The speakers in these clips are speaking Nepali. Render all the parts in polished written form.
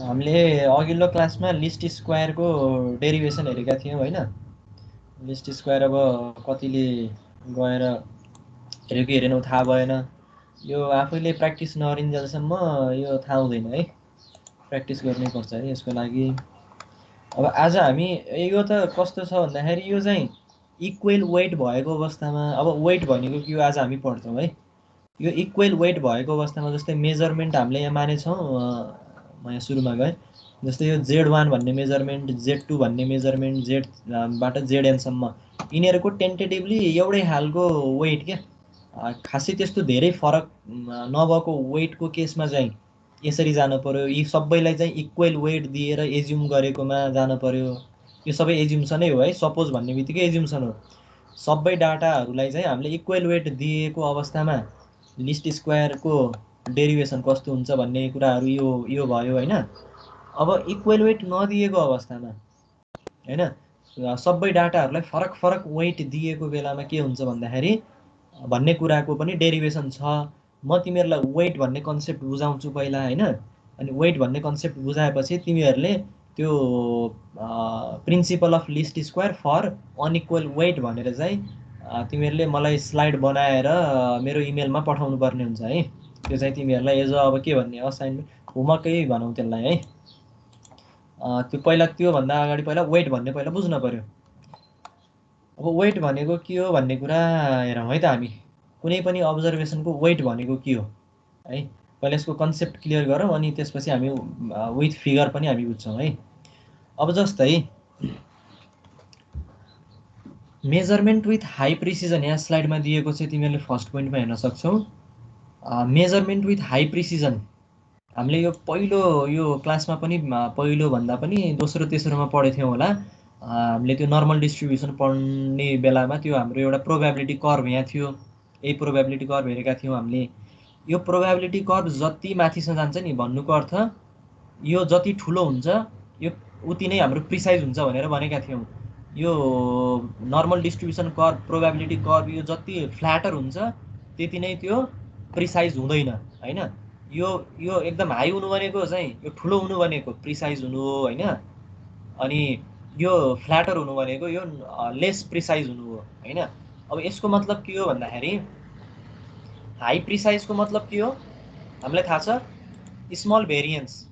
हामीले अघिल्लो क्लासमा लिस्ट स्क्वायरको डेरिभेसन हेरेका थियौँ हैन। लिस्ट स्क्वायर अब कतिले गएर हेऱ्यो कि हेरेनौ थाहा भएन। यो आफैले प्र्याक्टिस नगरिन्जेलसम्म यो थाहा हुँदैन है, प्र्याक्टिस गर्नैपर्छ है यसको लागि। अब आज हामी यो त कस्तो छ भन्दाखेरि यो चाहिँ इक्वल वेट भएको अवस्थामा, अब वेट भनेको के हो आज हामी पढ्छौँ है। यो इक्वल वेट भएको अवस्थामा जस्तै मेजरमेन्ट हामीले यहाँ मानेछौँ, म यहाँ सुरुमा गएँ, जस्तै यो Z1 भन्ने मेजरमेन्ट, Z2 भन्ने मेजरमेन्ट, Z बाट ZN सम्म यिनीहरूको टेन्टेटिभली एउटै खालको वेट क्या, खासै त्यस्तो धेरै फरक नभएको वेटको केसमा चाहिँ यसरी जानु पर्यो। यी सबैलाई चाहिँ इक्वल वेट दिएर एज्युम गरेकोमा जानु पर्यो। यो सबै एज्युम्सनै हो है, सपोज भन्ने बित्तिकै एज्युम्सन हो। सबै डाटाहरूलाई चाहिँ हामीले इक्वल वेट दिएको अवस्थामा लिस्ट स्क्वायरको डेरिभेसन कस्तो हुन्छ भन्ने कुराहरू यो भयो हैन। अब इक्वल वेट नदिएको अवस्थामा हैन, सबै डाटाहरूलाई फरक फरक वेट दिएको बेलामा के हुन्छ भन्दाखेरि भन्ने कुराको पनि डेरिभेसन छ। म तिमीहरूलाई वेट भन्ने कन्सेप्ट बुझाउँछु पहिला हैन। अनि वेट भन्ने कन्सेप्ट बुझाएपछि तिमीहरूले त्यो principle of least square for unequal weight भनेर चाहिँ तिमीहरूले मलाई स्लाइड बनाएर मेरो इमेलमा पठाउनु पर्ने हुन्छ है। त्यो चाहिँ तिमीहरूलाई एज अब के भन्ने असाइनमेन्ट होमवर्कै भनौँ त्यसलाई है। त्यो पहिला त्योभन्दा अगाडि पहिला वेट भन्ने पहिला बुझ्न पर्यो। अब वेट भनेको के हो भन्ने कुरा हेरौँ है त हामी। कुनै पनि अब्जर्भेसनको वेट भनेको के हो है, पहिला यसको कन्सेप्ट क्लियर गरौँ अनि त्यसपछि हामी विथ फिगर पनि हामी बुझ्छौँ है। अब जस्तै मेजरमेन्ट विथ हाई प्रिसिजन यहाँ स्लाइडमा दिएको चाहिँ तिमीहरूले फर्स्ट पोइन्टमा हेर्न सक्छौ। मेजरमेन्ट विथ हाई प्रिसिजन हामीले यो पहिलो यो क्लासमा पनि पहिलो भन्दा पनि दोस्रो तेस्रोमा पढेको थियौँ होला। हामीले त्यो नर्मल डिस्ट्रिब्युसन पढ्ने बेलामा त्यो हाम्रो एउटा प्रोबेबिलिटी कर्भ यहाँ थियो, यही प्रोबेबिलिटी कर्भ हेरेका थियौँ हामीले। यो प्रोबेबिलिटी कर्भ जति माथिसम्म जान्छ नि भन्नुको अर्थ यो जति ठुलो हुन्छ यो उति नै हाम्रो प्रिसाइज हुन्छ भनेर भनेका थियौँ। यो normal distribution curve probability curve यो जति फ्ल्याटर हुन्छ त्यति नै त्यो प्रिसाइज हुँदैन हैन। यो एकदम हाई हुनु भनेको चाहिँ यो ठुलो हुनु भनेको प्रिसाइज हुनु हो हैन। अनि यो फ्ल्याटर हुनु भनेको यो लेस प्रिसाइज हुनु हो हैन। अब यसको मतलब के हो भन्दाखेरि हाई प्रिसाइजको मतलब के हो हामीलाई थाहा छ, स्मल भेरिएन्स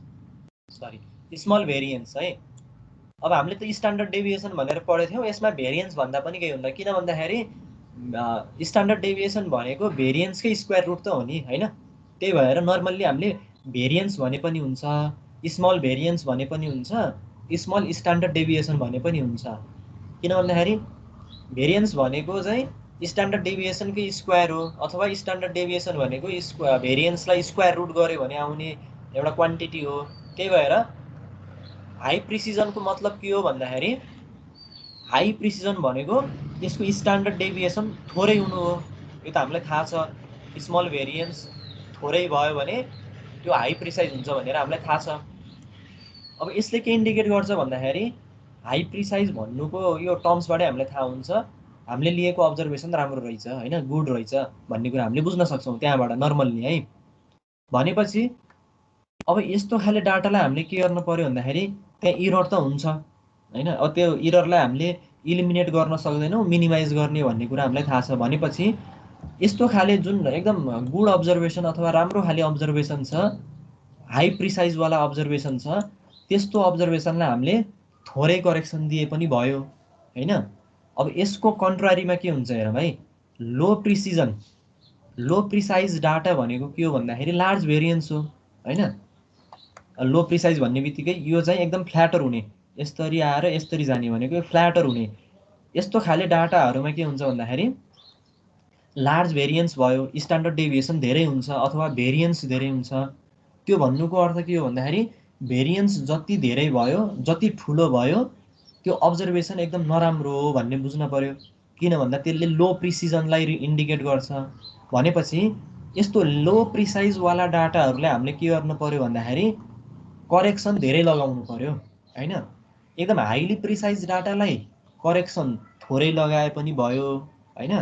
है। अब हामीले त स्ट्यान्डर्ड डेभिएसन भनेर पढेको थियौँ, यसमा भेरिएन्स भन्दा पनि केही हुँदैन। किन भन्दाखेरि स्ट्यान्डर्ड डेभिएसन भनेको भेरिएन्सकै स्क्वायर रुट त हो नि हैन। त्यही भएर नर्मल्ली हामीले भेरिएन्स भने पनि हुन्छ, स्मल भेरिएन्स भने पनि हुन्छ, स्मल स्ट्यान्डर्ड डेभिएसन भने पनि हुन्छ। किन भन्दाखेरि भेरिएन्स भनेको चाहिँ स्ट्यान्डर्ड डेभिएसनकै स्क्वायर हो, अथवा स्ट्यान्डर्ड डेभिएसन भनेको भेरिएन्सलाई स्क्वायर रुट गर्यो भने आउने एउटा क्वान्टिटी हो। त्यही भएर हाई प्रिसिजनको मतलब के हो भन्दाखेरि हाई प्रिसिजन भनेको यसको स्ट्यान्डर्ड डेभिएसन थोरै हुनु हो। यो त हामीलाई थाहा छ, स्मल भेरिएन्स थोरै भयो भने त्यो हाई प्रिसाइज हुन्छ भनेर हामीलाई थाहा छ। अब यसले के इन्डिकेट गर्छ भन्दाखेरि हाई प्रिसाइज भन्नुको यो टर्म्सबाटै हामीलाई थाहा हुन्छ हामीले लिएको अब्जर्भेसन राम्रो रहेछ हैन, गुड रहेछ भन्ने कुरा हामीले बुझ्न सक्छौँ त्यहाँबाट नर्मल्ली है। भनेपछि अब यस्तो खाले डाटालाई हामीले के गर्नु पर्यो भन्दाखेरि त्यहाँ इरर त हुन्छ हैन। अब त्यो इररलाई हामीले इलिमिनेट गर्न सक्दैनौँ, मिनिमाइज गर्ने भन्ने कुरा हामीलाई थाहा छ। भनेपछि यस्तो खाले जुन एकदम गुड अब्जर्भेसन अथवा राम्रो खाले अब्जर्भेसन छ, हाई प्रिसाइजवाला अब्जर्भेसन छ, त्यस्तो अब्जर्भेसनलाई हामीले थोरै करेक्सन दिए पनि भयो हैन। अब यसको कन्ट्रारीमा के हुन्छ हेरौँ है, लो प्रिसिजन लो प्रिसाइज डाटा भनेको के हो भन्दाखेरि लार्ज भेरिएन्स हो हैन। लो प्रिसाइज भन्ने बित्तिकै यो चाहिँ एकदम फ्ल्याटर हुने, यसरी आएर यसरी जाने भनेको फ्ल्याटर हुने यस्तो खाले डाटाहरूमा के हुन्छ भन्दाखेरि लार्ज भेरिएन्स भयो, स्ट्यान्डर्ड डेभिएसन धेरै हुन्छ अथवा भेरिएन्स धेरै हुन्छ। त्यो भन्नुको अर्थ के हो भन्दाखेरि भेरिएन्स जति धेरै भयो, जति ठुलो भयो त्यो अब्जर्भेसन एकदम नराम्रो हो भन्ने बुझ्न पर्यो। किन भन्दा त्यसले लो प्रिसिजनलाई इन्डिकेट गर्छ। भनेपछि यस्तो लो प्रिसाइजवाला डाटाहरूलाई हामीले के गर्नु पर्यो भन्दाखेरि करेक्सन धेरै लगाउनु पर्यो हैन। एकदम हाइली प्रिसाइज डाटालाई करेक्सन थोरै लगाए पनि भयो हैन।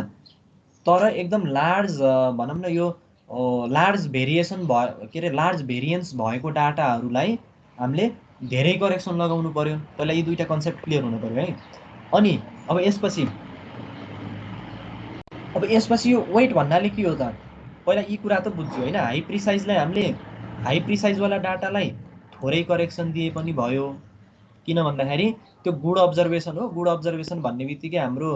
तर एकदम लार्ज भनौँ न यो लार्ज भेरिएसन भयो के अरे लार्ज भेरिएन्स भएको डाटाहरूलाई हामीले धेरै करेक्सन लगाउनु पर्यो। पहिला यी दुईटा कन्सेप्ट क्लियर हुनु पर्यो है। अनि अब यसपछि यो वेट भन्नाले के हो त? पहिला यी कुरा त बुझ्यो होइन। हाई प्रिसाइजलाई हामीले हाई प्रिसाइजवाला डाटालाई थोरै करेक्सन दिए पनि भयो, किन भन्दाखेरि त्यो गुड अब्जर्भेसन हो। गुड अब्जर्भेसन भन्ने बित्तिकै हाम्रो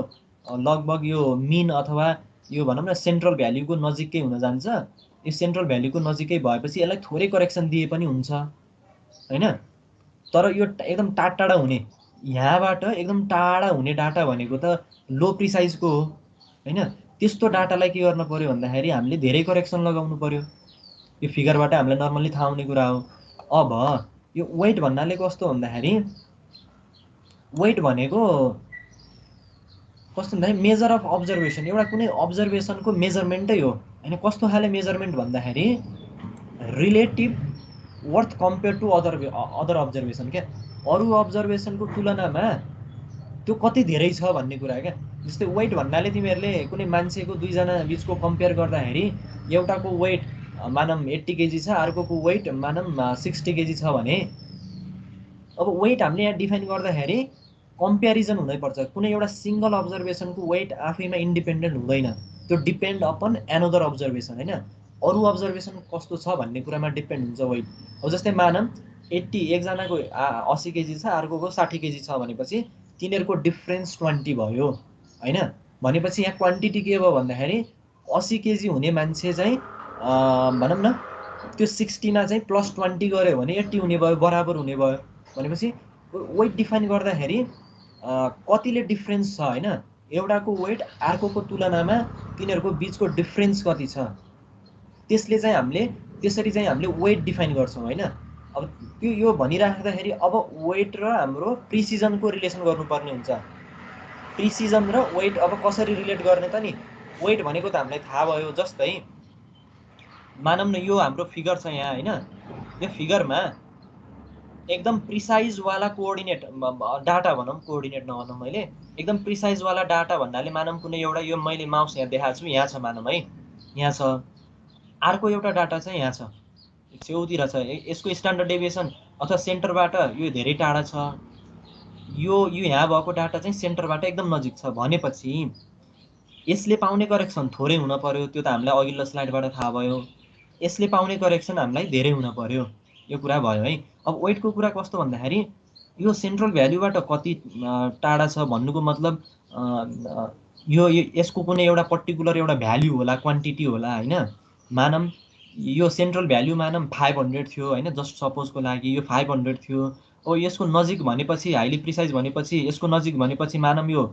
लगभग यो मिन अथवा यो भनौँ न सेन्ट्रल भ्याल्युको नजिकै हुन जान्छ। यो सेन्ट्रल भ्याल्युको नजिकै भएपछि यसलाई थोरै करेक्सन दिए पनि हुन्छ होइन। तर यो एकदम टाढा हुने, यहाँबाट एकदम टाढा हुने डाटा भनेको त लो प्रिसाइजको हो होइन। त्यस्तो डाटालाई के गर्न पर्यो भन्दाखेरि हामीले धेरै करेक्सन लगाउनु पर्यो। यो फिगरबाट हामीलाई नर्मल्ली थाहा हुने कुरा हो। अब यो वेट भन्नाले कस्तो भन्दाखेरि वेट भनेको कस्तो भन्दाखेरि मेजर अफ अब्जर्भेसन, एउटा कुनै अब्जर्भेसनको मेजरमेन्टै हो होइन। कस्तो खाले मेजरमेन्ट भन्दाखेरि relative worth compare to other observation क्या। अरू अब्जर्भेसनको तुलनामा त्यो कति धेरै छ भन्ने कुरा क्या। जस्तै वेट भन्नाले तिमीहरूले कुनै मान्छेको दुईजना बिचको कम्पेयर गर्दाखेरि एउटाको वेट मानौँ 80 केजी छ, अर्कोको वेट मानौँ 60 केजी छ भने अब वेट हामीले यहाँ डिफाइन गर्दाखेरि कम्पेरिजन हुनैपर्छ। कुनै एउटा सिङ्गल अब्जर्भेसनको वेट आफैमा इन्डिपेन्डेन्ट हुँदैन, त्यो डिपेन्ड अपन एनदर अब्जर्भेसन होइन। अरू अब्जर्भेसन कस्तो छ भन्ने कुरामा डिपेन्ड हुन्छ वेट। अब जस्तै मानौँ 80, एकजनाको 80 केजी छ, अर्कोको 60 केजी छ भनेपछि तिनीहरूको डिफ्रेन्स 20 भयो होइन। भनेपछि यहाँ क्वान्टिटी के भयो भन्दाखेरि 80 केजी हुने मान्छे चाहिँ भनौँ न त्यो 60मा चाहिँ +20 गऱ्यो भने 80 हुने भयो, बराबर हुने भयो। भनेपछि वेट डिफाइन गर्दाखेरि कतिले डिफ्रेन्स छ होइन, एउटाको वेट अर्कोको तुलनामा तिनीहरूको बिचको डिफ्रेन्स कति छ, त्यसले चाहिँ हामीले त्यसरी चाहिँ हामीले वेट डिफाइन गर्छौँ होइन। अब त्यो यो भनिराख्दाखेरि अब वेट र हाम्रो प्रिसिजनको रिलेसन गर्नुपर्ने हुन्छ। प्रिसिजन र वेट अब कसरी रिलेट गर्ने त नि? वेट भनेको त हामीलाई थाहा भयो। जस्तै मानौँ न यो हाम्रो फिगर छ यहाँ होइन। यो फिगरमा एकदम प्रिसाइजवाला कोअर्डिनेट डाटा भनौँ, कोअर्डिनेट नभनौँ, मैले एकदम प्रिसाइजवाला डाटा भन्नाले मानौँ कुनै एउटा यो मैले माउस यहाँ देखाएको छु, यहाँ छ मानौँ है, यहाँ छ। अर्को एउटा डाटा चाहिँ यहाँ छ, छेउतिर छ। यसको स्ट्यान्डर्ड डेभिएसन अथवा सेन्टरबाट यो धेरै टाढा छ। यो यहाँ भएको डाटा चाहिँ सेन्टरबाट एकदम नजिक छ भनेपछि यसले पाउने करेक्सन थोरै हुन पर्यो। त्यो त हामीलाई अघिल्लो स्लाइडबाट थाहा भयो। यसले पाउने करेक्सन हामीलाई धेरै हुन पर्यो, यो कुरा भयो है। अब वेटको कुरा कस्तो भन्दाखेरि यो सेन्ट्रल भ्याल्युबाट कति टाढा छ भन्नुको मतलब यो यसको कुनै एउटा पर्टिकुलर एउटा भ्याल्यु होला, क्वान्टिटी होला होइन। मानौँ यो सेन्ट्रल भ्याल्यु मानौँ 500 थियो होइन, जस्ट सपोजको लागि यो 500 थियो। अब यसको नजिक भनेपछि हाइली प्रिसाइज भनेपछि यसको नजिक भनेपछि मानौँ यो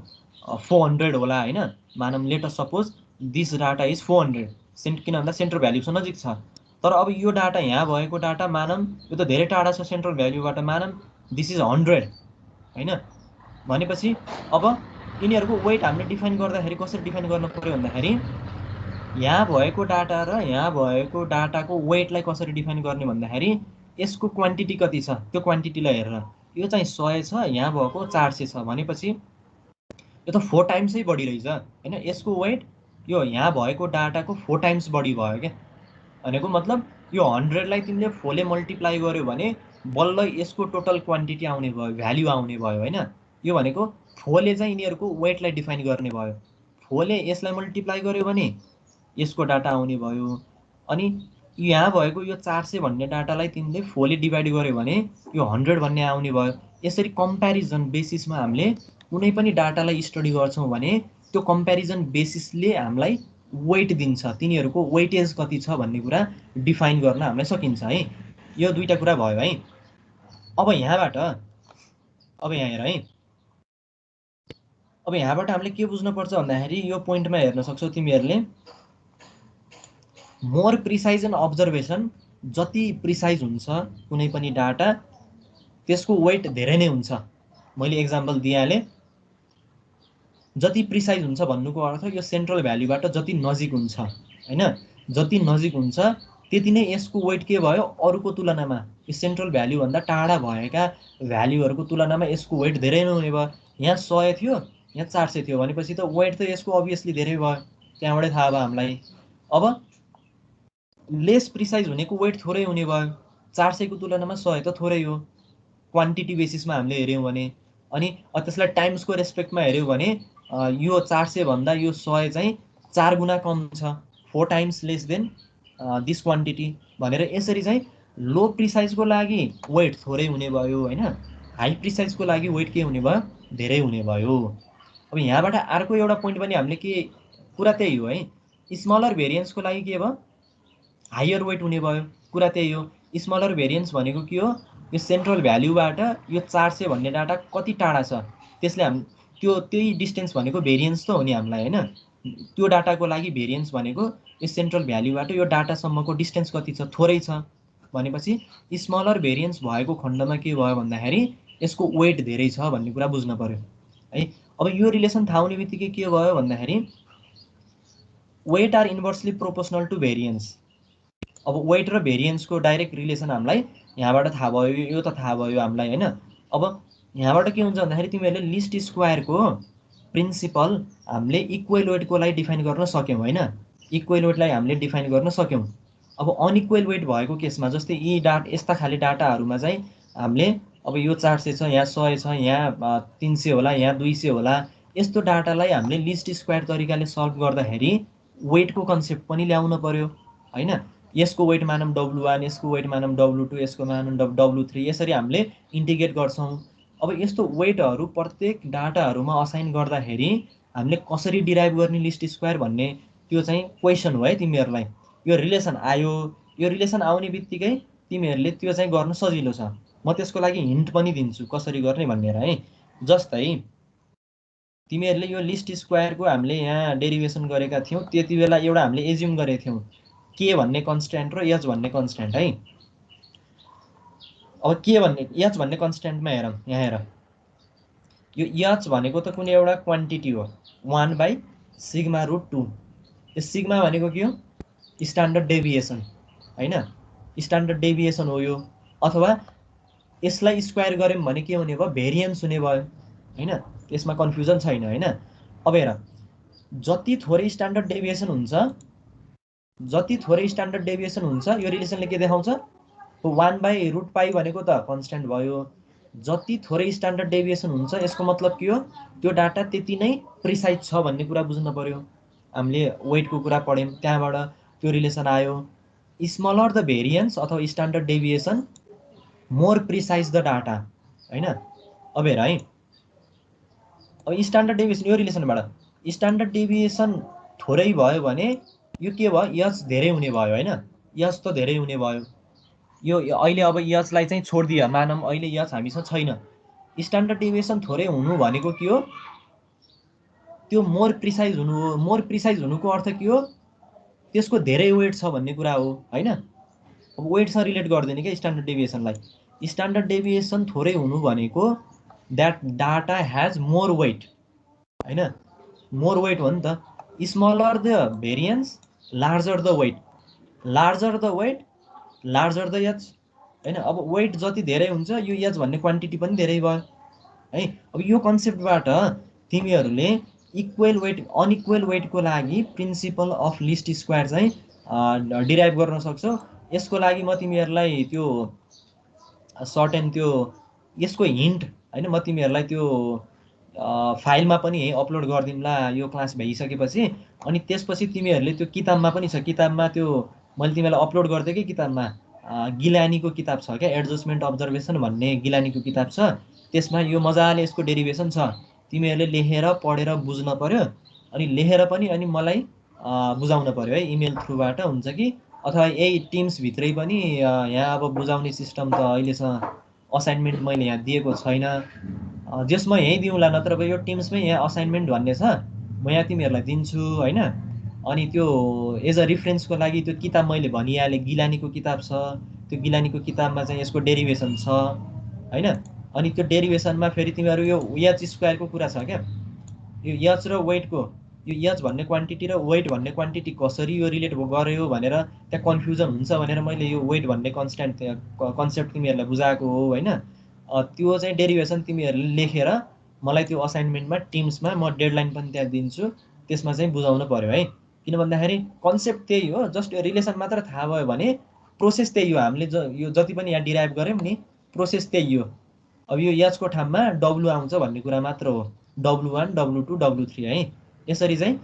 400 होला होइन। मानौँ let us suppose this data is 400 किन भन्दा सेन्ट्रल भ्याल्युसँग नजिक छ। तर अब यो डाटा यहाँ भएको डाटा मानौँ यो त धेरै टाढा छ सेन्ट्रल भ्याल्युबाट, मानौँ दिस इज 100 होइन। भनेपछि अब यिनीहरूको वेट हामीले डिफाइन गर्दाखेरि कसरी डिफाइन गर्नु पर्यो भन्दाखेरि यहाँ भएको डाटा र यहाँ भएको डाटाको वेटलाई कसरी डिफाइन गर्ने भन्दाखेरि यसको क्वान्टिटी कति छ त्यो क्वान्टिटीलाई हेरेर यो चाहिँ 100 छ, यहाँ भएको 400 छ भनेपछि यो त 4 टाइम्सै बढी रहेछ होइन। यसको वेट यो यहाँ भएको डाटाको 4 टाइम्स बढी भयो क्या। भनेको मतलब यो 100लाई तिमीले 4ले मल्टिप्लाई गर्यो भने बल्ल यसको टोटल क्वान्टिटी आउने भयो, भ्याल्यु आउने भयो होइन। यो भनेको 4ले चाहिँ यिनीहरूको वेटलाई डिफाइन गर्ने भयो। 4ले यसलाई मल्टिप्लाई गर्यो भने यसको डाटा आउने भयो। अनि यहाँ भएको यो 400 भन्ने डाटालाई तिमीले 4ले डिभाइड गर्यो भने यो 100 भन्ने आउने भयो। यसरी कम्पेरिजन बेसिसमा हामीले कुनै पनि डाटालाई स्टडी गर्छौँ भने त्यो कम्पेरिजन बेसिसले हामीलाई वेट दिन्छ, तिनीहरूको वेटेज कति छ भन्ने कुरा डिफाइन गर्न हामीलाई सकिन्छ है। यो दुईटा कुरा भयो है। अब यहाँबाट अब यहाँ हेर है, अब यहाँबाट हामीले के बुझ्नुपर्छ भन्दाखेरि यो पोइन्टमा हेर्न सक्छौ तिमीहरूले, मोर प्रिसाइज एन्ड अब्जर्भेसन, जति प्रिसाइज हुन्छ कुनै पनि डाटा त्यसको वेट धेरै नै हुन्छ। मैले एक्जाम्पल दिइहालेँ। जति प्रिसाइज हुन्छ भन्नुको अर्थ यो सेन्ट्रल भ्याल्युबाट जति नजिक हुन्छ होइन, जति नजिक हुन्छ त्यति नै यसको वेट के भयो अरूको तुलनामा, यो सेन्ट्रल भ्याल्युभन्दा टाढा भएका भ्याल्युहरूको तुलनामा यसको वेट धेरै नै हुने भयो। यहाँ 100 थियो, यहाँ 400 थियो भनेपछि त वेट त यसको अभियसली धेरै भयो, त्यहाँबाटै थाहा भयो हामीलाई। अब लेस प्रिसाइज हुनेको वेट थोरै हुने भयो, 400 को तुलनामा 100 त थोरै हो क्वान्टिटी बेसिसमा हामीले हेऱ्यौँ भने। अनि त्यसलाई टाइम्सको रेस्पेक्टमा हेऱ्यौँ भने यो 400 भन्दा यो 100 चाहिँ 4 गुणा कम छ, 4 times less than this quantity भनेर यसरी चाहिँ लो प्रिसाइजको लागि वेट थोरै हुने भयो हैन, हाई प्रिसाइजको लागि वेट के हुने भयो, धेरै हुने भयो। अब यहाँबाट अर्को एउटा पोइन्ट पनि हामीले के कुरा त्यही हो है, स्मलर भेरिएन्सको लागि के भयो, हायर वेट हुने भयो, कुरा त्यही हो। स्मलर भेरिएन्स भनेको के हो, यो सेन्ट्रल भ्याल्युबाट यो 400 भन्ने डाटा कति टाढा छ त्यसले त्यही डिस्टेन्स भनेको भेरिएन्स त हो नि हामीलाई हैन। त्यो डाटाको लागि भेरिएन्स भनेको यो सेन्ट्रल भ्याल्युबाट यो डाटासम्मको डिस्टेन्स कति छ, थोरै छ भनेपछि स्मलर भेरिएन्स भएको खण्डमा के भयो भन्दाखेरि यसको वेट धेरै छ भन्ने कुरा बुझ्न पर्यो है। अब यो रिलेसन थाहा हुने बित्तिकै के भयो भन्दाखेरि weight are inversely proportional to variance. अब वेट र भेरिएन्सको डाइरेक्ट रिलेसन हामीलाई यहाँबाट थाहा भयो, यो त थाहा भयो हामीलाई हैन। अब यहाँबाट के हुन्छ भन्दाखेरि तिमीहरूले लिस्ट स्क्वायरको प्रिन्सिपल हामीले इक्वल वेटको लागि डिफाइन गर्न सक्यौँ हैन, इक्वल वेटलाई हामीले डिफाइन गर्न सक्यौँ। अब अनइक्वल वेट भएको केसमा जस्तै यी यस्ता खाले डाटाहरूमा चाहिँ हामीले अब यो 400 छ, यहाँ 100 छ, यहाँ 300 होला, यहाँ 200 होला, यस्तो डाटालाई हामीले लिस्ट स्क्वायर तरिकाले सल्भ गर्दाखेरि वेटको कन्सेप्ट पनि ल्याउन पर्यो हैन। यसको वेट मानौँ W1, यसको वेट मानौँ W2, यसको मानौँ W3, यसरी हामीले इन्टिग्रेट गर्छौँ। अब यस्तो वेटहरू प्रत्येक डाटाहरूमा असाइन गर्दाखेरि हामीले कसरी डिराइभ गर्ने लिस्ट स्क्वायर भन्ने त्यो चाहिँ क्वेसन हो है तिमीहरूलाई। यो रिलेसन आयो, यो रिलेसन आउने बित्तिकै तिमीहरूले त्यो चाहिँ गर्न सजिलो छ। म त्यसको लागि हिन्ट पनि दिन्छु कसरी गर्ने भनेर है। जस्तै तिमीहरूले यो लिस्ट स्क्वायरको हामीले यहाँ डेरिभेसन गरेका थियौँ, त्यति बेला एउटा हामीले एज्युम गरेका थियौँ के भन्ने कन्स्ट्यान्ट र एच भन्ने कन्स्ट्यान्ट है। अब के भन्ने एच भन्ने कन्स्ट्यान्टमा हेरौँ, यहाँ हेर, यो एच भनेको त कुनै एउटा क्वान्टिटी हो 1/σ√2। यो सिग्मा भनेको के हो, स्ट्यान्डर्ड डेभिएसन हैन, स्ट्यान्डर्ड डेभिएसन हो यो। अथवा यसलाई स्क्वायर गऱ्यौँ भने के हुने भयो, भेरिएन्स हुने भयो हैन, त्यसमा कन्फ्युजन छैन हैन। अब हेर, जति थोरै स्ट्यान्डर्ड डेभिएसन हुन्छ, जति थोरै स्ट्यान्डर्ड डेभिएसन हुन्छ यो रिलेसनले के देखाउँछ, 1/√π भनेको त कन्स्ट्यान्ट भयो। जति थोरै स्ट्यान्डर्ड डेभिएसन हुन्छ यसको मतलब के हो, त्यो डाटा त्यति नै प्रिसाइज छ भन्ने कुरा बुझ्न पर्यो। हामीले वेटको कुरा पढ्यौँ, त्यहाँबाट त्यो रिलेसन आयो। स्मलर द भेरिएन्स अथवा standard deviation more precise the data हैन। अब हेर है, अब स्ट्यान्डर्ड डेभिएसन यो रिलेसनबाट स्ट्यान्डर्ड डेभिएसन थोरै भयो भने यो के भयो, यच धेरै हुने भयो हैन, यच त धेरै हुने भयो। यो अहिले अब यचलाई चाहिँ छोडिदियो, मानौँ अहिले यच हामीसँग छैन। स्ट्यान्डर्ड डेभिएसन थोरै हुनु भनेको के हो, त्यो मोर प्रिसाइज हुनु हो। मोर प्रिसाइज हुनुको अर्थ के हो, त्यसको धेरै वेट छ भन्ने कुरा हो हैन। अब वेटसँग रिलेट गर्दैन क्या स्ट्यान्डर्ड डेभिएसनलाई। स्ट्यान्डर्ड डेभिएसन थोरै हुनु भनेको that data has more weight हैन, मोर वेट हो नि त। Smaller the variance larger the weight, larger the weight larger the H हैन। अब वेट जति धेरै हुन्छ यो एच भन्ने क्वान्टिटी पनि धेरै भयो है। अब यो कन्सेप्टबाट तिमीहरूले इक्वल वेट अनइक्वल वेटको लागि प्रिन्सिपल अफ लिस्ट स्क्वायर चाहिँ डिराइभ गर्न सक्छौ। यसको लागि म तिमीहरूलाई त्यो सर्टेन त्यो यसको हिन्ट हैन म तिमीहरूलाई त्यो फाइलमा पनि अपलोड गरिदिउँला यो क्लास भइसकेपछि। अनि त्यसपछि तिमीहरूले त्यो किताबमा पनि छ, किताबमा त्यो मैले तिमीलाई अपलोड गरिदिएँ कि किताबमा गिलानीको किताब छ क्या, एडजस्टमेन्ट अब्जर्भेसन भन्ने गिलानीको किताब छ, त्यसमा यो मजाले यसको डेरिभेसन छ। तिमीहरूले लेखेर पढेर बुझ्न पर्यो, अनि लेखेर पनि अनि मलाई बुझाउन पर्यो है, इमेल थ्रुबाट हुन्छ कि अथवा यही टिम्सभित्रै पनि। यहाँ अब बुझाउने सिस्टम त अहिलेसम्म असाइनमेन्ट मैले यहाँ दिएको छैन, जसमा यहीँ दिउँला, नत्र यो टिम्समै यहाँ असाइनमेन्ट भन्ने छ, म यहाँ तिमीहरूलाई दिन्छु होइन। अनि त्यो एज अ रिफरेन्सको लागि त्यो किताब मैले भनिहालेँ, गिलानीको किताब छ, त्यो गिलानीको किताबमा चाहिँ यसको डेरिभेसन छ होइन। अनि त्यो डेरिभेसनमा फेरि तिमीहरू यो एच स्क्वायरको कुरा छ क्या, यो एच र वेटको, यो एच भन्ने क्वान्टिटी र वेट भन्ने क्वान्टिटी कसरी यो रिलेट गर्यो भनेर त्यहाँ कन्फ्युजन हुन्छ भनेर मैले यो वेट भन्ने कन्सेप्ट तिमीहरूलाई बुझाएको हो होइन। त्यो चाहिँ डेरिभेसन तिमीहरूले लेखेर मलाई त्यो असाइनमेन्टमा टिम्समा म डेडलाइन पनि त्यहाँ दिन्छु, त्यसमा चाहिँ बुझाउनु पर्यो है। किन भन्दाखेरि कन्सेप्ट त्यही हो, जस्ट रिलेसन मात्र थाहा भयो भने प्रोसेस त्यही हो। हामीले यो जति पनि यहाँ डिराइभ गऱ्यौँ नि प्रोसेस त्यही हो। अब यो एच को ठाउँमा डब्लु आउँछ भन्ने कुरा मात्र हो, W1 W2 W3 है। यसरी चाहिँ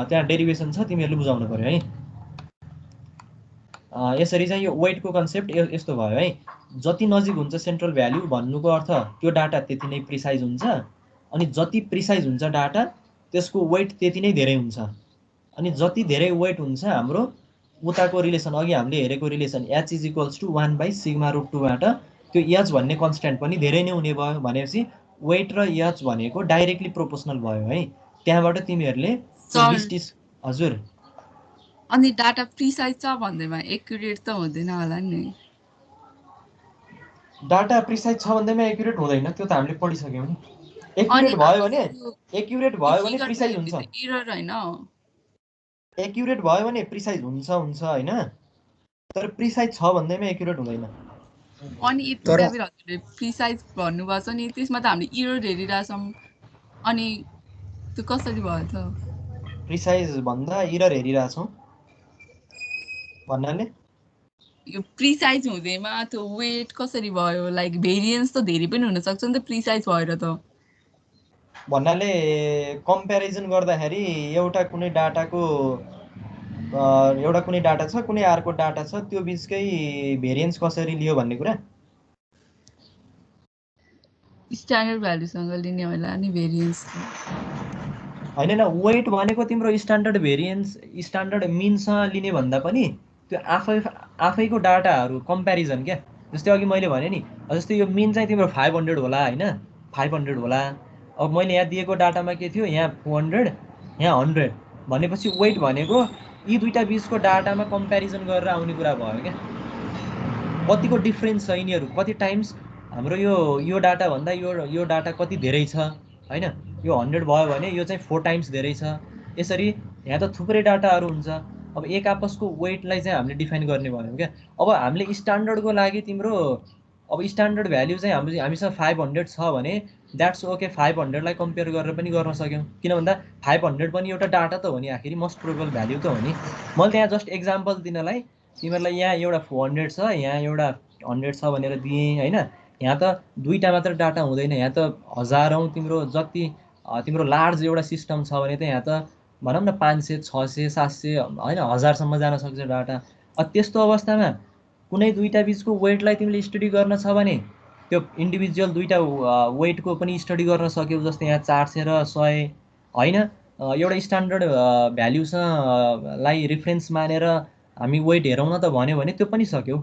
त्यहाँ डेरिभेसन छ, तिमीहरूले बुझाउनु पर्यो है। यसरी चाहिँ यो वेटको कन्सेप्ट यस्तो भयो है। जति नजिक हुन्छ सेन्ट्रल भ्याल्यु भन्नुको अर्थ त्यो डाटा त्यति नै प्रिसाइज हुन्छ, अनि जति प्रिसाइज हुन्छ डाटा त्यसको वेट त्यति नै धेरै हुन्छ। अनि जति धेरै वेट हुन्छ हाम्रो उताको रिलेसन, अघि हामीले हेरेको रिलेसन H=1/σ√2बाट त्यो एच भन्ने कन्स्ट्यान्ट पनि धेरै नै हुने भयो भनेपछि वेट र एच भनेको डाइरेक्टली प्रोपोर्सनल भयो है। त्यहाँबाट तिमीहरूले हजुर। अनि डाटा प्रिसाइज छ भन्दैमा एक्युरेट त हुँदैन होला नि। डाटा प्रिसाइज छ भन्दैमा एक्युरेट हुँदैन, त्यो त हामीले पढिसक्यौँ नि। एक्युरेट भयो भने प्रिसाइज हुन्छ। एरर हैन, एक्युरेट भयो भने प्रिसाइज हुन्छ हैन, तर प्रिसाइज छ भन्दैमा एक्युरेट हुँदैन। अनि यतिका बेर हजुरले प्रिसाइज भन्नुभएको छ नि, त्यसमा त हामीले एरर हेरिरहेछौँ, अनि त्यो कसरी भयो त? प्रिसाइज भन्दा एरर हेरिरहेछौँ भन्नाले यो प्रिसाइज हुँदैमा त्यो वेट कसरी भयो? लाइक भेरिएन्स त धेरै पनि हुनसक्छ नि त प्रिसाइज भएर त। भन्नाले कम्पेरिजन गर्दाखेरि एउटा कुनै डाटा छ, कुनै अर्को डाटा छ, त्यो बिचकै भेरिएन्स कसरी लियो भन्ने कुरा। स्ट्यान्डर्ड भ्यालुसँग लिने होला नि भेरिएन्स हैन। वेट भनेको तिम्रो स्ट्यान्डर्ड भेरिएन्स स्ट्यान्डर्ड मिनसँग लिने भन्दा पनि त्यो आफैको डाटाहरू कम्पेरिजन क्या। जस्तै अघि मैले भने नि, जस्तै यो मिन चाहिँ तिम्रो 500 होला हैन, 500 होला। अब मैले यहाँ दिएको डाटामा के थियो, यहाँ 400 यहाँ 100 भनेपछि वेट भनेको यी दुईटा बिचको डाटामा कम्पेरिजन गरेर आउने कुरा भयो क्या। कतिको डिफ्रेन्स छ यिनीहरू, कति टाइम्स हाम्रो यो डाटा भन्दा यो डाटा कति धेरै छ हैन। यो 100 भयो भने यो चाहिँ 4 टाइम्स धेरै छ। यसरी यहाँ त थुप्रै डाटाहरू हुन्छ। अब एक आपसको वेटलाई चाहिँ हामीले डिफाइन गर्ने भयो क्या। अब हामीले स्ट्यान्डर्डको लागि तिम्रो अब स्ट्यान्डर्ड भ्याल्यु चाहिँ हामीसँग 500 छ भने द्याट्स ओके, 500लाई कम्पेयर गरेर पनि गर्न सक्यौँ। किन भन्दा 500 पनि एउटा डाटा त हो नि, आखिरी मोस्ट प्रोबेबल भ्याल्यु त हो नि। मैले त्यहाँ जस्ट एक्जाम्पल दिनलाई तिमीहरूलाई यहाँ एउटा 400 छ, यहाँ एउटा 100 छ भनेर दिएँ हैन। यहाँ त दुईटा मात्र डाटा हुँदैन, यहाँ त हजारौँ तिम्रो जति तिम्रो लार्ज एउटा सिस्टम छ भने त यहाँ त भनौँ न 500 600 700 हैन 1000सम्म जान सक्छ डाटा। त्यस्तो अवस्थामा कुनै दुईटा बिचको वेटलाई तिमीले स्टडी गर्न छ भने त्यो इन्डिभिजुअल दुईटा वेटको पनि स्टडी गर्न सक्यौ। जस्तै यहाँ 400 र 100 हैन, एउटा स्ट्यान्डर्ड भ्याल्युसँगलाई रिफरेन्स मानेर हामी वेट हेरौँ न त भन्यो भने त्यो पनि सक्यौ।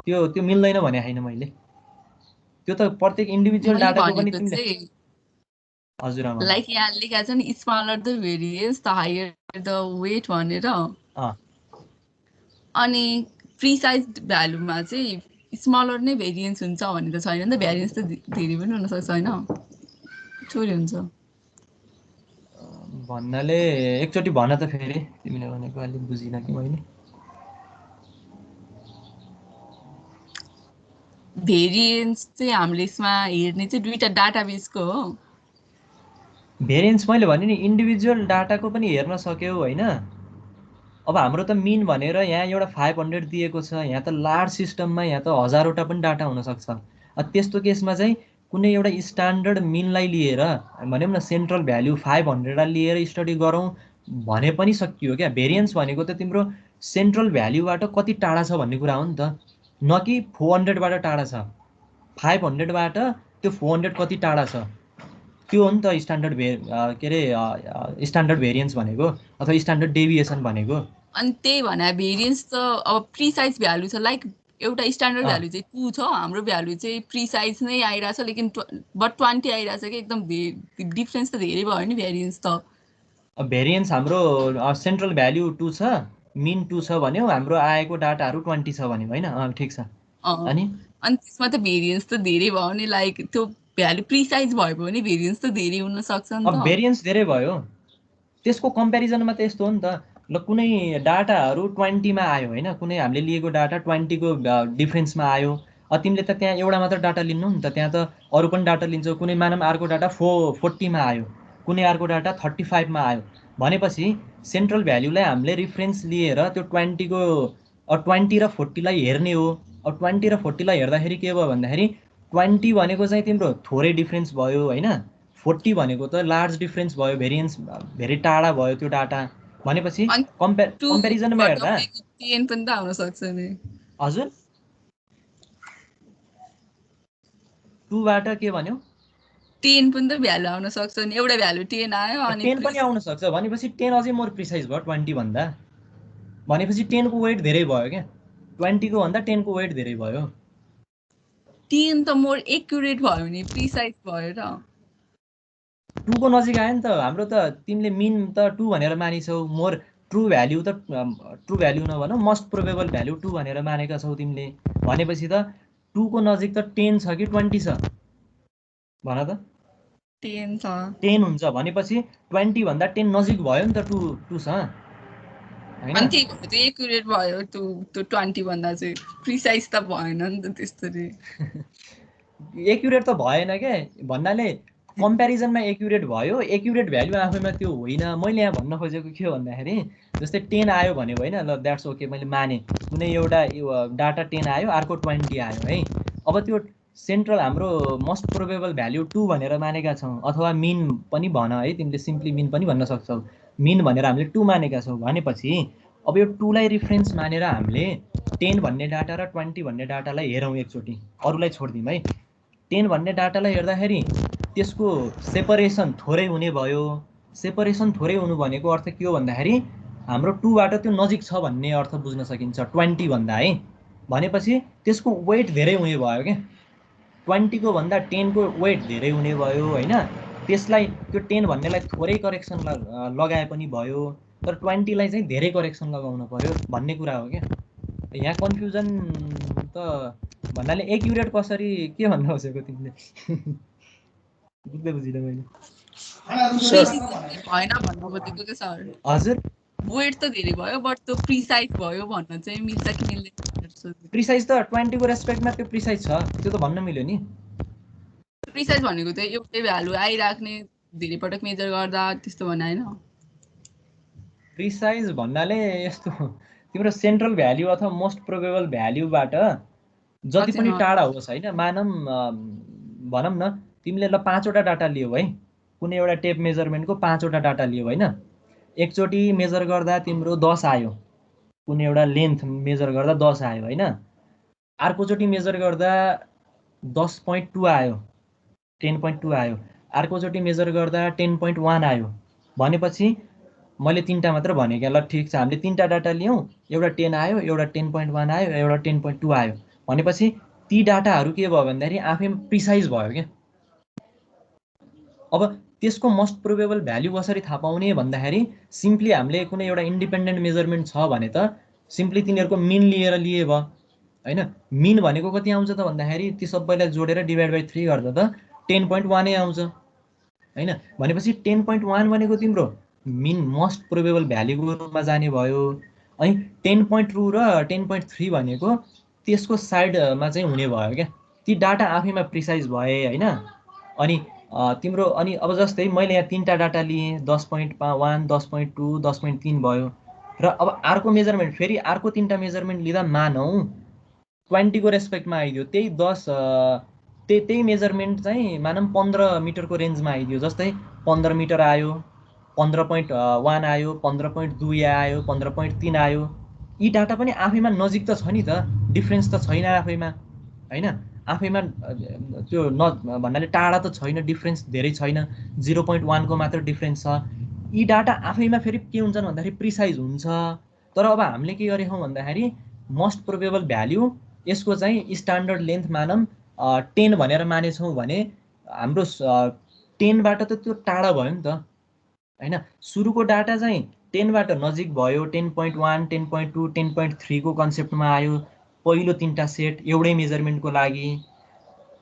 त्यो मिल्दैन भने हैन मैले, त्यो त प्रत्येक इन्डिभिजुअल डाटाको पनि तिमीले हजुर आमा लाइक यहाँ लेखेको छ नि smaller the variance the higher the weight भनेर। अनि प्रिसाइज भ्यालुमा चाहिँ स्मलर नै भेरिएन्स हुन्छ भन्ने त छैन नि त, भेरिएन्स त धेरै पनि हुनसक्छ होइन, थोरै हुन्छ भन्नाले। एकचोटि भन त फेरि, तिमीले भनेको अलिक बुझिन कि मैले। भेरिएन्स चाहिँ हामीले यसमा हेर्ने चाहिँ दुईटा डाटाबेसको हो। भेरिएन्स मैले भने नि इन्डिभिजुअल डाटाको पनि हेर्न सक्यौ होइन। अब हाम्रो त मिन भनेर यहाँ एउटा 500 दिएको छ, यहाँ त लार्ज सिस्टममा यहाँ त हजारवटा पनि डाटा हुनसक्छ। त्यस्तो केसमा चाहिँ कुनै एउटा स्ट्यान्डर्ड मिनलाई लिएर भनौँ न सेन्ट्रल भ्याल्यु 500 लिएर स्टडी गरौँ भने पनि सकियो क्या। भेरिएन्स भनेको त तिम्रो सेन्ट्रल भ्याल्युबाट कति टाढा छ भन्ने कुरा हो नि त, न कि 400बाट टाढा छ। 500बाट त्यो 400 कति टाढा छ त्यो हो नि त स्ट्यान्डर्ड के अरे स्ट्यान्डर्ड भेरिएन्स भनेको अथवा स्ट्यान्डर्ड डेभिएसन भनेको। अनि त्यही भने भेरिएन्स त अब प्रिसाइज भ्यालु छ, लाइक एउटा स्ट्यान्डर्ड भ्यालु चाहिँ 2 छ, हाम्रो भ्यालु चाहिँ प्रिसाइज नै आइरहेछ लेकिन बट 20 आइरहेछ कि, एकदम डिफ्रेन्स त धेरै भयो नि भेरिएन्स त। भेरिएन्स हाम्रो सेन्ट्रल भ्याल्यु 2 छ, मिन 2 छ भन्यो, हाम्रो आएको डाटाहरू 20 छ भन्यो होइन, ठिक छ। अनि त्यसमा त भेरिएन्स त धेरै भयो नि, लाइक त्यो भ्यालु प्रिसाइज भयो भने भेरिएन्स त धेरै हुन सक्छ नि त। भेरिएन्स धेरै भयो, त्यसको कम्पेरिजनमा त यस्तो हो नि त। ल कुनै डाटाहरू 20मा आयो होइन, कुनै हामीले लिएको डाटा 20को डिफ्रेन्समा आयो, तिमीले त त्यहाँ एउटा मात्र डाटा लिनु नि त, त्यहाँ त अरू पनि डाटा लिन्छौ। कुनै मानौँ अर्को डाटा 40मा आयो, कुनै अर्को डाटा 35मा आयो भनेपछि सेन्ट्रल भ्याल्युलाई हामीले रिफरेन्स लिएर त्यो 20 को 20 र 40 लाई हेर्ने हो। अब 20 र 40 लाई हेर्दाखेरि के भयो भन्दाखेरि 20 भनेको चाहिँ तिम्रो थोरै डिफरेन्स भयो हैन, 40 भनेको त लार्ज डिफरेन्स भयो, भेरिएन्स धेरै टाढा भयो त्यो डाटा। भनेपछि कम्पेरिजनमा हेर्दा 10 पनि त आउन सक्छ नि। हजुर 2 बाट के भन्यो? 10 पनि त भ्यालु आउन सक्छ नि, एउटा भ्यालु 10 आयो अनि 10 पनि आउन सक्छ। भनेपछि 10 अझै मोर प्रिसाइज भयो 20 भन्दा। भनेपछि 10 को वेट धेरै भयो क्या, 20 को भन्दा 10 को वेट धेरै भयो। 10 त मोर एक्युरेट भयो नि, प्रिसाइज भयो र 2 को नजिक आयो नि त। हाम्रो त तिमीले मिन त 2 भनेर मानिछौ, मोर ट्रु भ्याल्यु त ट्रु भ्याल्यु नभनौ मोस्ट प्रोबेबल भ्याल्यु 2 भनेर मानेका छौ तिमीले। भनेपछि त 2 को नजिक त 10 छ कि 20 छ भन त? 10 छ। 10 हुन्छ। भनेपछि 20 भन्दा 10 नजिक भयो नि त 2 सँग हैन? अनि त्यही भएर चाहिँ एक्युरेट भयो त्यो 20 भन्दा चाहिँ, प्रिसाइज त भएन नि त त्यसरी। एक्युरेट त भएन के भन्नाले कम्पेरिजनमा एक्युरेट भयो, एक्युरेट भ्याल्यु आफैमा त्यो होइन। मैले यहाँ भन्न खोजेको के हो भन्दाखेरि जस्तै 10 आयो भनेको होइन, ल द्याट्स ओके, मैले माने कुनै एउटा डाटा 10 आयो, अर्को 20 आयो है। अब त्यो सेन्ट्रल हाम्रो मोस्ट प्रोबेबल भ्याल्यु 2 भनेर मानेका छौँ, अथवा मिन पनि भन है, तिमीले सिम्पली मिन पनि भन्न सक्छौ। मिन भनेर हामीले 2 मानेका छौँ। भनेपछि अब यो 2 लाई रिफरेन्स मानेर हामीले 10 भन्ने डाटा र 20 भन्ने डाटालाई हेरौँ एकचोटि, अरूलाई छोडिदिउँ है। 10 भन्ने डाटालाई हेर्दाखेरि त्यसको सेपरेसन थोरै हुने भयो। सेपरेसन थोरै हुनु भनेको अर्थ के हो भन्दाखेरि हाम्रो 2 बाट त्यो नजिक छ भन्ने अर्थ बुझ्न सकिन्छ 20 भन्दा है। भनेपछि त्यसको वेट धेरै हुने भयो के, 20 को भन्दा 10 को वेट धेरै हुने भयो हैन। त्यसलाई त्यो 10 भन्नेलाई थोरै करेक्सन लगाए पनि भयो, तर 20 लाई चाहिँ धेरै करेक्सन लगाउन पर्यो भन्ने कुरा हो क्या। यहाँ कन्फ्युजन त भन्नाले एक्युरेट कसरी के भन्न खोजेको तिमीले? बुझ्दै बुझिनँ मैले। भएन भन्न खोजेको के सर? हजुर वेट त धेरै भयो बट त्यो प्रिसाइज भयो भन्न चाहिँ मिल्छ कि मिल्दैन? प्रिसाइज त 20 को रेस्पेक्टमा त्यो प्रिसाइज छ, त्यो त भन्न मिल्यो नि। प्रिसाइज भनेको चाहिँ एउटै भ्यालु आइराख्ने, धेरै पटक मेजर गर्दा त्यस्तो भन्न हैन। प्रिसाइज भन्नाले यस्तो तिम्रो सेन्ट्रल भ्याल्यु अथवा मोस्ट प्रोबेबल भ्याल्युबाट जति पनि टाढा होस् हैन, मानौँ भनौँ न तिमीले ल 5 वटा डाटा लियौ है, कुनै एउटा टेप मेजरमेन्टको 5 वटा डाटा लियौ हैन। एकचोटि मेजर गर्दा तिम्रो 10 आयो, कुनै एउटा लेन्थ मेजर गर्दा 10 आयो हैन। अर्कोचोटि मेजर गर्दा 10.2 आयो, 10.2 आयो। अर्कोचोटि मेजर गर्दा 10.1 आयो। भनेपछि मैले 3टा मात्र भने क्या, ल ठिक छ, हामीले 3टा डाटा लियौँ, एउटा 10 आयो, एउटा 10.1 आयो, एउटा 10.2 आयो। भनेपछि ती डाटाहरू के भयो भन्दाखेरि आफैमा प्रिसाइज भयो क्या। अब त्यसको मोस्ट प्रोबेबल भ्याल्यु कसरी थाहा पाउने भन्दाखेरि सिम्पली हामीले कुनै एउटा इन्डिपेन्डेन्ट मेजरमेन्ट छ भने त सिम्पली तिनीहरूको मिन लिएर लिए भयो हैन। मिन भनेको कति आउँछ त भन्दाखेरि ती सबैलाई जोडेर डिभाइड बाइ 3 गर्दा त 10.1 आउँछ हैन। भनेपछि 10.1 भनेको तिम्रो मिन मोस्ट प्रोबेबल भ्याल्युको रूपमा जाने भयो। अनि 10.2 र 10.3 भनेको त्यसको साइडमा चाहिँ हुने भयो क्या। ती डाटा आफैमा प्रिसाइज भए हैन। अनि तिम्रो अनि अब जस्तै मैले यहाँ 3टा डाटा लिएँ, 10.1, 10.2, 10.3 भयो। र अब अर्को मेजरमेन्ट फेरि अर्को 3टा मेजरमेन्ट लिँदा मानौँ 20 को रेस्पेक्टमा आइदियो, त्यही 10 त्यही मेजरमेन्ट चाहिँ मानौँ 15 मिटरको रेन्जमा आइदियो। जस्तै 15 मिटर आयो, 15.1 आयो, 15.2 आयो, 15.3 आयो। यी डाटा पनि आफैमा नजिक त छ नि त, डिफरेन्स त छैन आफैमा हैन। आफैमा त्यो भन्नाले टाढा त छैन, डिफरेन्स धेरै छैन, 0.1 को मात्र डिफरेन्स छ। यी डाटा आफैमा फेरि के हुन्छन् भन्दाखेरि प्रिसाइज हुन्छ। तर अब हामीले के गरेछौँ भन्दाखेरि मोस्ट प्रोबेबल भ्याल्यु यसको चाहिँ स्ट्यान्डर्ड लेन्थ मानौँ 10 भनेर मानेछौँ भने हाम्रो 10 बाट त त्यो टाढा भयो नि त हैन। सुरुको डाटा चाहिँ 10 बाट नजिक भयो, 10.1, 10.2, 10.3 को कन्सेप्टमा आयो पहिलो 3टा सेट एउटै मेजरमेन्टको लागि।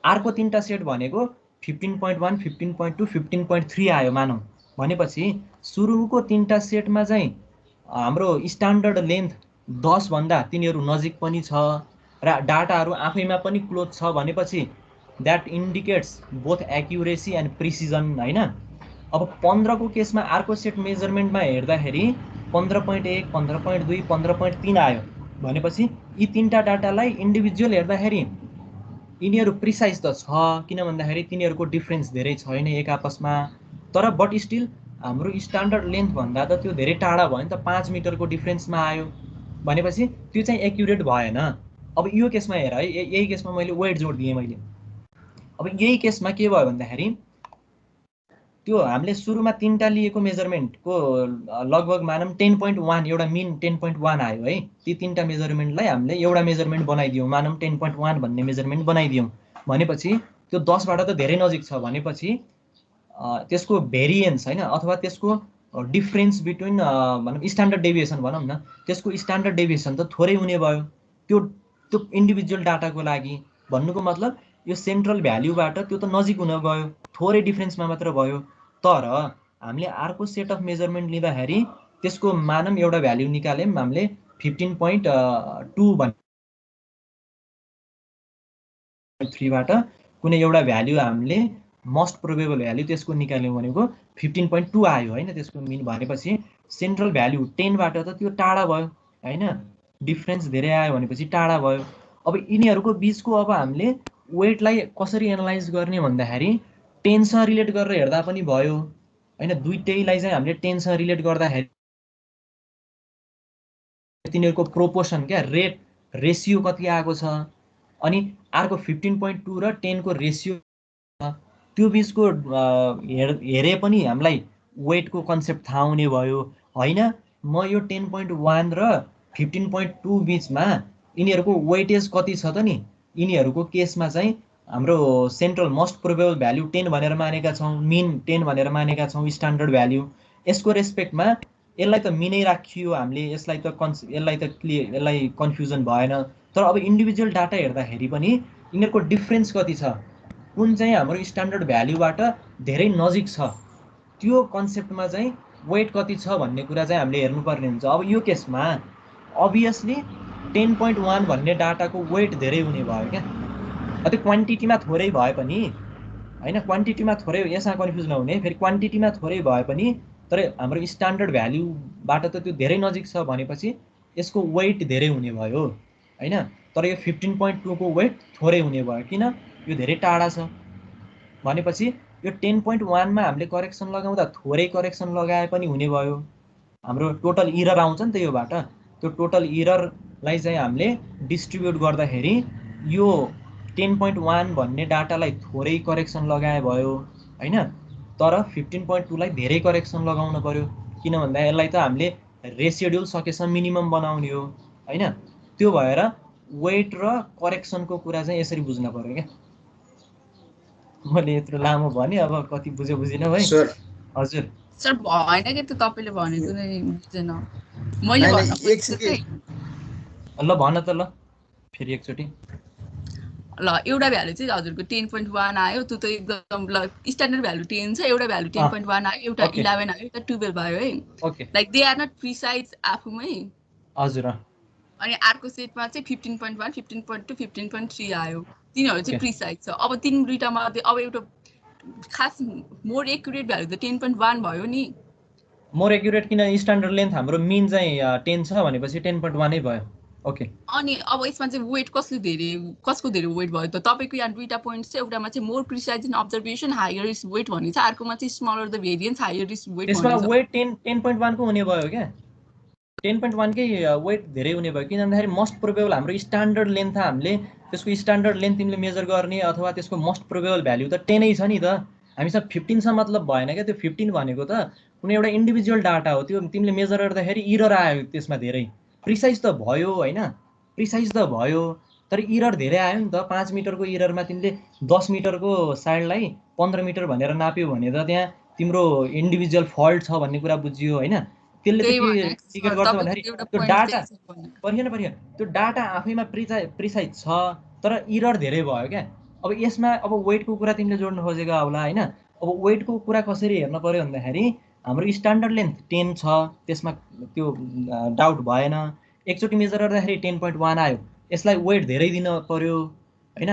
अर्को 3टा सेट भनेको 15.1, 15.2, 15.3 आयो मानौँ। भनेपछि सुरुको 3टा सेटमा चाहिँ हाम्रो स्ट्यान्डर्ड लेन्थ 10 भन्दा तिनीहरू नजिक पनि छ र डाटाहरू आफैमा पनि क्लोज छ। भनेपछि that indicates both accuracy and precision हैन। अब 15 को केसमा अर्को सेट मेजरमेन्टमा हेर्दाखेरि 15.1 15.2 15.3 आयो भनेपछि यी तीनटा डाटालाई इन्डिभिजुअल हेर्दाखेरि यिनीहरू प्रिसाइज त छ, किन भन्दाखेरि तिनीहरूको डिफ्रेन्स धेरै छैन एक आपसमा, तर बट स्टिल हाम्रो स्ट्यान्डर्ड लेन्थ भन्दा त त्यो धेरै टाढा भयो नि त, 5 मिटरको डिफ्रेन्समा आयो भनेपछि त्यो चाहिँ एक्युरेट भएन। अब यो केसमा हेर है, यही केसमा मैले वेट जोड दिएँ मैले। अब यही केसमा के भयो भन्दाखेरि त्यो हामीले सुरुमा तीनटा लिएको मेजरमेन्टको लगभग मानौँ 10.1 एउटा मिन 10.1 आयो है। ती तीनटा मेजरमेन्टलाई हामीले एउटा मेजरमेन्ट बनाइदियौँ, मानौँ 10.1 भन्ने मेजरमेन्ट बनाइदियौँ भनेपछि त्यो 10बाट त धेरै नजिक छ भनेपछि त्यसको भेरिएन्स हैन अथवा त्यसको डिफरेन्स बिट्विन भनौँ स्ट्यान्डर्ड डेभिएसन भनौँ न, त्यसको स्ट्यान्डर्ड डेभिएसन त थोरै हुने भयो त्यो इन्डिभिजुअल डाटाको लागि। भन्नुको मतलब यो सेन्ट्रल भ्याल्युबाट त्यो त नजिक हुन गयो, थोरै डिफरेन्समा मात्र भयो। तर हामीले अर्को सेट अफ मेजरमेन्ट लिँदाखेरि त्यसको मानौँ एउटा भ्याल्यु निकाल्यौँ हामीले 15.2 बाट कुनै एउटा भ्याल्यु हामीले मोस्ट प्रोबेबल भ्याल्यु त्यसको निकाल्यौँ भनेको 15.2 आयो हैन त्यसको मिन भनेपछि सेन्ट्रल भ्याल्यु 10 बाट त त्यो टाढा भयो हैन, डिफरेन्स धेरै आयो भनेपछि टाढा भयो। अब यिनीहरूको बीचको अब हामीले वेटलाई कसरी एनालाइज गर्ने भन्दाखेरि 10सँग रिलेट गरेर हेर्दा पनि भयो हैन, दुईटैलाई चाहिँ हामीले 10सँग रिलेट गर्दाखेरि तिनीहरूको प्रोपोर्सन क्या रेसियो कति आएको छ, अनि अर्को 15.2 र 10 को रेसियो त्यो बीचको हेरे पनि हामीलाई वेटको कन्सेप्ट थाहा हुने भयो हैन। म यो 10.1 र 15.2 बीचमा यिनीहरूको वेटेज कति छ त नि, यिनीहरूको केसमा चाहिँ हाम्रो सेन्ट्रल मोस्ट प्रोबेबल भ्याल्यु 10 भनेर मानेका छौँ, मिन 10 भनेर मानेका छौँ स्ट्यान्डर्ड भ्याल्यु। यसको रेस्पेक्टमा यसलाई त मिनै राखियो हामीले, यसलाई त कन्फ्युजन भएन। तर अब इन्डिभिजुअल डाटा हेर्दाखेरि पनि यिनीहरूको डिफरेन्स कति छ, कुन चाहिँ हाम्रो स्ट्यान्डर्ड भ्याल्युबाट धेरै नजिक छ, त्यो कन्सेप्टमा चाहिँ वेट कति छ भन्ने कुरा चाहिँ हामीले हेर्नुपर्ने हुन्छ। अब यो केसमा अभियसली 10.1 भन्ने डाटाको वेट धेरै हुने भयो क्या, त्यो क्वान्टिटीमा थोरै भए पनि हैन, क्वान्टिटीमा थोरै, यसमा कन्फ्युज नहुने, फेरि क्वान्टिटीमा थोरै भए पनि तर हाम्रो स्ट्यान्डर्ड भ्याल्युबाट त त्यो धेरै नजिक छ भनेपछि यसको वेट धेरै हुने भयो हैन। तर यो 15.2 को वेट थोरै हुने भयो, किन, यो धेरै टाढा छ भनेपछि यो 10.1 मा हामीले करेक्सन लगाउँदा थोरै करेक्सन लगाए पनि हुने भयो। हाम्रो टोटल इरर आउँछ नि त योबाट, त्यो टोटल इररलाई चाहिँ हामीले डिस्ट्रिब्युट गर्दाखेरि यो 10.1 भन्ने डाटालाई थोरै करेक्सन लगाए भयो हैन, तर 15.2 लाई धेरै करेक्सन लगाउन पर्यो, किन भन्दा यसलाई त हामीले रेसिड्युल सकेसम्म मिनिमम बनाउने हो हैन। त्यो भएर वेट र करेक्सनको कुरा चाहिँ यसरी बुझ्न पर्यो क्या। मैले यत्रो लामो भने, अब कति बुझ्यो बुझिन भाइ? सर हजुर सर भएन के, त्यो तपाईले भनेको नै बुझेन मैले भन्न खोजेको चाहिँ। ल भन त, ल फेरि एकचोटि। ल एउटा भ्यालु चाहिँ हजुरको 10.1 आयो, त्यो त एकदम ल स्ट्यान्डर्ड भ्यालु 10 छ, एउटा भ्यालु 10.1 आयो, एउटा 11 आयो, एउटा 12 आयो है। Okay, like they are not precise आफुमै। हजुर। अनि अर्को सेटमा चाहिँ 15.1 15.2 15.3 आयो, तिनीहरू चाहिँ प्रिसाइज छ। अब तिन दुईटा मध्ये अब एउटा खास मोर एक्युरेट भ्यालु त 10.1 भयो नि। मोर एक्युरेट किन, स्ट्यान्डर्ड लेन्थ हाम्रो मिन चाहिँ 10 छ भनेपछि 10.1 नै भयो। ओके, अनि अब यसमा चाहिँ वेट कसको धेरै वेट भयो त? तपाईको यहाँ दुईटा पोइन्ट्स छ, एउटामा चाहिँ more precise in observation higher is weight भनिन्छ, अर्कोमा चाहिँ smaller the variance higher is weight भनिन्छ। त्यसमा वेट 10.1 को हुने भयो क्या, 10.1 कै वेट धेरै हुने भयो, किन भन्दाखेरि मोस्ट प्रोबेबल हाम्रो स्ट्यान्डर्ड लेन्थ हामीले त्यसको स्ट्यान्डर्ड लेन्थ तिमीले मेजर गर्ने अथवा त्यसको मोस्ट प्रोबेबल भ्याल्यु त 10 नै छ नि त, हामीसँग 15 सँग मतलब भएन क्या। त्यो 15 भनेको त कुनै एउटा इन्डिभिजुअल डाटा हो, त्यो तिमीले मेजर गर्दाखेरि इरर आयो त्यसमा धेरै, प्रिसाइज त भयो हैन, प्रिसाइज त भयो तर इरर धेरै आयो नि त। 5 मिटरको इररमा तिमीले 10 मिटरको साइडलाई 15 मिटर भनेर नाप्यो भने त त्यहाँ तिम्रो इन्डिभिजुअल फल्ट छ भन्ने कुरा बुझियो हैन। त्यसले त के टिकट गर्छ भन्दाखेरि त्यो डाटा पर्खेन, त्यो डाटा आफैमा प्रिसाइज छ तर इरर धेरै भयो क्या। अब यसमा अब वेटको कुरा तिमीले जोड्न खोजेको होला हैन। अब वेटको कुरा कसरी हेर्न पर्यो भन्दाखेरि हाम्रो स्ट्यान्डर्ड लेन्थ 10 छ, त्यसमा त्यो डाउट भएन। एकचोटि मेजर गर्दाखेरि 10.1 आयो, यसलाई वेट धेरै दिन पर्यो हैन।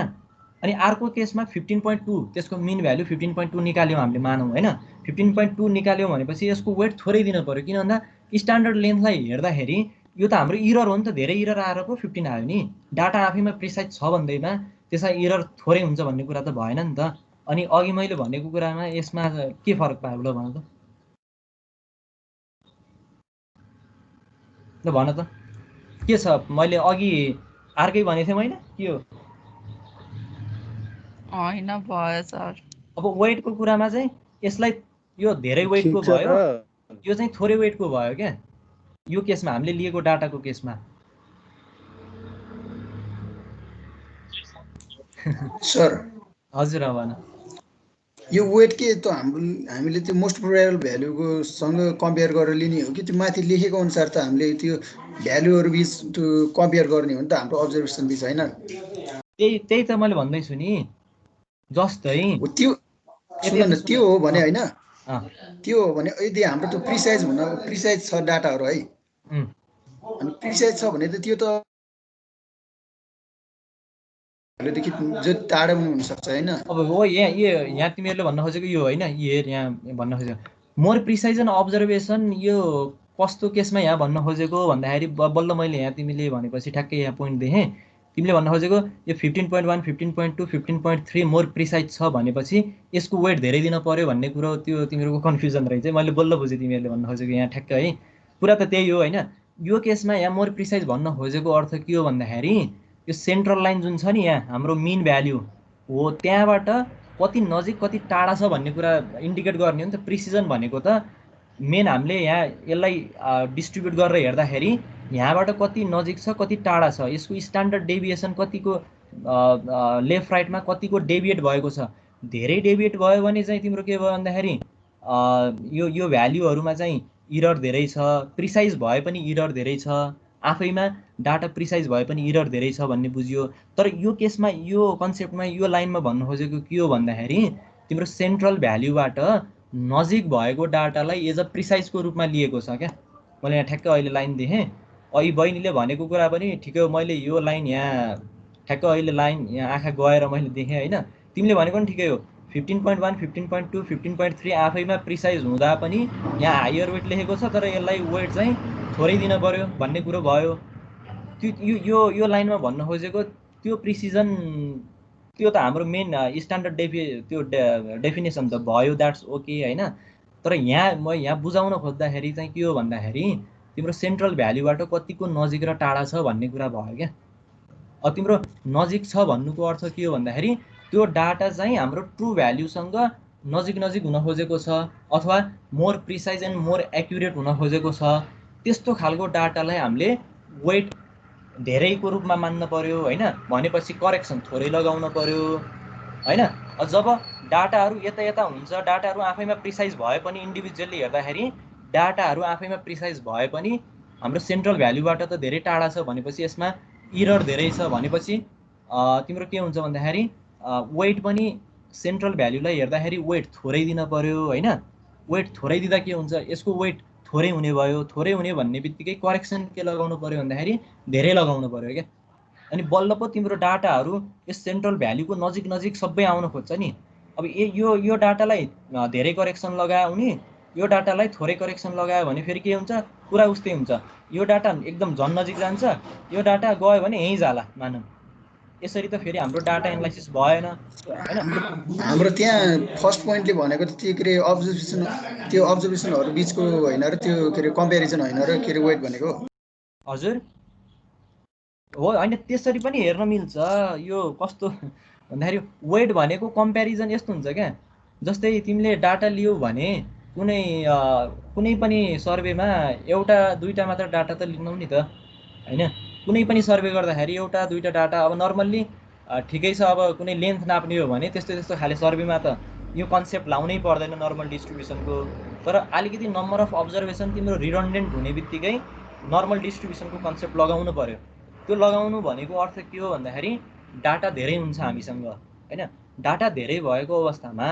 अनि अर्को केसमा 15.2 त्यसको मिन भ्यालु 15.2 निकाल्यौँ हामीले मानौँ हैन, 15.2 निकाल्यो भनेपछि यसको वेट थोरै दिन पर्यो, किन भन्दा स्ट्यान्डर्ड लेन्थलाई हेर्दाखेरि यो त हाम्रो इरर हो नि त, धेरै इरर आएर पो 15 आयो नि। डाटा आफैमा प्रिसाइज छ भन्दैमा त्यसमा इरर थोरै हुन्छ भन्ने कुरा त भएन नि त। अनि अघि मैले भनेको कुरामा यसमा के फरक पायो ल भन त, ल भन त के छ? मैले अघि अर्कै भनेको थिएँ मैले, के हो? होइन भयो सर। अब वेटको कुरामा चाहिँ यसलाई यो धेरै वेटको भयो, यो चाहिँ थोरै वेटको भयो क्या यो केसमा, हामीले लिएको डाटाको केसमा। सर हजुर भन। यो वेट के त हामीले त्यो मोस्ट प्रोबेबल भ्यालुको सँग कम्पेयर गरेर लिने हो कि त्यो माथि लेखेको अनुसार त हामीले त्यो भ्यालुहरू बिच त्यो कम्पेयर गर्ने हो नि त हाम्रो अब्जर्भेसन बिच होइन? त्यही त मैले भन्दैछु नि, जस्तै त्यो सुन न, त्यो हो भने होइन, त्यो हो भने यदि हाम्रो त्यो प्रिसाइज छ डाटाहरू है, अनि प्रिसाइज छ भने त त्यो त देखि जो टाढा पनि हुनसक्छ होइन? अब हो यहाँ तिमीहरूले भन्न खोजेको यो होइन, यहाँ भन्न खोजेको मोर प्रिसाइज एन्ड अब्जर्भेसन यो कस्तो केसमा यहाँ भन्न खोजेको भन्दाखेरि बल्ल मैले यहाँ तिमीले भनेपछि ठ्याक्कै यहाँ पोइन्ट देखेँ। तिमीले भन्न खोजेको यो 15.1, 15.2, 15.3 मोर प्रिसाइज छ भनेपछि यसको वेट धेरै दिन पर्यो भन्ने कुरो त्यो तिमीहरूको कन्फ्युजन रहेछ। मैले बल्ल बुझेँ तिमीहरूले भन्न खोजेको यहाँ ठ्याक्कै है, कुरा त त्यही हो होइन। यो केसमा यहाँ मोर प्रिसाइज भन्न खोजेको अर्थ के हो भन्दाखेरि यो सेन्ट्रल लाइन जुन छ नि यहाँ हाम्रो मिन भ्याल्यु हो, त्यहाँबाट कति नजिक कति टाढा छ भन्ने कुरा इन्डिकेट गर्ने हो नि त। प्रिसिजन भनेको त मेन हामीले यहाँ यसलाई डिस्ट्रिब्युट गरेर हेर्दाखेरि यहाँबाट कति नजिक छ कति टाढा छ, यसको स्ट्यान्डर्ड डेभिएसन कतिको लेफ्ट राइटमा कतिको डेभिएट भएको छ। धेरै डेभिएट भयो भने चाहिँ तिम्रो के भयो भन्दाखेरि यो भ्याल्युहरूमा चाहिँ इरर धेरै छ, प्रिसाइज भए पनि इरर धेरै छ, आफैमा डाटा प्रिसाइज भए पनि इरर धेरै छ भन्ने बुझियो। तर यो केसमा यो कन्सेप्टमा यो लाइनमा भन्नु खोजेको के हो भन्दाखेरि तिम्रो सेन्ट्रल भ्याल्युबाट नजिक भएको डाटालाई एज अ प्रिसाइजको रूपमा लिएको छ क्या। मैले यहाँ ठ्याक्कै अहिले लाइन देखेँ, अघि बहिनीले भनेको कुरा पनि ठिकै हो, मैले यो लाइन यहाँ ठ्याक्कै अहिले लाइन यहाँ आँखा गएर मैले देखेँ होइन। तिमीले भनेको पनि ठिकै हो, 15.1, 15.2, 15.3 आफैमा प्रिसाइज हुँदा पनि यहाँ हायर वेट लेखेको छ, तर यसलाई वेट चाहिँ थोरै दिन पर्यो भन्ने कुरो भयो। त्यो यो लाइनमा भन्न खोजेको त्यो प्रिसिजन त्यो त हाम्रो मेन स्ट्यान्डर्ड डेफिनेसन त भयो, द्याट्स ओके होइन। तर यहाँ म यहाँ बुझाउन खोज्दाखेरि चाहिँ के हो भन्दाखेरि तिम्रो सेन्ट्रल भ्याल्युबाट कतिको नजिक र टाढा छ भन्ने कुरा भयो क्या। अब तिम्रो नजिक छ भन्नुको अर्थ के हो भन्दाखेरि त्यो डाटा चाहिँ हाम्रो ट्रु भ्याल्युसँग नजिक नजिक हुन खोजेको छ अथवा more precise and more accurate हुन खोजेको छ। त्यस्तो खालको डाटालाई हामीले वेट धेरैको रूपमा मान्न पर्यो होइन, भनेपछि करेक्सन थोरै लगाउन पर्यो होइन। जब डाटाहरू यता हुन्छ, डाटाहरू आफैमा प्रिसाइज भए पनि इन्डिभिजुअली हेर्दाखेरि डाटाहरू आफैमा प्रिसाइज भए पनि हाम्रो सेन्ट्रल भ्याल्युबाट त धेरै टाढा छ भनेपछि यसमा इरर धेरै छ भनेपछि तिम्रो के हुन्छ भन्दाखेरि वेट पनि सेन्ट्रल भ्याल्युलाई हेर्दाखेरि वेट थोरै दिन पर्यो होइन। वेट थोरै दिँदा के हुन्छ, यसको वेट थोरै हुने भयो। थोरै हुने भन्ने बित्तिकै करेक्सन के लगाउनु पर्यो भन्दाखेरि धेरै लगाउनु पर्यो क्या। अनि बल्ल पो तिम्रो डाटाहरू यस सेन्ट्रल भ्याल्युको नजिक नजिक सबै आउन खोज्छ नि। अब यो डाटालाई धेरै करेक्सन लगायो भने, यो डाटालाई थोरै करेक्सन लगायो भने फेरि के हुन्छ, कुरा उस्तै हुन्छ। यो डाटा एकदम झन् नजिक जान्छ, यो डाटा गयो भने यहीँ जाला मानौँ। यसरी त फेरि हाम्रो डाटा एनालाइसिस भएन होइन। हाम्रो त्यहाँ फर्स्ट पोइन्टले भनेको त त्यो के अरे त्यो अब्जर्भेसनहरू बिचको होइन र त्यो के अरे कम्पेरिजन होइन र के अरे वेट भनेको। हजुर हो होइन, त्यसरी पनि हेर्न मिल्छ। यो कस्तो भन्दाखेरि वेट भनेको कम्पेरिजन यस्तो हुन्छ क्या, जस्तै तिमीले डाटा लियौ भने कुनै पनि सर्वेमा एउटा दुईटा मात्र डाटा त लिनौ नि त होइन। कुनै पनि सर्वे गर्दाखेरि एउटा दुईटा डाटा अब नर्मल्ली ठिकै छ। अब कुनै लेन्थ नाप्ने हो भने त्यस्तो खाले सर्वेमा त यो कन्सेप्ट लाउनै पर्दैन नर्मल डिस्ट्रिब्युसनको। तर अलिकति नम्बर अफ अब्जर्भेसन तिम्रो रिडन्डेन्ट हुने बित्तिकै नर्मल डिस्ट्रिब्युसनको कन्सेप्ट लगाउनु पर्यो। त्यो लगाउनु भनेको अर्थ के हो भन्दाखेरि डाटा धेरै हुन्छ हामीसँग होइन। डाटा धेरै भएको अवस्थामा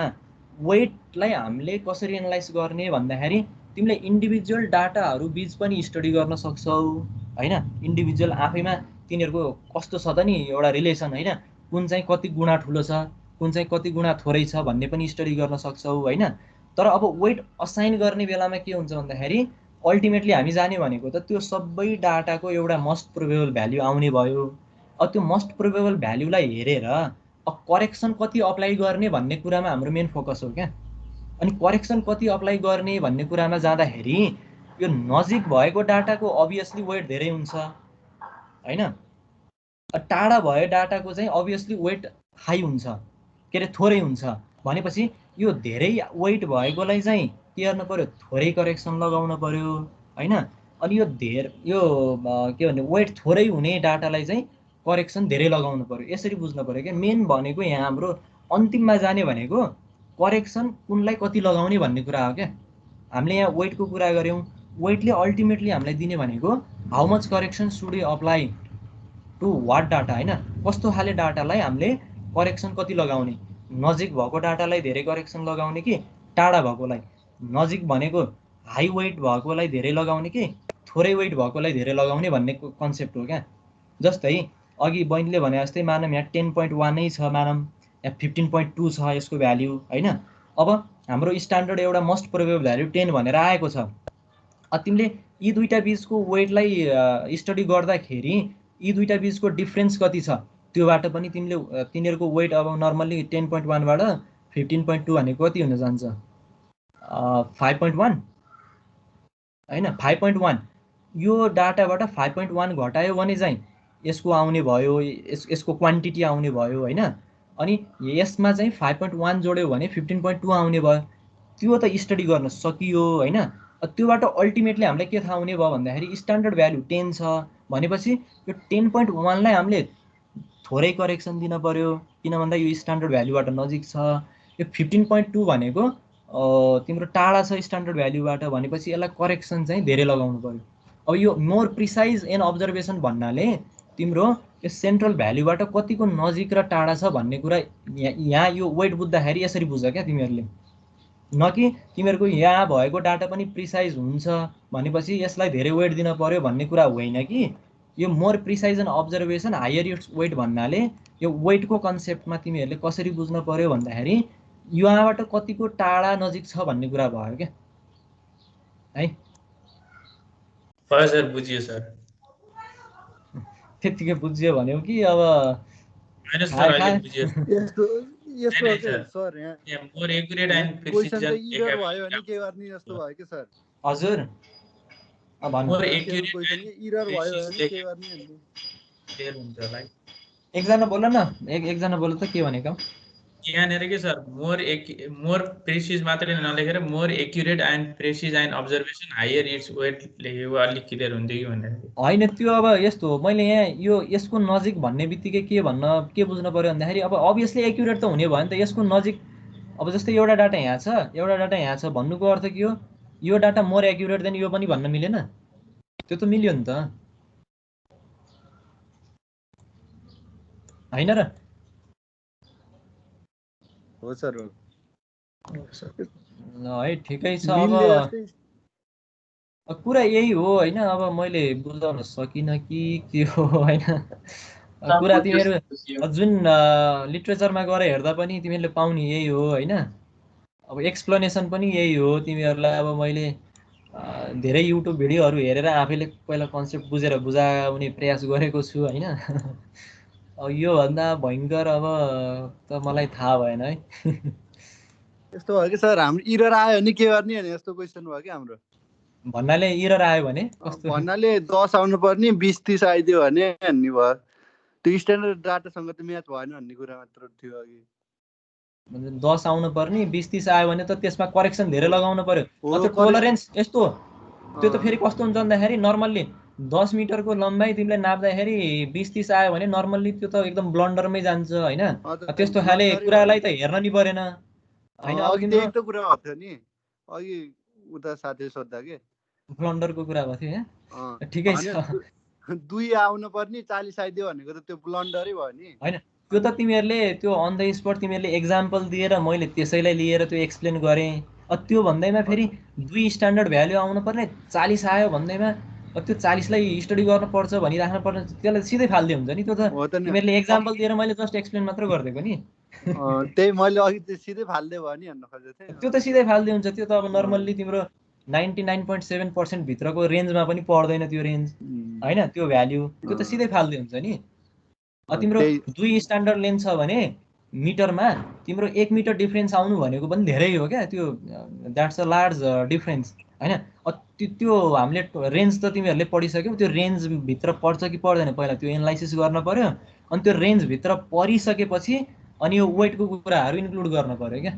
वेटलाई हामीले कसरी एनालाइज गर्ने भन्दाखेरि तिमीले इन्डिभिजुअल डाटाहरू बिच पनि स्टडी गर्न सक्छौ होइन। इन्डिभिजुअल आफैमा तिनीहरूको कस्तो छ त नि एउटा रिलेसन होइन, कुन चाहिँ कति गुणा ठुलो छ, कुन चाहिँ कति गुणा थोरै छ भन्ने पनि स्टडी गर्न सक्छौ होइन। तर अब वेट असाइन गर्ने बेलामा के हुन्छ भन्दाखेरि अल्टिमेटली हामी जाने भनेको त त्यो सबै डाटाको एउटा मोस्ट प्रोबेबल भ्याल्यु आउने भयो। अब त्यो मोस्ट प्रोबेबल भ्याल्युलाई हेरेर अब करेक्सन कति अप्लाई गर्ने भन्ने कुरामा हाम्रो मेन फोकस हो क्या। अनि करेक्सन कति अप्लाई गर्ने भन्ने कुरामा जाँदाखेरि यो नजिक भएको डाटाको अभियसली वेट धेरै हुन्छ होइन। टाढा भयो डाटाको चाहिँ अभियसली वेट हाई हुन्छ, के अरे थोरै हुन्छ। भनेपछि यो धेरै वेट भएकोलाई चाहिँ के गर्नु पर्यो, थोरै करेक्सन लगाउनु पर्यो होइन। अनि यो के भन्ने वेट थोरै हुने डाटालाई चाहिँ करेक्सन धेरै लगाउनु पर्यो, यसरी बुझ्नु पर्यो क्या। मेन भनेको यहाँ हाम्रो अन्तिममा जाने भनेको करेक्सन कुनलाई कति लगाउने भन्ने कुरा हो क्या। हामीले यहाँ वेटको कुरा गऱ्यौँ, वेटले अल्टिमेटली हामीलाई दिने भनेको how much correction should you apply to what data होइन। कस्तो खाले डाटालाई हामीले करेक्सन कति लगाउने, नजिक भएको डाटालाई धेरै करेक्सन लगाउने कि टाढा भएकोलाई, नजिक भनेको हाई वेट भएकोलाई धेरै लगाउने कि थोरै वेट भएकोलाई धेरै लगाउने भन्ने कन्सेप्ट हो क्या। जस्तै अघि बहिनीले भने जस्तै मानौँ यहाँ 10.1 नै छ, मानौँ यहाँ 15.2 छ यसको भ्याल्यु होइन। अब हाम्रो स्ट्यान्डर्ड एउटा मोस्ट प्रोबेबल भ्याल्यु 10 भनेर आएको छ। तिमीले यी दुईटा बिचको वेटलाई स्टडी गर्दाखेरि यी दुईटा बिचको डिफ्रेन्स कति छ त्योबाट पनि तिमीले तिनीहरूको वेट अब नर्मल्ली 10.1 बाट 15.2 भनेको कति हुन जान्छ, 5.1 होइन। 5.1 यो डाटाबाट 5.1 घटायो भने चाहिँ यसको आउने भयो, यसको क्वान्टिटी आउने भयो होइन। अनि यसमा चाहिँ 5.1 जोड्यो भने 15.2 आउने भयो। त्यो त स्टडी गर्न सकियो होइन। त्योबाट अल्टिमेटली हामीलाई के थाहा हुने भयो भन्दाखेरि स्ट्यान्डर्ड भ्यालु 10 छ भनेपछि यो 10.1 लाई हामीले थोरै करेक्सन दिन पर्यो, किन भन्दा यो स्ट्यान्डर्ड भ्यालुबाट नजिक छ। यो 15.2 भनेको तिम्रो टाढा छ स्ट्यान्डर्ड भ्यालुबाट भनेपछि यसलाई करेक्सन चाहिँ धेरै लगाउनु पर्यो। अब यो मोर प्रिसाइज एन्ड अब्जर्भेसन भन्नाले तिम्रो यो सेन्ट्रल भ्यालुबाट कतिको नजिक र टाढा छ भन्ने कुरा यहाँ यो वेट बुझ्दाखेरि यसरी बुझ क्या तिमीहरूले। न कि तिमीहरूको यहाँ भएको डाटा पनि प्रिसाइज हुन्छ भनेपछि यसलाई धेरै वेट दिन पर्यो भन्ने कुरा होइन कि। यो more precise and observation higher its weight भन्नाले यो वेटको कन्सेप्टमा तिमीहरूले कसरी बुझ्न पर्यो भन्दाखेरि यहाँबाट कतिको टाढा नजिक छ भन्ने कुरा भयो क्या है। भयो सर, बुझियो सर। त्यतिकै बुझ्यो भन्यो कि अब हैन सर, अहिले बुझियो। यस्तो सर यहाँ more accurate and question precision चाहिँ इरर भयो भने के गर्ने जस्तो भयो के सर। हजुर मोर एक्युरेट क्वेशन इरर भयो भने के गर्ने भन्ने क्लियर हुन्छ होला। एकजना बोल न, एकजना बोल त के भनेको यहाँनिर के सर, मोर प्रेसिज मात्रै नलेखेर more accurate and precise and observation higher its weight लेखेको अलिक क्लियर हुन्छ कि भनेर होइन। त्यो अब यस्तो हो, मैले यहाँ यो यसको नजिक भन्ने बित्तिकै के बुझ्नु पर्यो भन्दाखेरि अब अभियसली एक्युरेट त हुने भयो नि त यसको नजिक। अब जस्तै एउटा डाटा यहाँ छ, एउटा डाटा यहाँ छ भन्नुको अर्थ के हो, यो डाटा मोर एक्युरेट देन यो पनि भन्न मिलेन, त्यो त मिल्यो नि त होइन र। हो सर हो ल है ठिकै छ। अब कुरा यही हो होइन। अब मैले बुझाउन सकिनँ कि के हो होइन। कुरा तिमीहरू जुन लिट्रेचरमा गएर हेर्दा पनि तिमीहरूले पाउने यही हो होइन। अब एक्सप्लेनेसन पनि यही हो। तिमीहरूलाई अब मैले धेरै युट्युब भिडियोहरू हेरेर आफैले पहिला कन्सेप्ट बुझेर बुझाउने प्रयास गरेको छु होइन। अब योभन्दा भयङ्कर अब त मलाई थाहा भएन है। यस्तो भयो कि सर, हाम्रो इरर आयो भने के गर्ने भने यस्तो क्वेसन भयो कि हाम्रो। भन्नाले इरर आयो भने कस्तो भन्नाले 10 आउनु पर्ने 20-30 आइदियो भने भन्ने भयो। त्यो स्ट्यान्डर्ड डाटासँग त म्याच भएन भन्ने कुरा मात्र थियो अघि। 10 आउनु पर्ने 20-30 आयो भने त त्यसमा करेक्सन धेरै लगाउनु पर्यो। त्यो टोलरेन्स यस्तो त्यो त फेरि कस्तो हुन्छ भन्दाखेरि नर्मल्ली 10 मिटरको लम्बाइ तिमीले नाप्दाखेरि 20-30 आयो भने नर्मल्ली त्यो त एकदम ब्लन्डरमै जान्छ होइन। त्यस्तो खाले कुरालाई त हेर्न नि परेन होइन। अब त्यही त कुरा भएको थियो नि अघि उता साथी सोध्दा के ब्लन्डरको कुरा भएको थियो। ठिकै छ, 2 आउनु पर्ने 40 आइदियो भनेको त त्यो ब्लन्डरै भयो नि होइन। त्यो त तिमीहरूले त्यो अन द स्पट तिमीहरूले एक्जाम्पल दिएर मैले त्यसैलाई लिएर त्यो एक्सप्लेन गरेँ। त्यो भन्दैमा फेरि 2 स्ट्यान्डर्ड भ्याल्यु आउनु पर्ने 40 आयो भन्दैमा त्यो 40 लाई स्टडी गर्नुपर्छ भनिराख्नु पर्ने, त्यसलाई सिधै फाल्दै हुन्छ नि। त्यो त तिमीहरूले एक्जाम्पल दिएर मैले जस्ट एक्सप्लेन मात्र गरिदिएको नि। त्यही मैले अघि चाहिँ सिधै फाल्दै भयो नि भन्न खोजेको थिएँ। त्यो त सिधै फाल्दै हुन्छ, त्यो त अब नर्मल्ली तिम्रो 99.7% भित्रको रेन्जमा पनि पर्दैन त्यो रेन्ज होइन, त्यो भ्याल्यु त्यो त सिधै फाल्दै हुन्छ नि। तिम्रो 2 स्ट्यान्डर्ड लेन्थ छ भने मिटरमा तिम्रो 1 मिटर डिफ्रेन्स आउनु भनेको पनि धेरै हो क्या, त्यो द्याट्स अ लार्ज डिफ्रेन्स होइन। त्यो हामीले रेन्ज त तिमीहरूले पढिसक्यौ, त्यो रेन्जभित्र पर्छ कि पर्दैन पहिला त्यो एनालाइसिस गर्न पर्यो, अनि त्यो रेन्जभित्र परिसकेपछि अनि यो वेटको कुराहरू इन्क्लुड गर्न पर्यो क्या,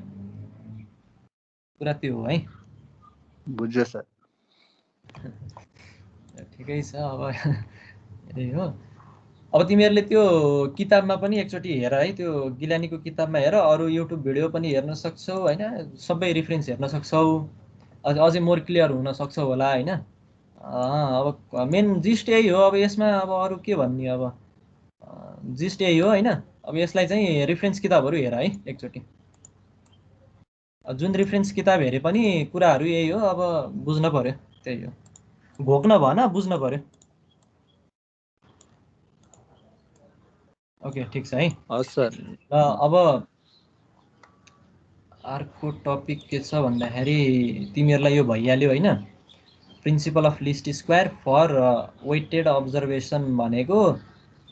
कुरा त्यो हो है। बुझ्यो सर। ठिकै छ, अब यही हो। अब तिमीहरूले त्यो किताबमा पनि एकचोटि हेर है, त्यो गिलानीको किताबमा हेर, अरू युट्युब भिडियो पनि हेर्न सक्छौ होइन, सबै रिफरेन्स हेर्न सक्छौ, अझै मोर क्लियर हुन सक्छौ होला होइन। अब मेन जिस्ट यही हो, अब यसमा अब अरू के भन्ने, अब जिस्ट यही हो होइन। अब यसलाई चाहिँ रिफरेन्स किताबहरू हेर है एकचोटि, जुन रिफरेन्स किताब हेरे पनि कुराहरू यही हो, अब बुझ्न पर्यो, त्यही हो, घोक्न भन, बुझ्न पर्यो। ओके ठिक छ है। हस् सर। र अब अर्को टपिक के छ भन्दाखेरि तिमीहरूलाई यो भइहाल्यो होइन, principle of least square for weighted observation भनेको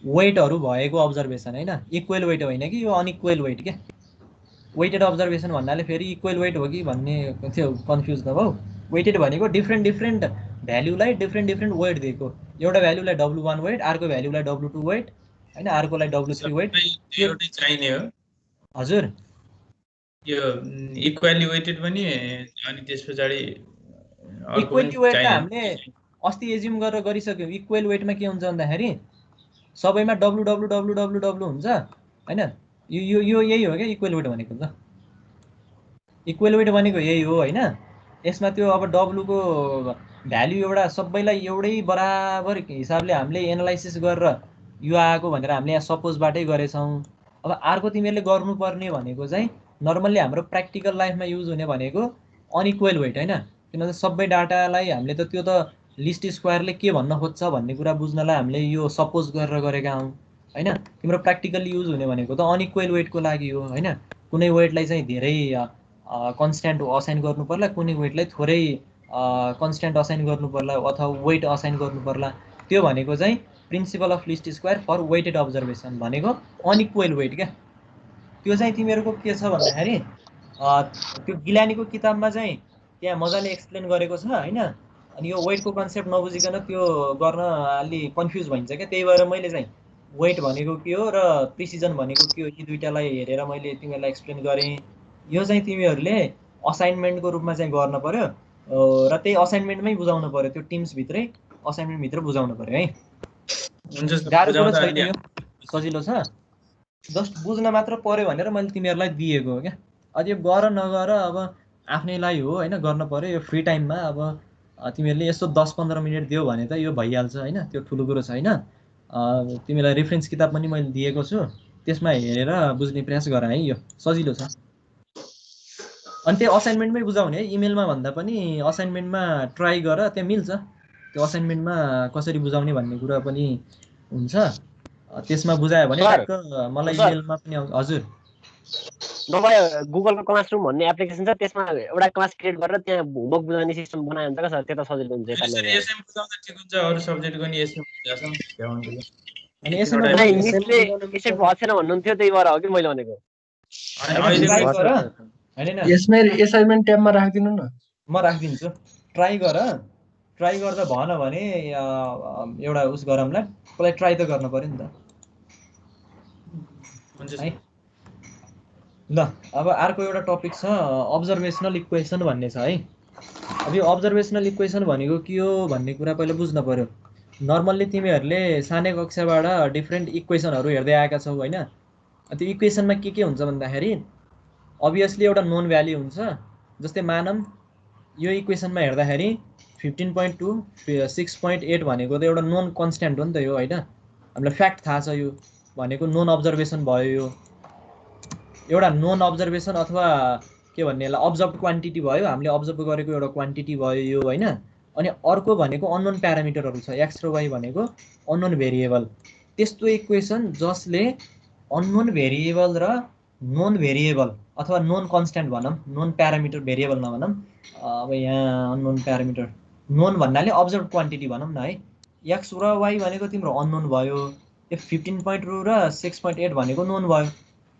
वेटहरू भएको अब्जर्भेसन होइन, इक्वेल वेट होइन कि यो अनइक्वेल वेट क्या। वेटेड अब्जर्भेसन भन्नाले फेरि इक्वेल वेट हो कि भन्ने त्यो कन्फ्युज नभऊ। वेटेड भनेको डिफ्रेन्ट भ्याल्युलाई डिफ्रेन्ट वेट दिएको, एउटा भ्याल्युलाई W1 वेट, अर्को भ्याल्युलाई W2 वेट होइन, अर्कोलाई W3 वेट। एउटै चाहिने हो हजुर, यो इक्वाली वेटेड पनि, अनि त्यस पछाडि इक्वेली वेट त हामीले अस्ति एज्युम गरेर गरिसक्यौँ। इक्वेल वेटमा के हुन्छ भन्दाखेरि सबैमा W हुन्छ होइन, यो यही हो क्या इक्वेल वेट भनेको त। इक्वेल वेट भनेको यही हो होइन। यसमा त्यो अब डब्लुको भ्याल्यु एउटा सबैलाई एउटै बराबर हिसाबले हामीले एनालाइसिस गरेर यो आएको भनेर हामीले यहाँ सपोजबाटै गरेछौँ। अब अर्को तिमीहरूले गर्नुपर्ने भनेको चाहिँ नर्मल्ली हाम्रो प्र्याक्टिकल लाइफमा युज हुने भनेको अनइक्वेल वेट होइन, किनभने सबै डाटालाई हामीले त त्यो त लिस्ट स्क्वायरले के भन्न खोज्छ भन्ने कुरा बुझ्नलाई हामीले यो सपोज गरेर गरेका हौँ होइन। तिम्रो प्र्याक्टिकल्ली युज हुने भनेको त अनइक्वेल वेटको लागि हो होइन। कुनै वेटलाई चाहिँ धेरै कन्स्ट्यान्ट असाइन गर्नु पर्ला, कुनै वेटलाई थोरै कन्स्ट्यान्ट असाइन गर्नु पर्ला अथवा वेट असाइन गर्नु पर्ला। त्यो भनेको चाहिँ principle of least square for weighted observation भनेको अनइक्वेल वेट क्या। त्यो चाहिँ तिमीहरूको के छ भन्दाखेरि त्यो गिलानीको किताबमा चाहिँ त्यहाँ मजाले एक्सप्लेन गरेको छ होइन। अनि यो वेटको कन्सेप्ट नबुझिकन त्यो गर्न अलि कन्फ्युज भइन्छ क्या। त्यही भएर मैले चाहिँ वेट भनेको के हो र प्रिसिजन भनेको के हो यी दुइटालाई हेरेर मैले तिमीहरूलाई एक्सप्लेन गरेँ। यो चाहिँ तिमीहरूले असाइनमेन्टको रूपमा चाहिँ गर्न पर्यो र त्यही असाइनमेन्टमै बुझाउनु पर्यो, त्यो टिम्सभित्रै असाइनमेन्टभित्र बुझाउनु पर्यो है। गाह्रो कुरो छैन, यो सजिलो छ, जस्ट बुझ्न मात्र पर्यो भनेर मैले तिमीहरूलाई दिएको हो क्या। अब यो गर नगर अब आफ्नैलाई हो होइन, गर्न पर्यो यो फ्री टाइममा। अब तिमीहरूले यसो 10-15 मिनट दियो भने त यो भइहाल्छ होइन, त्यो ठुलो कुरो छैन। तिमीलाई रेफरेन्स किताब पनि मैले दिएको छु, त्यसमा हेरेर बुझ्ने प्रयास गर है, यो सजिलो छ। अनि त्यो असाइनमेन्टमै बुझाउने है, इमेलमा भन्दा पनि असाइनमेन्टमा ट्राई गर, त्यहाँ मिल्छ। त्यो असाइनमेन्टमा कसरी बुझाउने भन्ने कुरा पनि हुन्छ, त्यसमा बुझायो भने ठ्याक्क मलाई इमेलमा पनि आउँछ। हजुर, नभए गुगलको क्लासरुम भन्ने एप्लिकेसन छ, त्यसमा एउटा क्लास क्रिएट गरेर त्यहाँ होमवर्क बुझाउने सिस्टम बनायो भने त सर त्यो त सजिलो हुन्छ। एसएम बुझाउँदा ठिक हुन्छ, अरू सब्जेक्टको नि एसएम बुझाउँछौँ भ्याउँछ। अनि यसमा इङ्ग्लिसले यसै भएको छैन भन्नुहुन्थ्यो, त्यही भएर हो कि मैले भनेको। यसमै एसाइनमेन्ट ट्याबमा राखिदिनु न, म राखिदिन्छु। ट्राई गर, ट्राई गर्दा भएन भने एउटा उस गरौँला, कसलाई ट्राई त गर्न पर्यो नि त है। ल अब अर्को एउटा टपिक छ अब्जर्भेसनल इक्वेसन भन्ने छ है। अब यो अब्जर्भेसनल इक्वेसन भनेको के हो भन्ने कुरा पहिला बुझ्न पर्यो। नर्मल्ली तिमीहरूले सानै कक्षाबाट डिफ्रेन्ट इक्वेसनहरू हेर्दै आएका छौ होइन। त्यो इक्वेसनमा के हुन्छ भन्दाखेरि अभियसली एउटा नोन भ्याल्यु हुन्छ। जस्तै मानौँ यो इक्वेसनमा हेर्दाखेरि 15.2 6.8 भनेको त एउटा नोन कन्स्ट्यान्ट हो नि त यो होइन। हामीलाई फ्याक्ट थाहा छ, यो भनेको नोन अब्जर्भेसन भयो। यो एउटा नोन अब्जर्भेसन अथवा के भन्ने यसलाई अब्जर्भ क्वान्टिटी भयो, हामीले अब्जर्भ गरेको एउटा क्वान्टिटी भयो यो होइन। अनि अर्को भनेको अननोन प्यारामिटरहरू छ, एक्स र वाई भनेको अननोन भेरिएबल। त्यस्तो इक्वेसन जसले अननोन भेरिएबल र नोन भेरिएबल अथवा नोन कन्स्ट्यान्ट भनौँ, नोन प्यारामिटर भेरिएबल नभनौँ। अब यहाँ अननोन प्यारामिटर, नोन भन्नाले अब्जर्भ क्वान्टिटी भनौँ न है। एक्स र वाई भनेको तिम्रो अननोन भयो, यो 15.2 र 6.8 भनेको नोन भयो।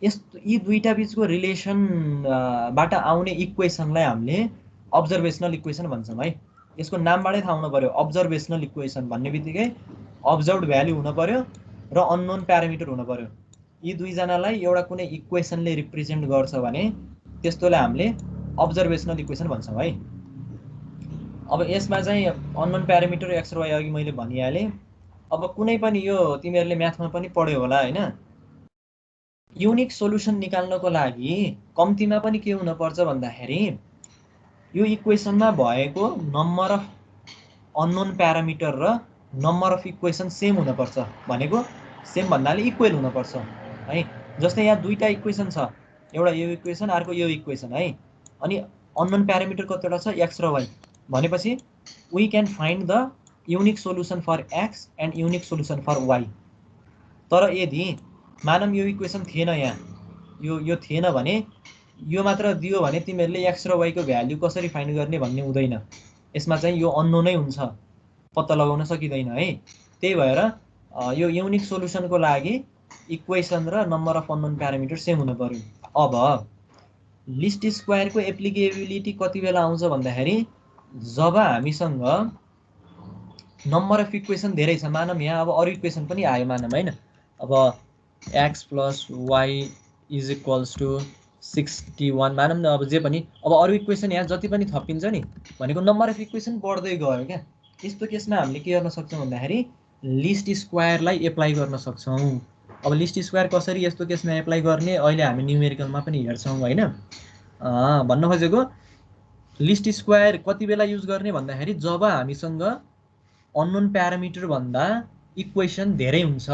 यस्तो यी दुईटा बिचको रिलेसनबाट आउने इक्वेसनलाई हामीले अब्जर्भेसनल इक्वेसन भन्छौँ है। यसको नामबाटै थाहा हुनु पर्यो, अब्जर्भेसनल इक्वेसन भन्ने बित्तिकै अब्जर्भड भ्याल्यु हुनु पर्यो र अननोन प्यारामिटर हुनु पर्यो। यी दुईजनालाई एउटा कुनै इक्वेसनले रिप्रेजेन्ट गर्छ भने त्यस्तोलाई हामीले अब्जर्भेसनल इक्वेसन भन्छौँ है। अब यसमा चाहिँ अननोन प्यारामिटर एक्स र वाई अघि मैले भनिहालेँ। अब कुनै पनि यो तिमीहरूले म्याथमा पनि पढ्यो होला होइन, युनिक सोल्युसन निकाल्नको लागि कम्तीमा पनि के हुनुपर्छ भन्दाखेरि यो इक्वेसनमा भएको नम्बर अफ अननोन प्यारामिटर र नम्बर अफ इक्वेसन सेम हुनुपर्छ। भनेको सेम भन्नाले इक्वल हुनुपर्छ है। जस्तै यहाँ दुईटा इक्वेसन छ, एउटा यो इक्वेसन अर्को यो इक्वेसन है, अनि अननोन प्यारामिटर कतिवटा छ एक्स र वाई भनेपछि we can find the unique solution for X and unique solution for Y. तर यदि मानौँ यो इक्वेसन थिएन, यहाँ यो थिएन भने यो मात्र दियो भने तिमीहरूले एक्स र वाईको भ्याल्यु कसरी फाइन्ड गर्ने भन्ने हुँदैन। यसमा चाहिँ यो अननोनै हुन्छ, पत्ता लगाउन सकिँदैन है। त्यही भएर यो युनिक सोल्युसनको लागि इक्वेसन र number of unknown parameter same हुनु पर्यो। अब लिस्ट स्क्वायरको एप्लिकेबिलिटी कति बेला आउँछ भन्दाखेरि जब हामीसँग नम्बर अफ इक्वेसन धेरै छ, मानौँ यहाँ अब अरू इक्वेसन पनि आयो मानौँ होइन, अब X plus Y is equals to 61 मानौँ न, अब जे पनि अब अरू इक्वेसन यहाँ जति पनि थपिन्छ नि भनेको नम्बर अफ इक्वेसन बढ्दै गयो क्या। यस्तो केसमा हामीले के गर्न सक्छौँ भन्दाखेरि लिस्ट स्क्वायरलाई एप्लाई गर्न सक्छौँ। अब लिस्ट स्क्वायर कसरी यस्तो केसमा एप्लाई गर्ने अहिले हामी न्युमेरिकलमा पनि हेर्छौँ होइन। भन्न खोजेको लिस्ट स्क्वायर कति बेला युज गर्ने भन्दाखेरि जब हामीसँग अननोन प्यारामिटर भन्दा इक्वेसन धेरै हुन्छ,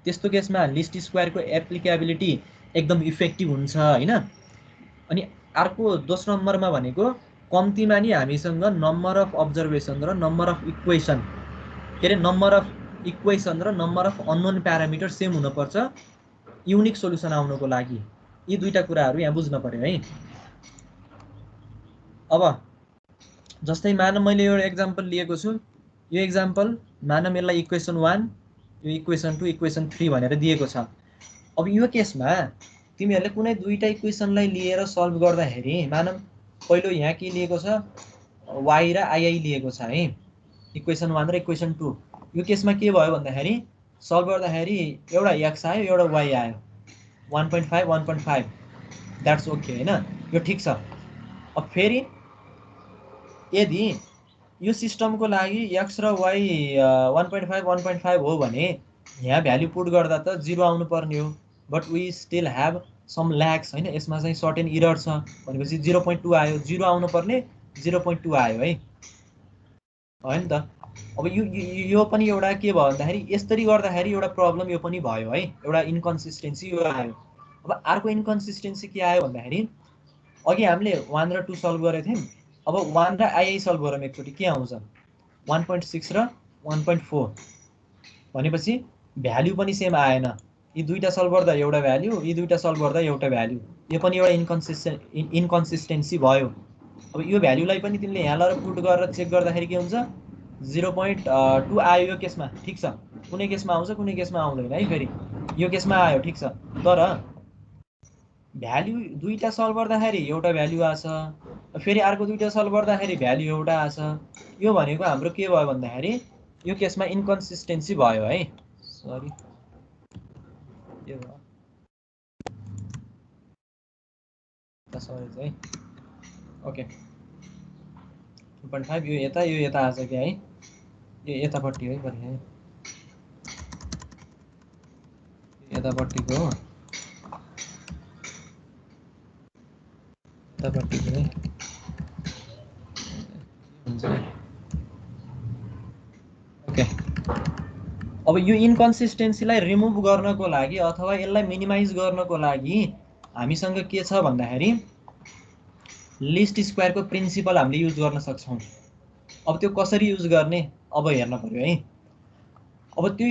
त्यस्तो केसमा लिस्ट स्क्वायरको एप्लिकेबिलिटी एकदम इफेक्टिभ हुन्छ होइन। अनि अर्को दोस्रो नम्बरमा भनेको कम्तीमा नि हामीसँग नम्बर अफ अब्जर्भेसन र नम्बर अफ इक्वेसन, के अरे नम्बर अफ इक्वेसन र number of unknown parameter same हुनुपर्छ युनिक सोल्युसन आउनको लागि। यी दुईटा कुराहरू यहाँ बुझ्न पर्यो है। अब जस्तै मानौँ मैले एउटा एक्जाम्पल लिएको छु, यो एक्जाम्पल मानौँ यसलाई इक्वेसन 1, यो इक्वेसन 2, इक्वेसन 3 भनेर दिएको छ। अब यो केसमा तिमीहरूले कुनै दुईटा इक्वेसनलाई लिएर सल्भ गर्दाखेरि मानौँ पहिलो यहाँ के लिएको छ वाई र आइआई लिएको छ है, इक्वेसन 1 र इक्वेसन 2। यो केसमा के भयो भन्दाखेरि सल्भ गर्दाखेरि एउटा एक्स आयो एउटा वाई आयो, 1.5 1.5 द्याट्स ओके होइन, यो ठिक छ। अब फेरि यदि यो सिस्टमको लागि एक्स र वाई 1.5 1.5 हो भने यहाँ भ्याल्यु पुट गर्दा त 0 आउनु पर्ने हो, but we still have some lags होइन, यसमा चाहिँ सर्टेन इरर छ भनेपछि 0.2 आयो, 0 आउनु पर्ने 0.2 आयो है, होइन त। अब यो पनि एउटा के भयो भन्दाखेरि यसरी गर्दाखेरि एउटा प्रब्लम यो पनि भयो है, एउटा इन्कन्सिस्टेन्सी यो आयो। अब अर्को इन्कन्सिस्टेन्सी के आयो भन्दाखेरि अघि हामीले 1 र 2 सल्भ गरेको थियौँ, अब 1 र आइआई सल्भ गरौँ एकचोटि, के आउँछ 1.6 र 1.4 भनेपछि भ्याल्यु पनि सेम आएन। यी दुईटा सल्भ गर्दा एउटा भ्याल्यु, यी दुईटा सल्भ गर्दा एउटा भ्याल्यु, यो पनि एउटा इन्कन्सिस्टेन्सी भयो। अब यो भ्याल्युलाई पनि तिमीले यहाँ लगेर पुट गरेर चेक गर्दाखेरि के हुन्छ 0.2 आयो यो केसमा, ठिक छ। कुनै केसमा आउँछ कुनै केसमा आउँदैन है, फेरि यो केसमा आयो ठिक छ, तर भ्याल्यु दुईटा सल्भ गर्दाखेरि एउटा भ्याल्यु आछ, फेरि अर्को दुईटा सल्भ गर्दाखेरि भ्याल्यु एउटा आछ। यो भनेको हाम्रो के भयो भन्दाखेरि यो केसमा इन्कन्सिस्टेन्सी भयो है, सरी के भयो सरी है, ओके 2.5 यो यता आछ क्या है, यो यतापट्टि है बरु है, यतापट्टिको हो, यतापट्टिको है हुन्छ। ओके, अब यो इन्कन्सिस्टेन्सीलाई रिमुभ गर्नको लागि अथवा यसलाई मिनिमाइज गर्नको लागि हामीसँग के छ भन्दाखेरि लिस्ट स्क्वायरको प्रिन्सिपल हामीले युज गर्न सक्छौँ। अब त्यो कसरी युज गर्ने अब हेर्न पर्यो है। अब त्यो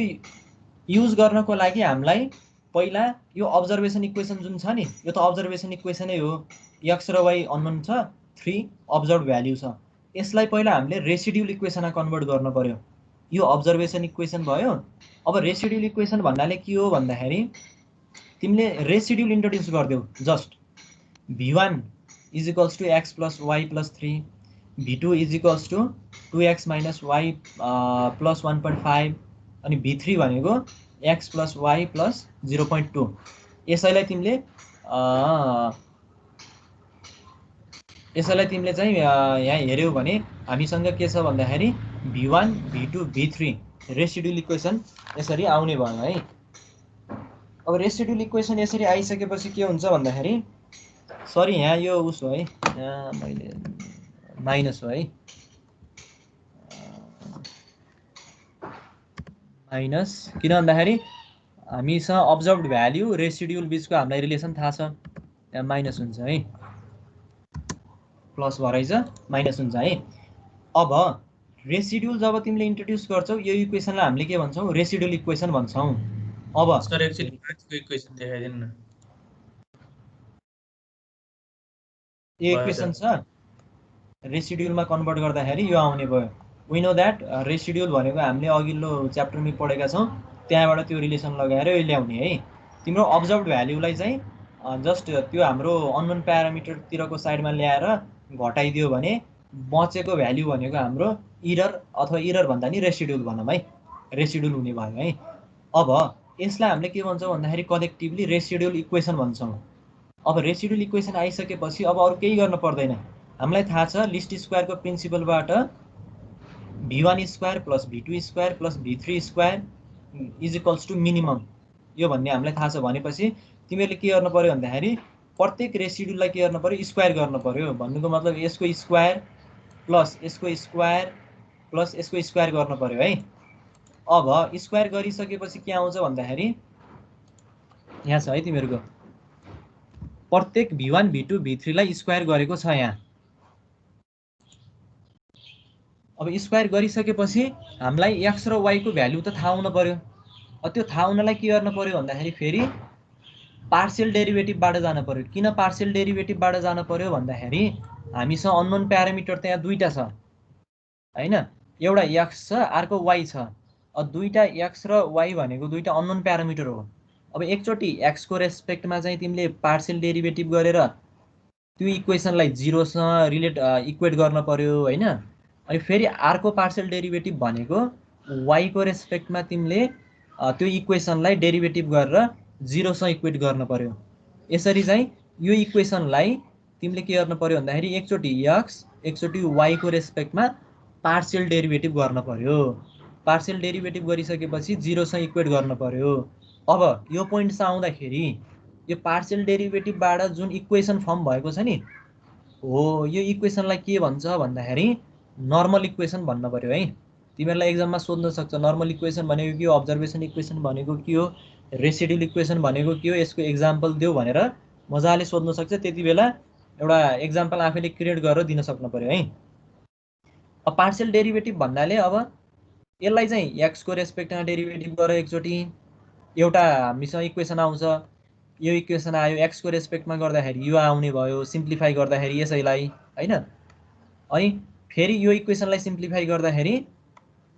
युज गर्नको लागि हामीलाई पहिला यो अब्जर्भेसन इक्वेसन जुन छ नि यो त अब्जर्भेसन इक्वेसनै हो x र y अननोन छ 3 अब्जर्भ भ्याल्यु छ यसलाई पहिला हामीले रेसिड्युल इक्वेसनमा कन्भर्ट गर्न पर्यो यो अब्जर्भेसन इक्वेसन भयो अब रेसिड्युल इक्वेसन भन्नाले के हो भन्दाखेरि तिमीले रेसिड्युल इन्ट्रोड्युस गर्देऊ just v1 is equals to x plus y plus 3 v2 is equals to 2x minus y plus 1.5 अनि v3 भनेको x प्लस y प्लस 0.2 यसैलाई तिमीले चाहिँ यहाँ हेऱ्यौ भने हामीसँग के छ भन्दाखेरि v1 v2 v3 रेसिड्युल इक्वेसन यसरी आउने भयो है अब रेसिड्युल इक्वेसन यसरी आइसकेपछि के हुन्छ भन्दाखेरि सरी यहाँ यो उस हो है यहाँ मैले माइनस हो है माइनस किन भन्दाखेरि हामीसँग अब्जर्भड भ्याल्यु रेसिड्युल बिचको हामीलाई रिलेसन थाहा छ यहाँ माइनस हुन्छ है प्लस भराइज माइनस हुन्छ है अब रेसिड्युल जब तिमीले इन्ट्रोड्युस गर्छौ यो इक्वेसनलाई हामीले के भन्छौँ रेसिड्युल इक्वेसन भन्छौँ अब सर एकचोटि माथिको इक्वेसन देखाइदिनु न यो इक्वेसन छ रेसिड्युलमा कन्भर्ट गर्दाखेरि यो आउने भयो वी नो द्याट रेसिड्युल भनेको हामीले अघिल्लो च्याप्टरमै पढेका छौँ त्यहाँबाट त्यो रिलेसन लगाएर यो ल्याउने है तिम्रो अब्जर्भड भ्याल्युलाई चाहिँ जस्ट त्यो हाम्रो अननोन प्यारामिटरतिरको साइडमा ल्याएर घटाइदियो भने बचेको भ्याल्यु भनेको हाम्रो इरर अथवा इरर भन्दा नि रेसिड्युल भनौँ है रेसिड्युल हुने भयो है अब यसलाई हामीले के भन्छौँ भन्दाखेरि कलेक्टिभली रेसिड्युल इक्वेसन भन्छौँ अब रेसिड्युल इक्वेसन आइसकेपछि अब अरू केही गर्न पर्दैन हामीलाई थाहा छ लिस्ट स्क्वायरको प्रिन्सिपलबाट v1 square plus v2 square plus v3 square is equals to minimum यो भन्ने हामीलाई थाहा छ भनेपछि तिमीहरूले के गर्नु पर्यो भन्दाखेरि प्रत्येक रेसिड्युललाई के गर्नु पर्यो स्क्वायर गर्नु पर्यो भन्नुको मतलब यसको स्क्वायर प्लस यसको स्क्वायर प्लस यसको स्क्वायर गर्नु पर्यो है अब स्क्वायर गरिसकेपछि के आउँछ भन्दाखेरि यहाँ छ है तिमीहरूको प्रत्येक v1 v2 v3 लाई स्क्वायर गरेको छ यहाँ अब स्क्वायर गरिसकेपछि हामीलाई x र y को भ्यालु त थाहा हुन पर्यो त्यो थाहा हुनलाई के गर्न पर्यो भन्दाखेरि फेरि पार्शियल डेरिभेटिभबाट जान पर्यो किन पार्शियल डेरिभेटिभबाट जान पर्यो भन्दाखेरि हामीसँग अननोन प्यारामिटर त्यहाँ दुईटा छ हैन एउटा x छ अर्को y छ अब दुईटा x र y भनेको दुईटा अननोन प्यारामिटर हो अब एकचोटी x को रेस्पेक्टमा चाहिँ तिमीले पार्शियल डेरिभेटिभ गरेर त्यो इक्वेसनलाई 0 सँग रिलेट इक्वेट गर्न पर्यो हैन अनि फेरि अर्को पार्शियल डेरिभेटिभ भनेको y को रेस्पेक्टमा तिमीले त्यो इक्वेसनलाई डेरिभेटिभ गरेर 0 सँग इक्वेट गर्न पर्यो यसरी चाहिँ यो इक्वेसनलाई तिमीले के गर्न पर्यो भन्दाखेरि एकचोटी x एकचोटी y को रेस्पेक्टमा पार्शियल डेरिभेटिभ गर्न पर्यो पार्शियल डेरिभेटिभ गरिसकेपछि 0 सँग इक्वेट गर्न पर्यो अब यो पोइन्टमा आउँदाखेरि यो पार्शियल डेरिभेटिभबाट जुन इक्वेसन फर्म भएको छ नि हो यो इक्वेसनलाई के भन्छ भन्दाखेरि नर्मल इक्वेसन भन्न पर्यो है तिमीहरूलाई एक्जाममा सोध्न सक्छ नर्मल इक्वेसन भनेको के हो अब्जर्भेसन इक्वेसन भनेको के हो रेसिड्युल इक्वेसन भनेको के हो यसको एक्जाम्पल देऊ भनेर मजाले सोध्न सक्छ त्यति बेला एउटा एक्जाम्पल आफैले क्रिएट गरेर दिन सक्नु पर्यो है अब पार्शियल डेरिभेटिभ भन्नाले अब यसलाई चाहिँ x को रेस्पेक्टमा डेरिभेटिभ गरेर एकचोटी एउटा हामीसँग इक्वेसन आउँछ यो इक्वेसन आयो x को रेस्पेक्टमा गर्दाखेरि यो आउने भयो सिम्प्लिफाई गर्दाखेरि यसैलाई हैन अनि फेरि यो इक्वेसनलाई सिम्प्लिफाई गर्दाखेरि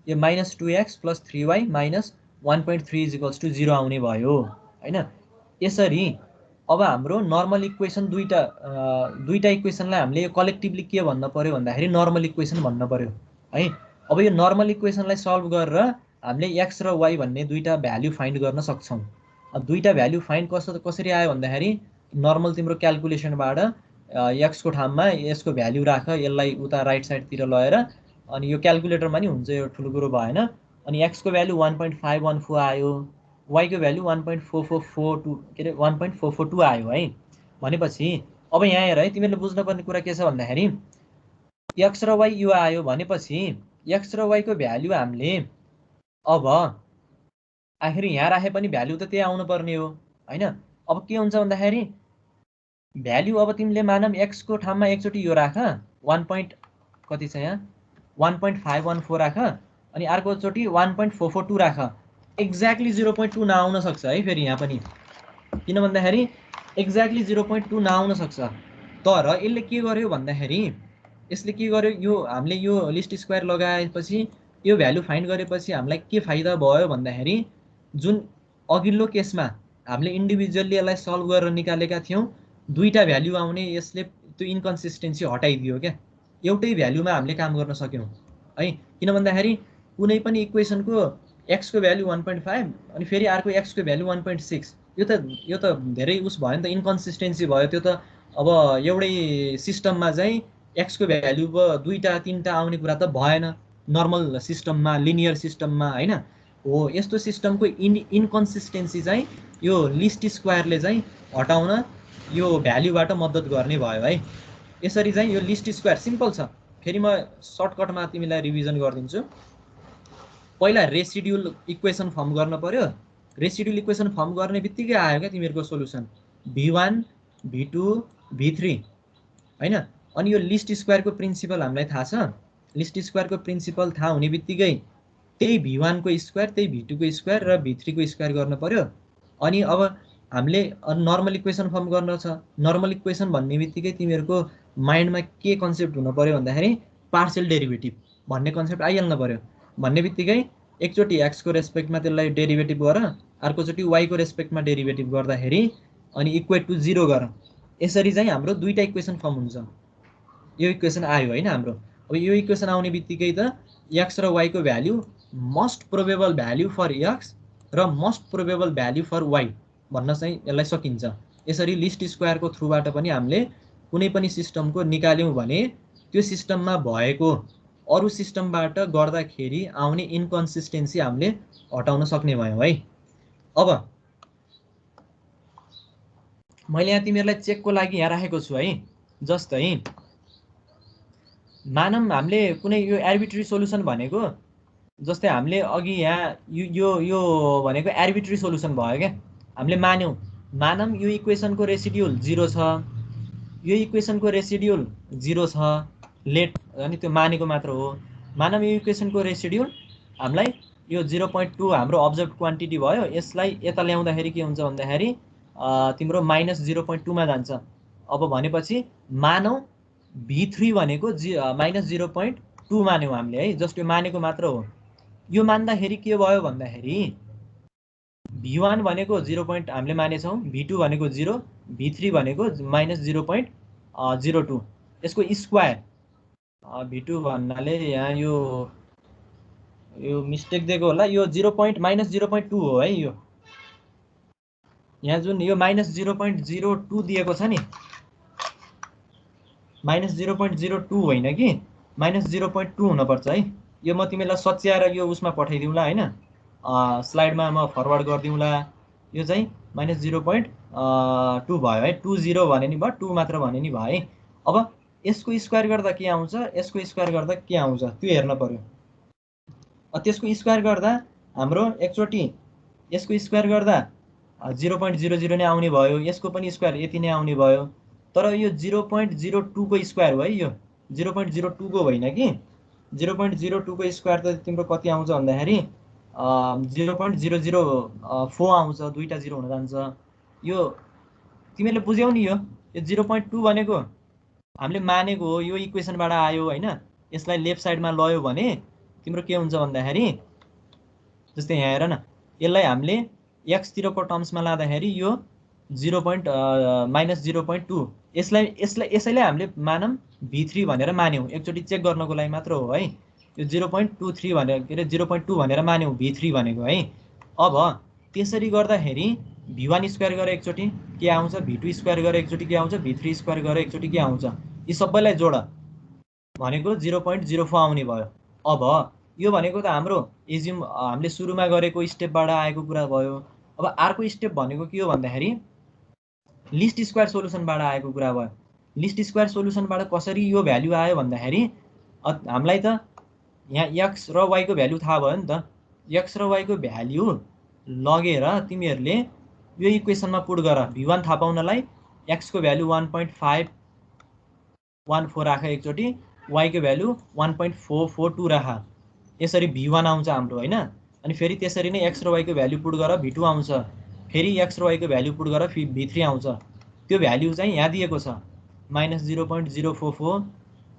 यो -2x + 3y - 1.3 = 0 आउने भयो हैन यसरी अब हाम्रो नर्मल इक्वेसन दुईटा इक्वेसनलाई हामीले कलेक्टिभली के भन्न पर्यो भन्दाखेरि नर्मल इक्वेसन भन्न पर्यो है अब यो नर्मल इक्वेसनलाई सल्भ गरेर हामीले x र y भन्ने दुईटा भ्यालु फाइन्ड गर्न सक्छौं अब दुईटा भ्यालु फाइन्ड कसरी आयो भन्दाखेरि नर्मल तिम्रो क्याल्कुलेसनबाट x को ठाउँमा यसको भ्यालु राख यसलाई उता राइट साइडतिर लगाएर अनि यो क्याल्कुलेटरमा नि हुन्छ यो ठुलो कुरो भएन अनि x को भ्यालु 1.514 आयो y को भ्यालु 1.4442 के रे 1.442 आयो है भनेपछि अब यहाँ हेर है तिमीले बुझ्नुपर्ने कुरा के छ भन्दाखेरि x र y यो आयो भनेपछि x र y को भ्यालु हामीले अब आखिर यहाँ राखे पनि भ्यालु त त्यही आउनु पर्ने हो हैन अब के हुन्छ भन्दाखेरि भ्यालु अब तिमीले मानम x को ठाउँमा एकचोटी यो राख 1. कति छ यहाँ 1.514 राख अनि अर्को चोटी 1.442 राख एक्ज्याक्टली 0.2 नआउन सक्छ है फेरि यहाँ पनि किन भन्दाखेरि एक्ज्याक्टली 0.2 नआउन सक्छ। तर यसले के गर्यो भन्दाखेरि यसले के गर्यो, यो हामीले यो लिस्ट स्क्वायर लगाएपछि यो भ्यालु फाइन्ड गरेपछि हामीलाई के फाइदा भयो भन्दाखेरि जुन अघिल्लो केसमा हामीले इन्डिभिजुअली यसलाई सल्भ गरेर निकालेका थियौँ दुईटा भ्यालु आउने यसले त्यो इन्कन्सिस्टेन्सी हटाइदियो क्या। एउटै भ्यालुमा हामीले काम गर्न सक्यौँ है। किन भन्दाखेरि कुनै पनि इक्वेसनको x को भ्यालु 1.5 अनि फेरि अर्को x को भ्यालु 1.6 यो त धेरै उस भयो नि त, इन्कन्सिस्टेन्सी भयो त्यो त। अब एउटै सिस्टममा चाहिँ x को भ्यालु दुईटा तीनटा आउने कुरा त भएन नर्मल सिस्टममा, लिनियर सिस्टममा हैन। हो यस्तो सिस्टमको इन्कन्सिस्टेन्सी चाहिँ यो लिस्ट स्क्वायरले चाहिँ हटाउन यो भ्यालुबाट मद्दत गर्ने भयो है। यसरी चाहिँ यो लिस्ट स्क्वायर सिम्पल छ। फेरि म सर्टकटमा तिमीलाई रिभिजन गरिदिन्छु। पहिला रेसिड्युल इक्वेसन फर्म गर्न पर्यो। रेसिड्युल इक्वेसन फर्म गर्ने बित्तिकै आयो क्या तिमीहरूको सोलुसन v1 v2 v3 हैन। अनि यो लिस्ट स्क्वायरको प्रिन्सिपल हामीलाई थाहा छ। लिस्ट स्क्वायरको प्रिन्सिपल थाहा हुने बित्तिकै त्यही v1 को स्क्वायर त्यही v2 को स्क्वायर र v3 को स्क्वायर गर्न पर्यो। अनि अब हामीले नर्मल इक्वेसन फर्म गर्न छ। नर्मल इक्वेसन भन्ने बित्तिकै तिमीहरूको माइन्डमा के कन्सेप्ट हुन पर्यो भन्दाखेरि पार्शियल डेरिभेटिभ भन्ने कन्सेप्ट आइहाल्न पर्यो। भन्ने बित्तिकै एकचोटि x को रेस्पेक्टमा त्यसलाई डेरिभेटिभ गर, अर्कोचोटि y को रेस्पेक्टमा डेरिभेटिभ गर्दाखेरि अनि इक्वेट टु 0 गर। यसरी चाहिँ हाम्रो दुईटा इक्वेसन फर्म हुन्छ। यो इक्वेसन आयो हैन हाम्रो। अब यो इक्वेसन आउने बित्तिकै त x र y को value most probable value for x र most probable value for y भन्न चाहिँ यसलाई सकिन्छ। यसरी लिस्ट स्क्वायरको थ्रुबाट पनि हामीले कुनै पनि सिस्टमको निकाल्यौँ भने त्यो सिस्टममा भएको अरू सिस्टमबाट गर्दाखेरि आउने इन्कन्सिस्टेन्सी हामीले हटाउन सक्ने भयौँ है। अब मैले यहाँ तिमीहरूलाई चेकको लागि यहाँ राखेको छु है। जस्तै मानौँ हामीले कुनै यो आर्बिट्रेरी सोलुसन भनेको, जस्तै हामीले अघि यहाँ यो भनेको आर्बिट्रेरी सोलुसन भयो क्या। हामीले मानौँ यो इक्वेसनको रेसिड्युल 0 छ, यो इक्वेसनको रेसिड्युल 0 छ, लेट अनि त्यो मानेको मात्र हो। मानौँ यो इक्वेसनको रेसिड्युल हामीलाई यो 0.2 हाम्रो अब्जर्भ क्वान्टिटी भयो। यसलाई यता ल्याउँदाखेरि के हुन्छ भन्दाखेरि तिम्रो -0.2 मा जान्छ। अब भनेपछि मानौँ v3 भनेको -0.2 मान्यौँ हामीले है। जस्ट यो मानेको मात्र हो। यो मान्दाखेरि के भयो भन्दाखेरि v1 भनेको 0. हामीले मानेछौँ, v2 भनेको 0, v3 भनेको -0.02। यसको स्क्वायर v2 भन्नाले यहाँ यो मिस्टेक दिएको होला। यो -0.2 हो है। यो यहाँ जुन यो -0.02 दिएको छ नि, -0.02 होइन कि -0.2 हुनुपर्छ है। यो म तिमीलाई सच्याएर यो उसमा पठाइदिउँला हैन, स्लाइडमा म फरवर्ड गरिदिउँला। यो चाहिँ -0.2 भयो है। 20 भने नि भयो, 2 मात्र भने नि भयो है। अब यसको स्क्वायर गर्दा के आउँछ, यसको स्क्वायर गर्दा के आउँछ त्यो हेर्न पर्यो। त्यसको स्क्वायर गर्दा हाम्रो एकचोटि यसको स्क्वायर गर्दा 0.00 नै आउने भयो, यसको पनि स्क्वायर यति नै आउने भयो। तर यो 0.02 को स्क्वायर हो है। यो 0.02 को होइन कि 0.02 को स्क्वायर त तिम्रो कति आउँछ भन्दाखेरि 0.004 आउँछ। दुईटा 0 हुन जान्छ। यो तिमीले बुझ्यौ नि। यो 0.2 भनेको हामीले मानेको हो, यो इक्वेसनबाट आयो हैन। यसलाई लेफ्ट साइडमा लयो भने तिम्रो के हुन्छ भन्दाखेरि जस्तै यहाँ हेर न, यसलाई हामीले x तिरको टर्म्समा लाँदाखेरि यो -0.2 यसैले हामीले मानौँ v3 भनेर मान्यौँ। एकचोटि चेक गर्नको लागि मात्र हो है। यो 0.23 भनेर के अरे 0.2 भनेर मान्यौँ v3 भनेको है। अब त्यसरी गर्दाखेरि v1 स्क्वायर गरेर एकचोटि के आउँछ, v2 स्क्वायर गरेर एकचोटि के आउँछ, v3 स्क्वायर गरेर एकचोटि के आउँछ, यी सबैलाई जोड भनेको 0.04 आउने भयो। अब यो भनेको त हाम्रो एज्युम हामीले सुरुमा गरेको स्टेपबाट आएको कुरा भयो। अब अर्को स्टेप भनेको के हो भन्दाखेरि लिस्ट स्क्वायर सोलुसनबाट आएको कुरा भयो। लिस्ट स्क्वायर सोलुसनबाट कसरी यो भ्यालु आयो भन्दाखेरि हामीलाई त यहाँ x र y को भ्यालु थाहा भयो नि त। x र y को भ्यालु लगेर तिमीहरूले यो इक्वेसनमा पुट गर। v1 थाहा पाउनलाई x को भ्यालु 1.514 राख एकचोटि, y को भ्यालु 1.442 राख। यसरी v1 आउँछ हाम्रो हैन। अनि फेरि त्यसरी नै x र y को भ्यालु पुट गर, v2 आउँछ। फेरि एक्स र वाईको भ्याल्यु पुट गरेर v3 आउँछ। त्यो भ्याल्यु चाहिँ यहाँ दिएको छ -0.044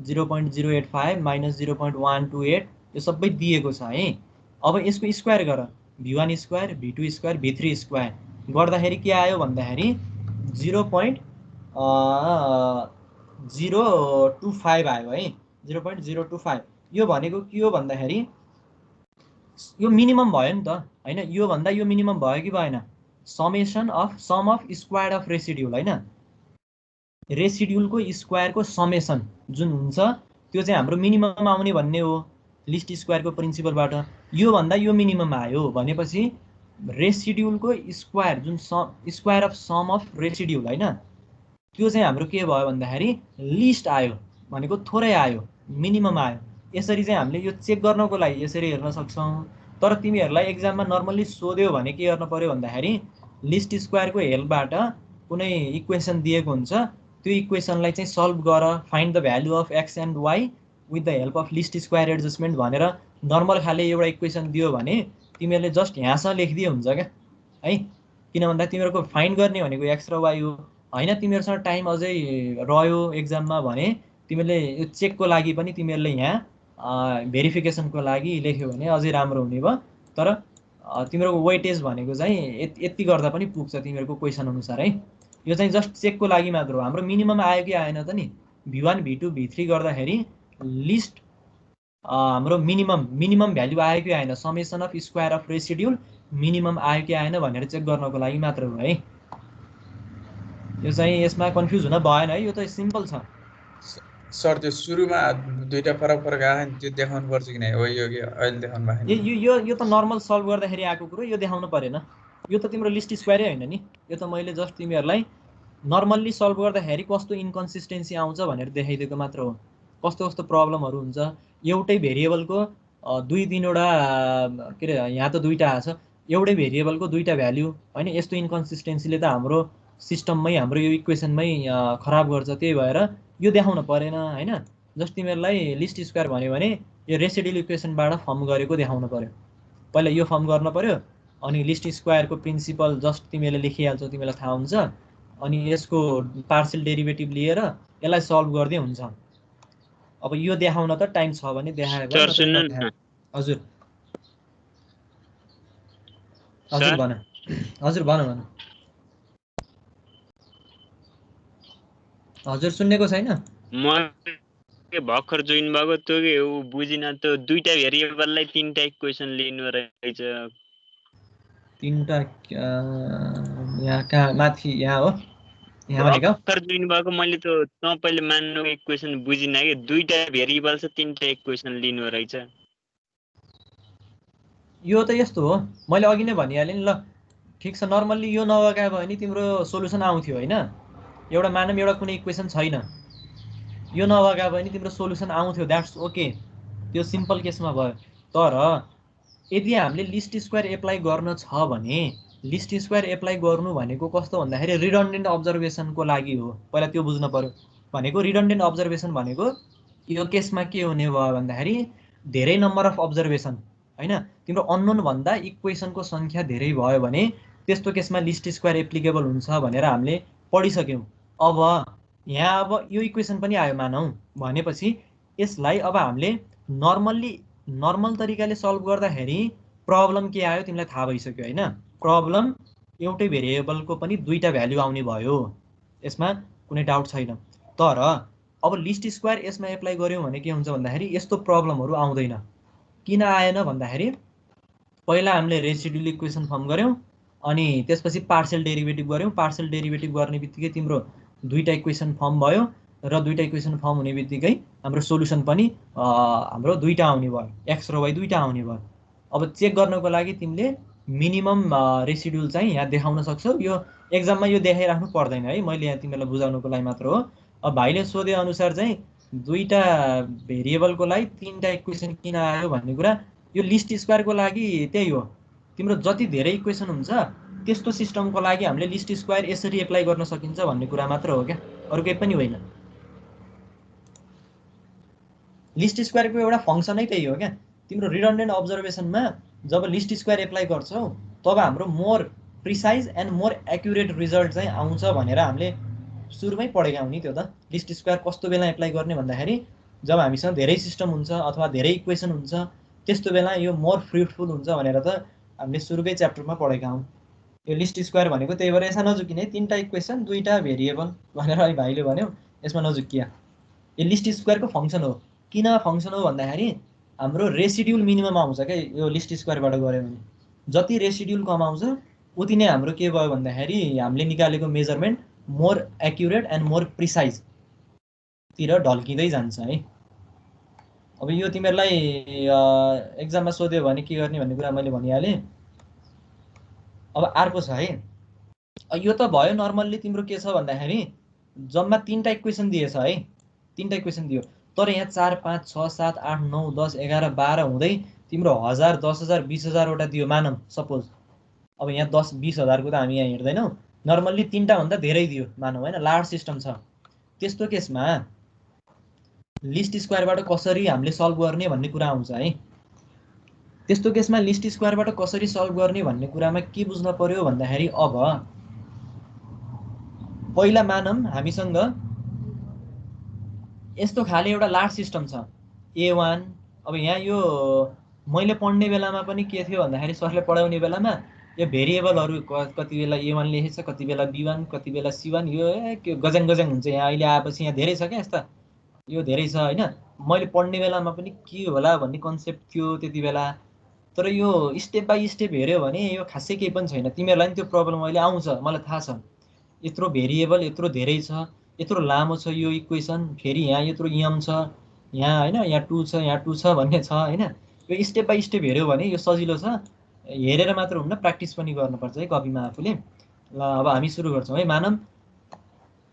0.085 -0.128 यो सबै दिएको छ है। अब यसको स्क्वायर गर v1 square v2 square v3 square गर्दाखेरि के आयो भन्दाखेरि 0.025 आयो है। 0.025 यो भनेको के हो भन्दाखेरि यो मिनिमम भयो नि त हैन। यो भन्दा यो मिनिमम भयो कि भएन? सम अफ स्क्वायर अफ रेसिड्युल हैन। रेसिड्युलको स्क्वायरको समेसन जुन हुन्छ त्यो चाहिँ हाम्रो मिनिमम आउने भन्ने हो लिस्ट स्क्वायरको प्रिन्सिपलबाट। यो भन्दा यो मिनिमम आयो भनेपछि रेसिड्युलको स्क्वायर जुन स्क्वायर अफ सम अफ रेसिड्युल हैन त्यो चाहिँ हाम्रो के भयो भन्दाखेरि लिस्ट आयो भनेको थोरै आयो, मिनिमम आयो। यसरी चाहिँ हामीले यो चेक गर्नको लागि यसरी हेर्न सक्छौं। तर तिमीहरूलाई एक्जाममा नर्मली सोध्यो भने के गर्न पर्यो भन्दाखेरि लिस्ट स्क्वायरको हेल्पबाट कुनै इक्वेसन दिएको हुन्छ त्यो इक्वेसनलाई चाहिँ सल्भ गर, find the value of X and Y with the help of least square adjustment भनेर नर्मल खाले एउटा इक्वेसन दियो भने तिमीहरूले जस्ट यहाँसम्म लेखिदिए हुन्छ क्या है। किन भन्दा तिमीहरूको फाइन्ड गर्ने भनेको एक्स र वाई हो हैन। तिमीहरूसँग टाइम अझै रह्यो एक्जाममा भने तिमीहरूले यो चेकको लागि पनि तिमीहरूले यहाँ भेरिफिकेसनको लागि लेख्यो भने अझै राम्रो हुने भयो। तर तिमीहरूको वेटेज भनेको चाहिँ यति गर्दा पनि पुग्छ तिमीहरूको क्वेसन अनुसार है। यो चाहिँ जस्ट चेकको लागि मात्र हो। हाम्रो मिनिमम आयो कि आएन त नि? v1 v2 v3 गर्दाखेरि लिस्ट हाम्रो मिनिमम भ्यालु आयो कि आएन, summation of square of residual minimum आयो कि आएन भनेर चेक गर्नको लागि मात्र हो है। यो चाहिँ यसमा कन्फ्युज हुन भएन है, यो त सिम्पल छ। सर त्यो सुरुमा दुईटा फरक आयो नि त्यो देखाउनु पर्छ कि नै? हो यो के अहिले देखाउनु भएको यो त नर्मल सल्भ गर्दाखेरि आएको कुरो, यो देखाउनु परेन। यो त तिम्रो लिस्ट स्क्वायरै हैन नि। यो त मैले जस्ट तिमीहरूलाई नर्मल्ली सल्भ गर्दाखेरि कस्तो इन्कन्सिस्टेन्सी आउँछ भनेर देखाइदिएको मात्र हो। कस्तो कस्तो प्रब्लमहरू हुन्छ एउटै भेरिएबलको दुई तीनवटा के अरे यहाँ त दुईटा आछ, एउटै भेरिएबलको दुईटा भ्याल्यु हैन। यस्तो इन्कन्सिस्टेन्सीले त हाम्रो सिस्टममै हाम्रो यो इक्वेसनमै खराब गर्छ। त्यही भएर यो देखाउन परेन हैन। जस्ट तिमीहरूलाई लिस्ट स्क्वायर भन्यो भने यो रेसिड्युल इक्वेसनबाट फर्म गरेको देखाउन पर्यो। पहिला यो फर्म गर्न पर्यो अनि लिस्ट स्क्वायरको प्रिन्सिपल जस्ट तिमीले लेखिहाल्छौ, तिमीलाई थाहा हुन्छ। अनि यसको पार्शियल डेरिभेटिभ लिएर यसलाई सल्भ गर्दै हुन्छ। अब यो देखाउन त टाइम छ भने देखाए भयो। हजुर हजुर भन हजुर भन भन हजुर सुन्नेको छैन? म भर्खर जोइन भएको त्यो के हो बुझिन। त्यो दुईटा भेरिएबललाई तीनटा इक्वेसन लिनु रहेछ। तीनटा यहाँ कहाँ माथि यहाँ हो? यहाँ भनेको भर्खर जोइन भएको मैले त तपाईले मान्नु इक्वेसन बुझिन के। दुईटा भेरिएबल छ तीनटा इक्वेसन लिनु रहेछ। यो त यस्तो हो, मैले अघि नै भनिहालेँ नि। ल ठिक छ, नर्मल्ली यो नभए भने तिम्रो सोलुसन आउँथ्यो हैन। एउटा मानौँ एउटा कुनै इक्वेसन छैन, यो नभए भने तिम्रो सोलुसन आउँथ्यो, द्याट्स ओके। त्यो सिम्पल केसमा भयो। तर यदि हामीले लिस्ट स्क्वायर एप्लाई गर्न छ भने लिस्ट स्क्वायर एप्लाई गर्नु भनेको कस्तो भन्दाखेरि रिडन्डेन्ट अब्जर्भेसनको लागि हो। पहिला त्यो बुझ्न पर्यो। भनेको रिडन्डेन्ट अब्जर्भेसन भनेको यो केसमा के हुने भयो भन्दाखेरि धेरै नम्बर अफ अब्जर्भेसन हैन। तिम्रो अननोन भन्दा इक्वेसनको संख्या धेरै भयो भने त्यस्तो केसमा लिस्ट स्क्वायर एप्लिकेबल हुन्छ भनेर हामीले पढिसक्यौं। अब यहाँ अब यो इक्वेसन पनि आयो मानौं भनेपछि यसलाई अब हामीले नर्मल तरिकाले सल्भ गर्दाखेरि प्रब्लम के आयो तिमीलाई थाहा भइसक्यो हैन। प्रब्लम एउटै भेरिएबलको पनि दुईटा भ्यालु आउने भयो, यसमा कुनै डाउट छैन। तर अब लिस्ट स्क्वायर यसमा एप्लाई गर्यौं भने के हुन्छ भन्दाखेरि यस्तो प्रब्लमहरू आउँदैन। किन आएन भन्दाखेरि पहिला हामीले रेसिड्युल इक्वेसन फर्म गर्यौं अनि त्यसपछि पार्शियल डेरिभेटिभ गर्यौं। पार्शियल डेरिभेटिभ गर्ने बित्तिकै तिम्रो दुईटा इक्वेसन फर्म भयो र दुईटा इक्वेसन फर्म हुने बित्तिकै हाम्रो सोलुसन पनि हाम्रो दुईटा आउने भयो, एक्स र वाई दुईटा आउने भयो। अब चेक गर्नको लागि तिमीले मिनिमम रेसिड्युल चाहिँ यहाँ देखाउन सक्छौ। यो एक्जाममा यो देखाइराख्नु पर्दैन है, मैले यहाँ तिमीलाई बुझाउनको लागि मात्र हो। अब भाइले सोधे अनुसार चाहिँ दुईटा भेरिएबलको लागि तीनटा इक्वेसन किन आयो भन्ने कुरा यो लिस्ट स्क्वायरको लागि त्यही हो। तिम्रो जति धेरै इक्वेसन हुन्छ त्यस्तो सिस्टमको लागि हामीले लिस्ट स्क्वायर यसरी एप्लाई गर्न सकिन्छ भन्ने कुरा मात्र हो क्या, अरु केही पनि होइन। लिस्ट स्क्वायरको एउटा फंक्सनै त्यही हो क्या। तिम्रो रिडन्डेन्ट अब्जर्भेसनमा जब लिस्ट स्क्वायर एप्लाई गर्छौ तब हाम्रो more precise and more accurate result चाहिँ आउँछ भनेर हामीले सुरुमै पढेका हौँ नि। त्यो त लिस्ट स्क्वायर कस्तो बेला एप्लाई गर्ने भन्दाखेरि जब हामीसँग धेरै सिस्टम हुन्छ अथवा धेरै इक्वेसन हुन्छ त्यस्तो बेला यो मोर फ्रुटफुल हुन्छ भनेर त हामीले सुरुकै च्याप्टरमा पढेका हौँ। यो लिस्ट स्क्वायर भनेको त्यही भएर यसमा नजुकिने 3टा इक्वेसन 2टा भेरिएबल भनेर अहिले भाइले भन्यो, यसमा नजुकिया। यो लिस्ट स्क्वायरको फङ्सन हो। किन फङ्सन हो भन्दाखेरि हाम्रो रेसिड्युल मिनिमम आउँछ क्या यो लिस्ट स्क्वायरबाट गऱ्यो भने। जति रेसिड्युल कम आउँछ उति नै हाम्रो के भयो भन्दाखेरि हामीले निकालेको measurement more accurate and more precise तिर ढल्किँदै जान्छ है। अब यो तिमीहरूलाई एक्जाममा सोध्यो भने के गर्ने भन्ने कुरा मैले भनिहालेँ। अब अर्को छ है, यो त भयो नर्मल्ली तिम्रो के छ भन्दाखेरि जम्मा 3टा इक्वेसन दिएछ है, 3टा इक्वेसन दियो, तर यहाँ 4 5 6 7 8 9 10 11 12 हुँदै तिम्रो 1000 10000 20000 वटा दियो मानौँ सपोज। अब यहाँ 10 20000 को त हामी यहाँ हिँड्दैनौँ, नर्मल्ली 3टा भन्दा धेरै दियो मानौँ होइन, लार्ज सिस्टम छ। त्यस्तो केसमा लिस्ट स्क्वायरबाट कसरी हामीले सल्भ गर्ने भन्ने कुरा आउँछ है। त्यस्तो केसमा लिस्ट स्क्वायरबाट कसरी सल्भ गर्ने भन्ने कुरामा के बुझ्न पर्यो भन्दाखेरि अब पहिला मानौँ हामीसँग यस्तो खाले एउटा लार्ज सिस्टम छ A1। अब यहाँ यो मैले पढ्ने बेलामा पनि के थियो भन्दाखेरि सरले पढाउने बेलामा यो भेरिएबलहरू कति बेला A1 लेखेछ, कति बेला B1, कति बेला C1, यो गजङ गजङ हुन्छ। यहाँ अहिले आएपछि यहाँ धेरै छ क्या यस्ता, यो धेरै छ होइन। मैले पढ्ने बेलामा पनि के होला भन्ने कन्सेप्ट थियो त्यति बेला, तर यो स्टेप बाई स्टेप हेऱ्यो भने यो खासै केही पनि छैन। तिमीहरूलाई पनि त्यो प्रब्लम अहिले आउँछ, मलाई थाहा छ। यत्रो भेरिएबल यत्रो धेरै छ, यत्रो लामो छ यो इक्वेसन, फेरि यहाँ यत्रो यम छ, यहाँ होइन यहाँ 2 छ, यहाँ 2 छ भन्ने छ होइन। यो स्टेप बाई स्टेप हेऱ्यो भने यो सजिलो छ, हेरेर मात्र हुन्न प्र्याक्टिस पनि गर्नुपर्छ है कपीमा आफूले। ल अब हामी सुरु गर्छौँ है। मानौँ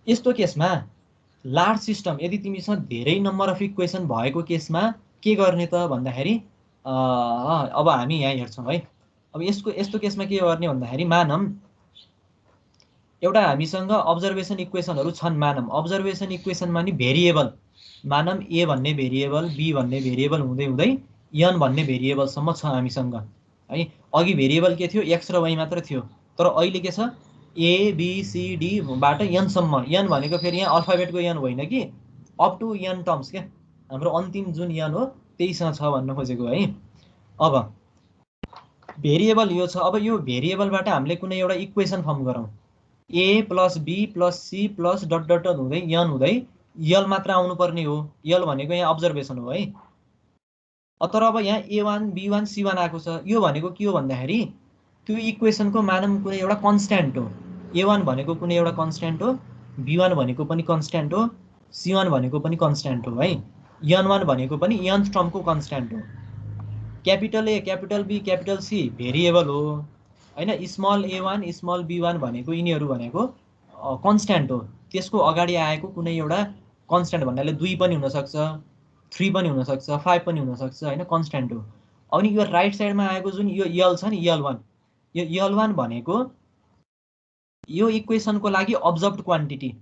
यस्तो केसमा लार्ज सिस्टम यदि तिमीसँग धेरै नम्बर अफ इक्वेसन भएको केसमा के गर्ने त भन्दाखेरि अब हामी यहाँ हेर्छौँ है। अब यस्तो केसमा के गर्ने भन्दाखेरि मानौँ एउटा हामीसँग अब्जर्भेसन इक्वेसनहरू छन्। मानौँ अब्जर्भेसन इक्वेसनमा नि भेरिएबल मानौँ A भन्ने भेरिएबल, B भन्ने भेरिएबल हुँदै हुँदै N भन्ने भेरिएबलसम्म छ हामीसँग है। अघि भेरिएबल के थियो X र Y मात्र थियो, तर अहिले के छ A B C D बाट N सम्म। N भनेको फेरि यहाँ अल्फाबेटको N होइन कि अप टु N टर्म्स क्या, हाम्रो अन्तिम जुन N हो त्यहीसँग छ भन्न खोजेको है। अब भेरिएबल यो छ। अब यो भेरिएबलबाट हामीले कुनै एउटा इक्वेसन फर्म गरौँ, A + B + C + dot dot dot हुँदै N हुँदै L मात्र आउनुपर्ने हो। L भनेको यहाँ अब्जर्भेसन हो है। तर अब यहाँ A1 B1 C1 आएको छ, यो भनेको के हो भन्दाखेरि त्यो इक्वेसनको मानौँ कुनै एउटा कन्स्ट्यान्ट हो। A1 भनेको कुनै एउटा कन्स्ट्यान्ट हो, B1 भनेको पनि कन्स्ट्यान्ट हो, C1 भनेको पनि कन्स्ट्यान्ट हो है। N1 भनेको पनि nth टर्मको कन्स्ट्यान्ट हो। Capital A capital B capital C variable हो होइन। स्मल A1 स्मल B1 भनेको यिनीहरू भनेको कन्स्ट्यान्ट हो। त्यसको अगाडि आएको कुनै एउटा कन्स्ट्यान्ट भन्नाले 2 पनि हुनसक्छ, 3 पनि हुनसक्छ, 5 पनि हुनसक्छ होइन, कन्स्ट्यान्ट हो। अनि यो राइट साइडमा आएको जुन यो L छ नि L1, यो L1 भनेको यो इक्वेसनको लागि अब्जर्भड क्वान्टिटी।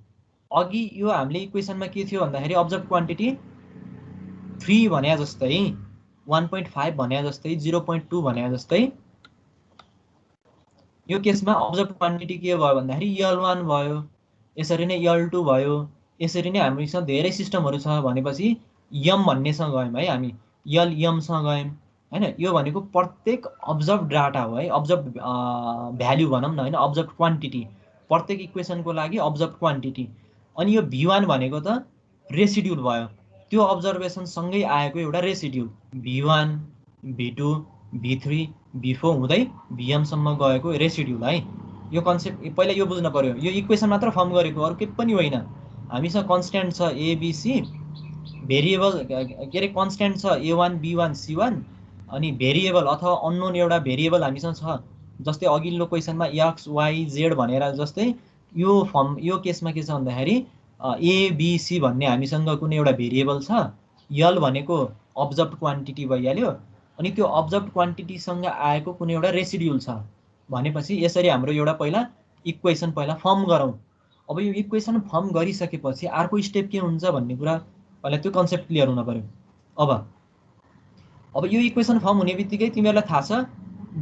अघि यो हामीले इक्वेसनमा के थियो भन्दाखेरि अब्जर्भड क्वान्टिटी 3 भने जस्तै, 1.5 भने जस्तै, 0.2 भने जस्तै। यो केसमा अब्जर्भ क्वान्टिटी के भयो भन्दाखेरि L1 भयो, यसरी नै L2 भयो। यसरी नै हामीसँग धेरै सिस्टमहरू छ भनेपछि M भन्नेसँग गयौँ है हामी, LM सँग गयौँ होइन। यो भनेको प्रत्येक अब्जर्भ डाटा हो है, अब्जर्भ भ्याल्यु भनौँ न होइन, अब्जर्भ क्वान्टिटी, प्रत्येक इक्वेसनको लागि अब्जर्भ क्वान्टिटी। अनि यो V1 भनेको त रेसिड्युल भयो, त्यो अब्जर्भेसनसँगै आएको एउटा रेसिड्युल। V1 V2 V3 V4 हुँदै Vmसम्म गएको रेसिड्युल है। यो कन्सेप्ट पहिला यो बुझ्न पर्यो। यो इक्वेसन मात्र फर्म गरेको, अरू केही पनि होइन। हामीसँग कन्स्ट्यान्ट छ ABC, भेरिएबल के अरे कन्स्ट्यान्ट छ A1 B1 C1, अनि भेरिएबल अथवा अननोन एउटा भेरिएबल हामीसँग छ। जस्तै अघिल्लो क्वेसनमा X Y Z भनेर जस्तै यो केसमा के छ भन्दाखेरि ABC भन्ने हामीसँग कुनै एउटा भेरिएबल छ, L भनेको अब्जर्भ क्वान्टिटी भइहाल्यो, अनि त्यो अब्जर्भ क्वान्टिटीसँग आएको कुनै एउटा रेसिड्युल छ भनेपछि यसरी हाम्रो एउटा पहिला इक्वेसन पहिला फर्म गरौँ। अब यो इक्वेसन फर्म गरिसकेपछि अर्को स्टेप के हुन्छ भन्ने कुरा पहिला त्यो कन्सेप्ट क्लियर हुन पर्यो। अब यो इक्वेसन फर्म हुने बित्तिकै तिमीहरूलाई थाहा छ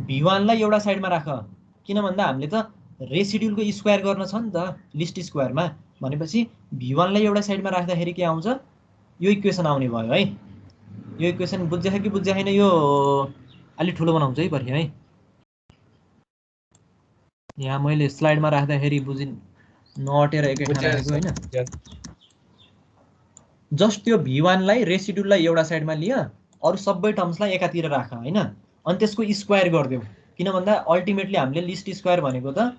V1 लाई एउटा साइडमा राख, किन भन्दा हामीले त रेसिड्युलको स्क्वायर गर्न छ नि त लिस्ट स्क्वायरमा। भनेपछि v1 लाई एउटा साइडमा राख्दाखेरि के आउँछ, यो इक्वेसन आउने भयो है। यो इक्वेसन बुझ्छ कि बुझ्छ छैन, यो अलि ठुलो बनाउँछु है पछि है। यहाँ मैले स्लाइडमा राख्दाखेरि नअटेर एकै ठाउँ राखेको हैन। जस्ट त्यो v1 लाई रेसिड्युललाई एउटा साइडमा लियो, अरु सबै टर्म्सलाई एकातिर राख हैन, अनि त्यसको स्क्वायर गर्दियौ। किन भन्दा अल्टिमेटली हामीले लिस्ट स्क्वायर भनेको त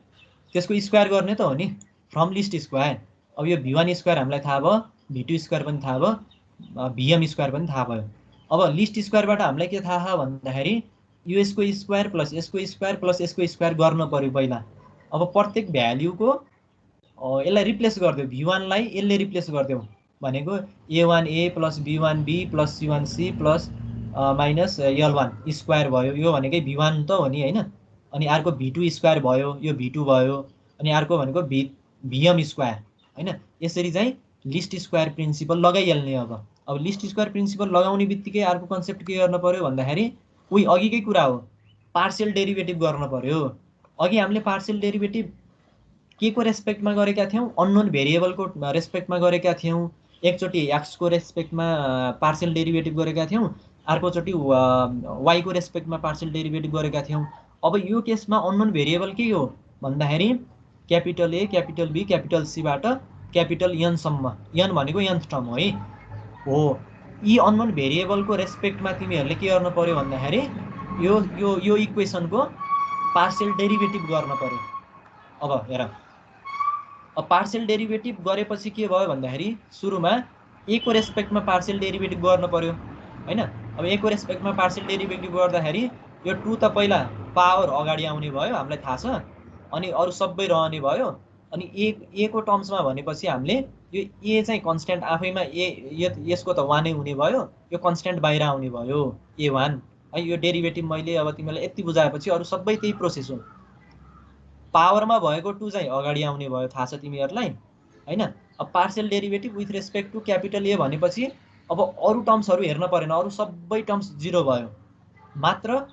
त्यसको स्क्वायर गर्ने त हो नि, फ्रम लिस्ट स्क्वायर। अब यो v1 स्क्वायर हामीलाई थाहा भयो, v2 स्क्वायर पनि थाहा भयो, vm स्क्वायर पनि थाहा भयो। अब लिस्ट स्क्वायरबाट हामीलाई के थाहा भन्दाखेरि यो यसको स्क्वायर प्लस यसको स्क्वायर प्लस यसको स्क्वायर गर्न पर्यो पहिला। अब प्रत्येक भ्याल्युको यसलाई रिप्लेस गर्दियौ, v1 लाई यसले रिप्लेस गर्दियौ भनेको a1a plus b1b plus c1c plus minus l1 square भयो। यो भनेकै v1 त हो नि हैन। अनि अर्को v2 स्क्वायर भयो, यो v2 भयो। अनि अर्को भनेको vm स्क्वायर हैन। यसरी चाहिँ लिस्ट स्क्वायर प्रिन्सिपल लगाइहाल्ने। अब लिस्ट स्क्वायर प्रिन्सिपल लगाउने बित्तिकै अर्को कन्सेप्ट के गर्न पर्यो भन्दाखेरि उही अघिकै कुरा हो, पार्शियल डेरिभेटिभ गर्न पर्यो। अघि हामीले पार्शियल डेरिभेटिभ के को रेस्पेक्टमा गरेका थियौं, अननोन भेरिएबलको रेस्पेक्टमा गरेका थियौं। एकचोटि x को रेस्पेक्टमा पार्शियल डेरिभेटिभ गरेका थियौं, अर्कोचोटि y को रेस्पेक्टमा पार्शियल डेरिभेटिभ गरेका थियौं। अब यो केसमा अननोन भेरिएबल के हो भन्दाखेरि capital A capital B capital C बाट क्यापिटल n सम्म, n भनेको nth टर्म हो। यी अननोन भेरिएबलको रेस्पेक्टमा तिमीहरूले के गर्न पर्यो भन्दाखेरि यो यो यो इक्वेसनको पार्शियल डेरिभेटिभ गर्न पर्यो। अब हेर, अब पार्शियल डेरिभेटिभ गरेपछि के भयो भन्दाखेरि सुरुमा a को रेस्पेक्टमा पार्शियल डेरिभेटिभ गर्न पर्यो हैन। अब a को रेस्पेक्टमा पार्शियल डेरिभेटिभ गर्दाखेरि यो 2 त पहिला पावर अगाडि आउने भयो, हामीलाई थाहा छ। अनि अरु सबै रहने भयो। अनि a को टर्म्समा भनेपछि हामीले यो a चाहिँ कन्स्ट्यान्ट आफैमा यसको त 1 नै हुने भयो, यो कन्स्ट्यान्ट बाहिर आउने भयो a1 है। यो डेरिभेटिभ मैले अब तिमीलाई यति बुझाएपछि अरु सबै त्यही प्रोसेस हो। पावरमा भएको 2 चाहिँ अगाडि आउने भयो, थाहा छ तिमीहरूलाई हैन। अब partial derivative with respect to capital A भनेपछि अब अरु टर्म्सहरु हेर्न परेन, अरु सबै टर्म्स 0 भयो। मात्र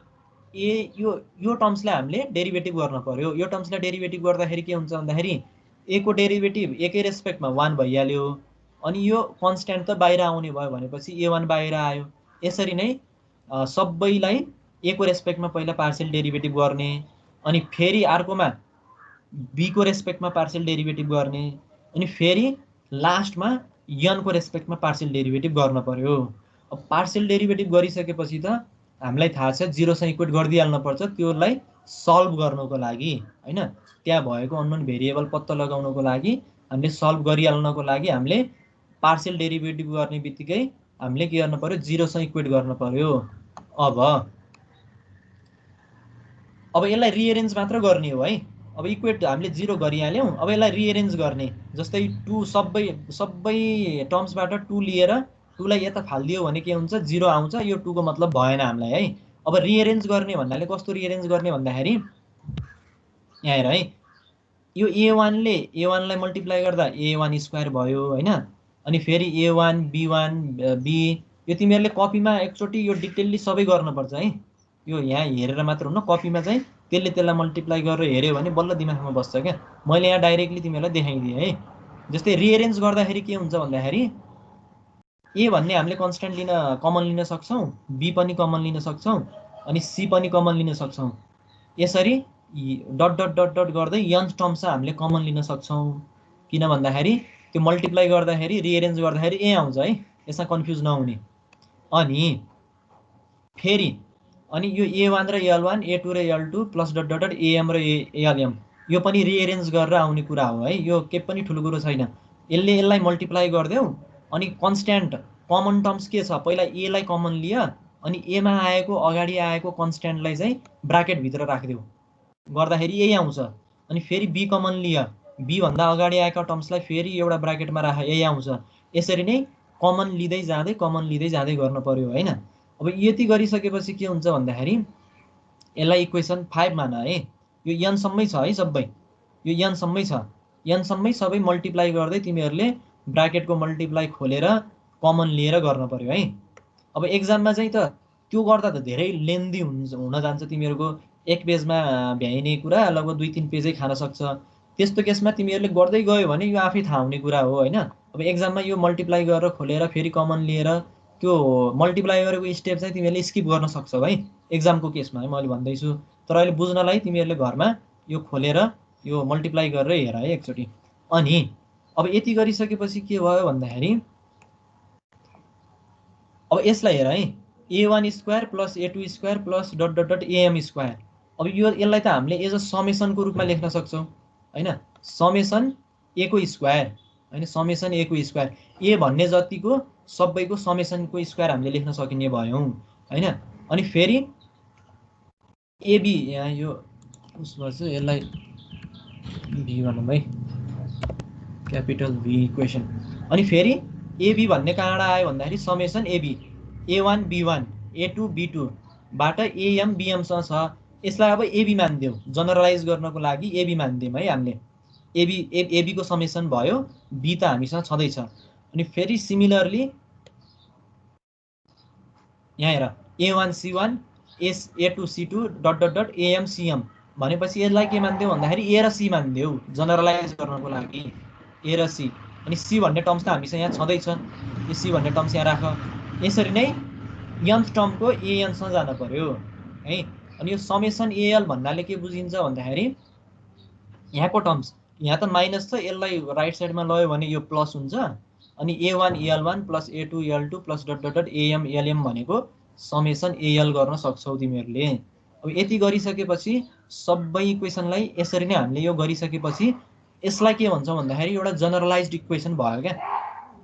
यो टर्म्सलाई हामीले डेरिभेटिभ गर्न पर्यो। यो टर्म्सलाई डेरिभेटिभ गर्दाखेरि के हुन्छ भन्दाखेरि a को डेरिभेटिभ a कै रेस्पेक्टमा 1 भइहाल्यो। अनि यो कन्स्ट्यान्ट त बाहिर आउने भयो भनेपछि a1 बाहिर आयो। यसरी नै सबैलाई a को रेस्पेक्टमा पहिला पार्शियल डेरिभेटिभ गर्ने, अनि फेरि अर्कोमा b को रेस्पेक्टमा पार्शियल डेरिभेटिभ गर्ने, अनि फेरि लास्टमा n को रेस्पेक्टमा पार्शियल डेरिभेटिभ गर्न पर्यो। अब पार्शियल डेरिभेटिभ गरिसकेपछि त हामीलाई थाहा छ 0 सँग इक्वेट गरिदिहाल्न पर्छ त्योलाई सल्भ गर्नको लागि हैन। त्यहाँ भएको अननोन भेरिएबल पत्ता लगाउनको लागि हामीले सल्भ गरिहाल्नको लागि हामीले पार्शियल डेरिभेटिभ गर्ने बित्तिकै हामीले के गर्न पर्यो, 0 सँग इक्वेट गर्न पर्यो। अब यसलाई रिअरेन्ज मात्र गर्ने हो है। अब इक्वेट हामीले 0 गरिहाल्यौं, अब यसलाई रिअरेन्ज गर्ने। जस्तै 2 सबै टर्म्सबाट 2 लिएर 2 लाई यता फाल्दियो भने के हुन्छ, 0 आउँछ। यो 2 को मतलब भएन हामीलाई है। अब रिअरेन्ज गर्ने भन्नाले कस्तो रिअरेन्ज गर्ने भन्दाखेरि यहाँ हेर है, यो a1 लाई मल्टिप्लाई गर्दा a1 स्क्वायर भयो हैन। अनि फेरि a1 b1 b, यो तिमीहरूले कपीमा एकचोटि यो डिटेलली सबै गर्नुपर्छ है। यो यहाँ हेरेर मात्र हुन्न, कपीमा चाहिँ त्यसलाई मल्टिप्लाई गरेर हेर्यो भने बल्ल दिमागमा बस्छ क्या। मैले यहाँ डाइरेक्टली तिमीहरूलाई देखाइदिएँ है। जस्तै रिअरेन्ज गर्दाखेरि के हुन्छ भन्दाखेरि a भन्ने हामीले कन्स्ट्यान्ट कमन लिन सक्छौं, b पनि कमन लिन सक्छौं, अनि c पनि कमन लिन सक्छौं। यसरी डट डट डट डट गर्दै nth टर्म्स हामीले कमन लिन सक्छौं। किन भन्दाखेरि त्यो मल्टिप्लाई गर्दाखेरि रिअरेन्ज गर्दाखेरि a आउँछ है, यसमा कन्फ्युज नहुने। अनि फेरि अनि यो a1 र l1 a2 र l2 plus dot dot dot am र lm यो पनि रिअरेन्ज गरेर आउने कुरा हो है। यो के पनि ठुलो कुरो छैन। यसलाई मल्टिप्लाई गर्देऊ, अनि कन्स्ट्यान्ट कमन टर्म्स के छ, पहिला a लाई कमन लिय, अनि a मा आएको अगाडि आएको कन्स्ट्यान्टलाई चाहिँ ब्राकेट भित्र राख्देऊ, गर्दाखेरि यही आउँछ। अनि फेरि b कमन लिय, b भन्दा अगाडि आएका टर्म्सलाई फेरि एउटा ब्राकेटमा राख, यही आउँछ। यसरी नै कमन लिँदै जाँदै गर्न पर्यो हैन। अब यति गरिसकेपछि के हुन्छ भन्दाखेरि यसलाई इक्वेसन 5 मान है। यो n सम्मै छ है, सबै यो n सम्मै छ। n सम्मै सबै मल्टिप्लाई गर्दै तिमीहरूले ब्राकेटको मल्टिप्लाई खोलेर कमन लिएर गर्न पर्यो है। अब एक्जाममा चाहिँ त त्यो गर्दा त धेरै लेन्दी हुन जान्छ तिमीहरूको। एक पेजमा भ्याइने कुरा लगभग 2-3 पेजै खान सक्छ। त्यस्तो केसमा तिमीहरूले गर्दै गयो भने यो आफै थाहा हुने कुरा हो होइन। अब एक्जाममा यो मल्टिप्लाई गरेर खोलेर फेरि कमन लिएर त्यो मल्टिप्लाई गरेको स्टेप चाहिँ तिमीहरूले स्किप गर्न सक्छौ है एक्जामको केसमा है मैले भन्दैछु। तर अहिले बुझ्नलाई तिमीहरूले घरमा यो खोलेर यो मल्टिप्लाई गरेर हेर है एकचोटि। अनि अब यति गरिसकेपछि के भयो भन्दाखेरि अब यसलाई हेर है a1 square plus a2 square plus dot dot dot am square. अब यसलाई त हामीले एज अ समेसनको रूपमा लेख्न सक्छौँ होइन। समेसन a को स्क्वायर होइन, समेसन a को स्क्वायर, a भन्ने जतिको सबैको समेसनको स्क्वायर हामीले लेख्न सकिने भयौँ होइन। अनि फेरि ab यहाँ यो उसमा चाहिँ यसलाई v भनौँ है, क्यापिटल V इक्वेसन। अनि फेरि ab भन्ने कहाँबाट आयो भन्दाखेरि summation ab a1 b1 a2 b2 बाट am bm सँग छ। यसलाई अब ab मानिदेऊ, जनरलाइज गर्नको लागि ab मानिदिउँ है हामीले। ab को समेसन भयो, b त हामीसँग छँदैछ। अनि फेरि सिमिलरली यहाँ हेर a1 c1 a2 c2 dot dot dot am cm भनेपछि यसलाई के मानिदेऊ भन्दाखेरि a र c मानिदेऊ जनरलाइज गर्नको लागि, a र c। अनि c भन्ने टर्म्स त हामीसँग यहाँ छँदैछ, यो c भन्ने टर्म्स यहाँ राख। यसरी नै nth टर्मको an सँग जान पर्यो है। अनि यो समेसन al भन्नाले के बुझिन्छ भन्दाखेरि यहाँको टर्म्स यहाँ त माइनस छ, यसलाई राइट साइडमा लयो भने यो प्लस हुन्छ। अनि a1 al1 plus a2 al2 plus dot dot dot am lm भनेको समेसन al गर्न सक्छौ तिमीहरूले। अब यति गरिसकेपछि सबै इक्वेसनलाई यसरी नै हामीले यो गरिसकेपछि यसलाई के भन्छौँ भन्दाखेरि एउटा जनरलाइज्ड इक्वेसन भयो क्या।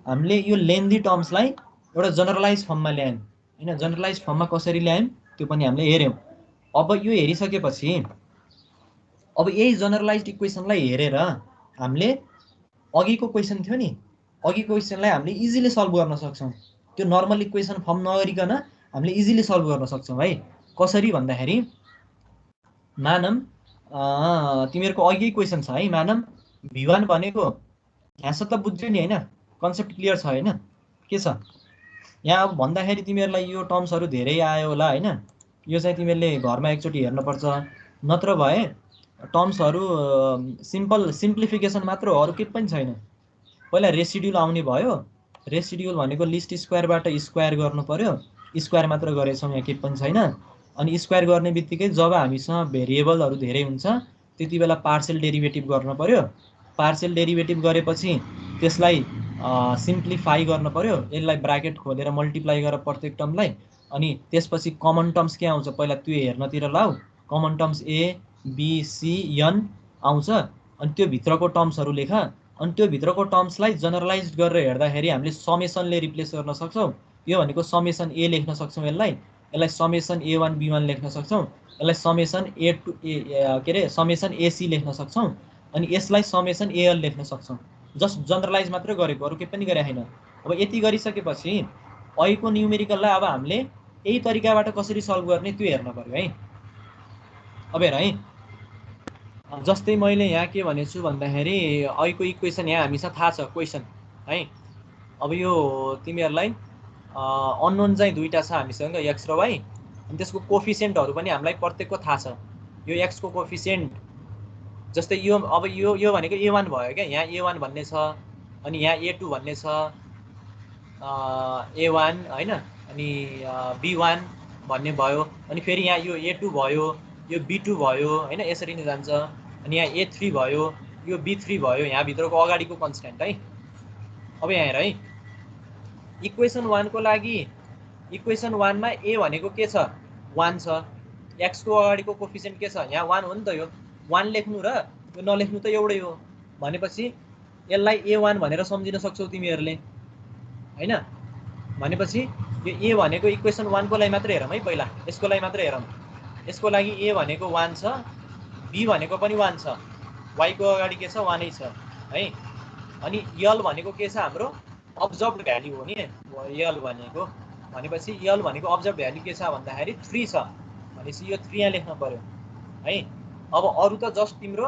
हामीले यो लेन्दी टर्म्सलाई एउटा जनरलाइज फर्ममा ल्यायौँ होइन। जनरलाइज फर्ममा कसरी ल्यायौँ त्यो पनि हामीले हेऱ्यौँ। अब यो हेरिसकेपछि अब यही जनरलाइज्ड इक्वेसनलाई हेरेर हामीले अघिको क्वेसन थियो नि, अघिको क्वेसनलाई हामीले इजिली सल्भ गर्न सक्छौँ। त्यो नर्मल इक्वेसन फर्म नगरिकन हामीले इजिली सल्भ गर्न सक्छौँ है। कसरी भन्दाखेरि मानम तिमीहरूको अघि क्वेसन छ है, मानम v1 भनेको यहाँसम्म त बुझ्यो नि होइन, कन्सेप्ट क्लियर छ होइन। के छ यहाँ अब भन्दाखेरि तिमीहरूलाई यो टर्म्सहरू धेरै आयो होला होइन। यो चाहिँ तिमीहरूले घरमा एकचोटि हेर्नुपर्छ, नत्र भए टर्म्सहरू सिम्प्लिफिकेसन मात्र हो, अरू केही पनि छैन। पहिला रेसिड्युल आउने भयो, रेसिड्युल भनेको लिस्ट स्क्वायरबाट स्क्वायर गर्नु पर्यो, स्क्वायर मात्र गरेछौँ यहाँ केही पनि छैन। अनि स्क्वायर गर्ने बित्तिकै जब हामीसँग भेरिएबलहरू धेरै हुन्छ त्यति बेला पार्शियल डेरिभेटिभ गर्न पर्यो। पार्शियल डेरिभेटिभ गरेपछि त्यसलाई सिम्प्लिफाई गर्न पर्यो, यसलाई ब्राकेट खोलेर मल्टिप्लाई गरेर प्रत्येक टर्मलाई। अनि त्यसपछि कमन टर्म्स के आउँछ पहिला त्यो हेर्नतिर लाऊ। Common terms a b c n आउँछ, अनि त्यो भित्रको टर्म्सहरू लेख। अनि त्यो भित्रको टर्म्सलाई जनरलाइज गरेर हेर्दाखेरि हामीले समेसनले रिप्लेस गर्न सक्छौँ। यो भनेको समेसन a लेख्न सक्छौँ, यसलाई समेसन a1 b1 लेख्न सक्छौँ, यसलाई समेसन a2 के अरे समेसन ac लेख्न सक्छौँ, अनि यसलाई समेसन al लेख्न सक्छौँ। जस्ट जनरलाइज मात्रै गरेको, अरू केही पनि गरेको छैन। अब यति गरिसकेपछि अहिलेको न्युमेरिकललाई अब हामीले यही तरिकाबाट कसरी सल्भ गर्ने त्यो हेर्न पर्यो है। अब हेर है, जस्तै मैले यहाँ के भनेको छु भन्दाखेरि अहिलेको इक्वेसन यहाँ हामीसँग थाहा छ क्वेसन है। अब यो तिमीहरूलाई अननोन चाहिँ दुईवटा छ हामीसँग, एक्स र वाई। अनि त्यसको कोफिसियन्टहरू पनि हामीलाई प्रत्येकको थाहा छ। यो एक्सको कोफिसियन्ट जस्तै यो अब यो भनेको a1 भयो क्या, यहाँ a1 भन्ने छ, अनि यहाँ a2 भन्ने छ, a1 होइन, अनि b1 भन्ने भयो, अनि फेरि यहाँ यो a2 भयो, यो b2 भयो होइन, यसरी नै जान्छ। अनि यहाँ a3 भयो, यो b3 भयो, यहाँभित्रको अगाडिको कन्स्ट्यान्ट है। अब यहाँ हेर है, इक्वेसन 1 को लागि इक्वेसन 1 मा a भनेको के छ 1 छ, x को अगाडिको कोफिसियन्ट के छ यहाँ 1 हो नि त। यो 1 लेख्नु र यो नलेख्नु त एउटै हो भनेपछि यसलाई a1 भनेर सम्झिन सक्छौ तिमीहरूले हैन। भनेपछि यो a भनेको इक्वेसन 1 को लागि मात्र हेरौँ है, पहिला यसको लागि मात्र हेरौँ। यसको लागि a भनेको 1 छ, b भनेको पनि 1 छ, y को अगाडि के छ 1 नै छ है। अनि l भनेको के छ हाम्रो अब्जर्भड भ्यालु हो नि l भनेको। भनेपछि l भनेको अब्जर्भ भ्यालु के छ भन्दाखेरि 3 छ, भनेपछि यो 3 यहाँ लेख्न पर्यो है। अब अरु त जस्ट तिम्रो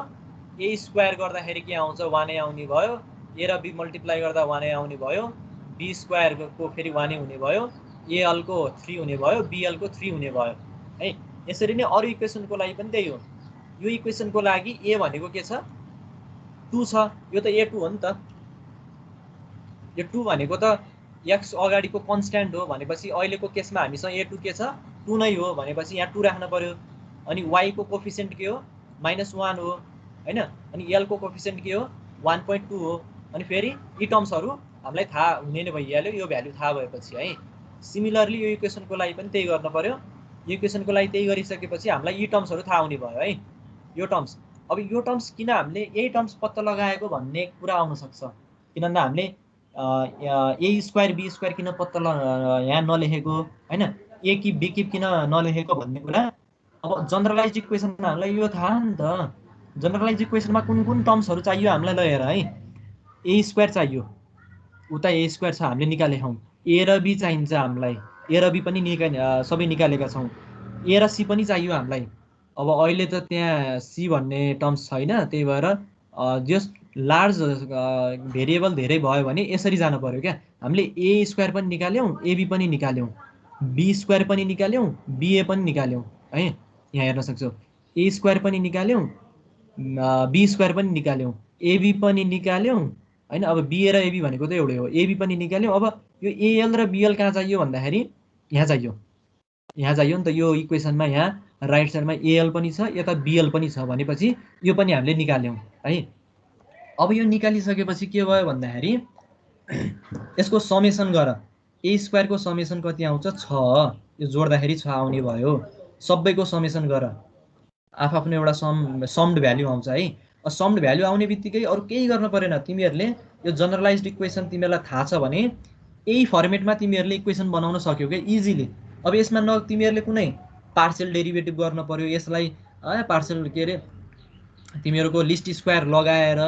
a स्क्वायर गर्दाखेरि के आउँछ 1 आउने भयो, a र b मल्टिप्लाई गर्दा 1 आउने भयो, b स्क्वायर को फेरि 1 हुने भयो, al को 3 हुने भयो, bl को 3 हुने भयो है। यसरी नै अरू इक्वेसनको लागि पनि त्यही हो। यो इक्वेसनको लागि a भनेको के छ 2 छ, यो त a2 हो नि त। यो 2 भनेको त x अगाडिको कन्स्ट्यान्ट हो भनेपछि अहिलेको केसमा हामीसँग a2 के छ 2 नै हो भनेपछि यहाँ 2 राख्न पर्यो। अनि y को कोफिसिएन्ट के हो -1 हो हैन। अनि l को कोफिसिएन्ट के हो 1.2 हो। अनि फेरि यी टर्म्सहरु हामीलाई थाहा हुने नै भइहाल्यो यो भ्यालु थाहा भएपछि है। सिमिलरली यो इक्वेसनको लागि पनि त्यही गर्न पर्यो। यो इक्वेसनको लागि त्यही गरिसकेपछि हामीलाई यी टर्म्सहरु थाहा हुने भयो है। यो टर्म्स, अब यो टर्म्स किन हामीले यही टर्म्स पत्ता लगाएको भन्ने कुरा आउन सक्छ। किनभने हामीले a स्क्वायर b स्क्वायर किन पत्ता यहाँ नलेखेको हैन, a किप b किप किन नलेखेको भन्ने कुरा। अब जनरलाइज्ड इक्वेसनमा हामीलाई यो थाहा नि त, जनरलाइज्ड इक्वेसनमा कुन कुन टर्म्सहरु चाहियो हामीलाई ल हेर है। a स्क्वायर चाहियो, उता a स्क्वायर छ हामीले निकालेछौँ। a र b चाहिन्छ हामीलाई, a र b पनि सबै निकालेका छौँ। a र c पनि चाहियो हामीलाई। अब अहिले त त्यहाँ c भन्ने टर्म्स छैन, त्यही भएर जस लार्ज भेरिएबल धेरै भयो भने यसरी जानु पर्यो क्या। हामीले a स्क्वायर पनि निकाल्यौँ, ab पनि निकाल्यौँ, b स्क्वायर पनि निकाल्यौँ, ba पनि निकाल्यौँ है। यहाँ हेर्न सक्छौ a स्क्वायर पनि निकाल्यौँ, b स्क्वायर पनि निकाल्यौँ, ab पनि निकाल्यौँ हैन। अब ba र ab भनेको त एउटै हो, ab पनि निकाल्यौँ। अब यो al र bl कहाँ चाहियो भन्दाखेरि यहाँ चाहियो, यहाँ चाहियो नि त। यो इक्वेसनमा यहाँ राइट साइडमा al पनि छ, यता bl पनि छ भनेपछि यो पनि हामीले निकाल्यौँ है। अब यो निकालिसकेपछि के भयो भन्दाखेरि यसको समेसन गर। a स्क्वायरको समेसन कति आउँछ 6, यो जोड्दाखेरि 6 आउने भयो। सबैको समेसन गर, आफ्नो एउटा सम्ड भ्यालु आउँछ है। सम्ड भ्यालु आउने बित्तिकै अरु केही गर्न परेन, तिमीहरूले यो जनरलाइज्ड इक्वेसन तिमीहरूलाई थाहा छ भने यही फर्मेटमा तिमीहरूले इक्वेसन बनाउन सक्यौ के इजिली। अब यसमा न तिमीहरूले कुनै पार्शियल डेरिभेटिभ गर्न पर्यो, यसलाई पार्शियल के रे तिमीहरूको लिस्ट स्क्वायर लगाएर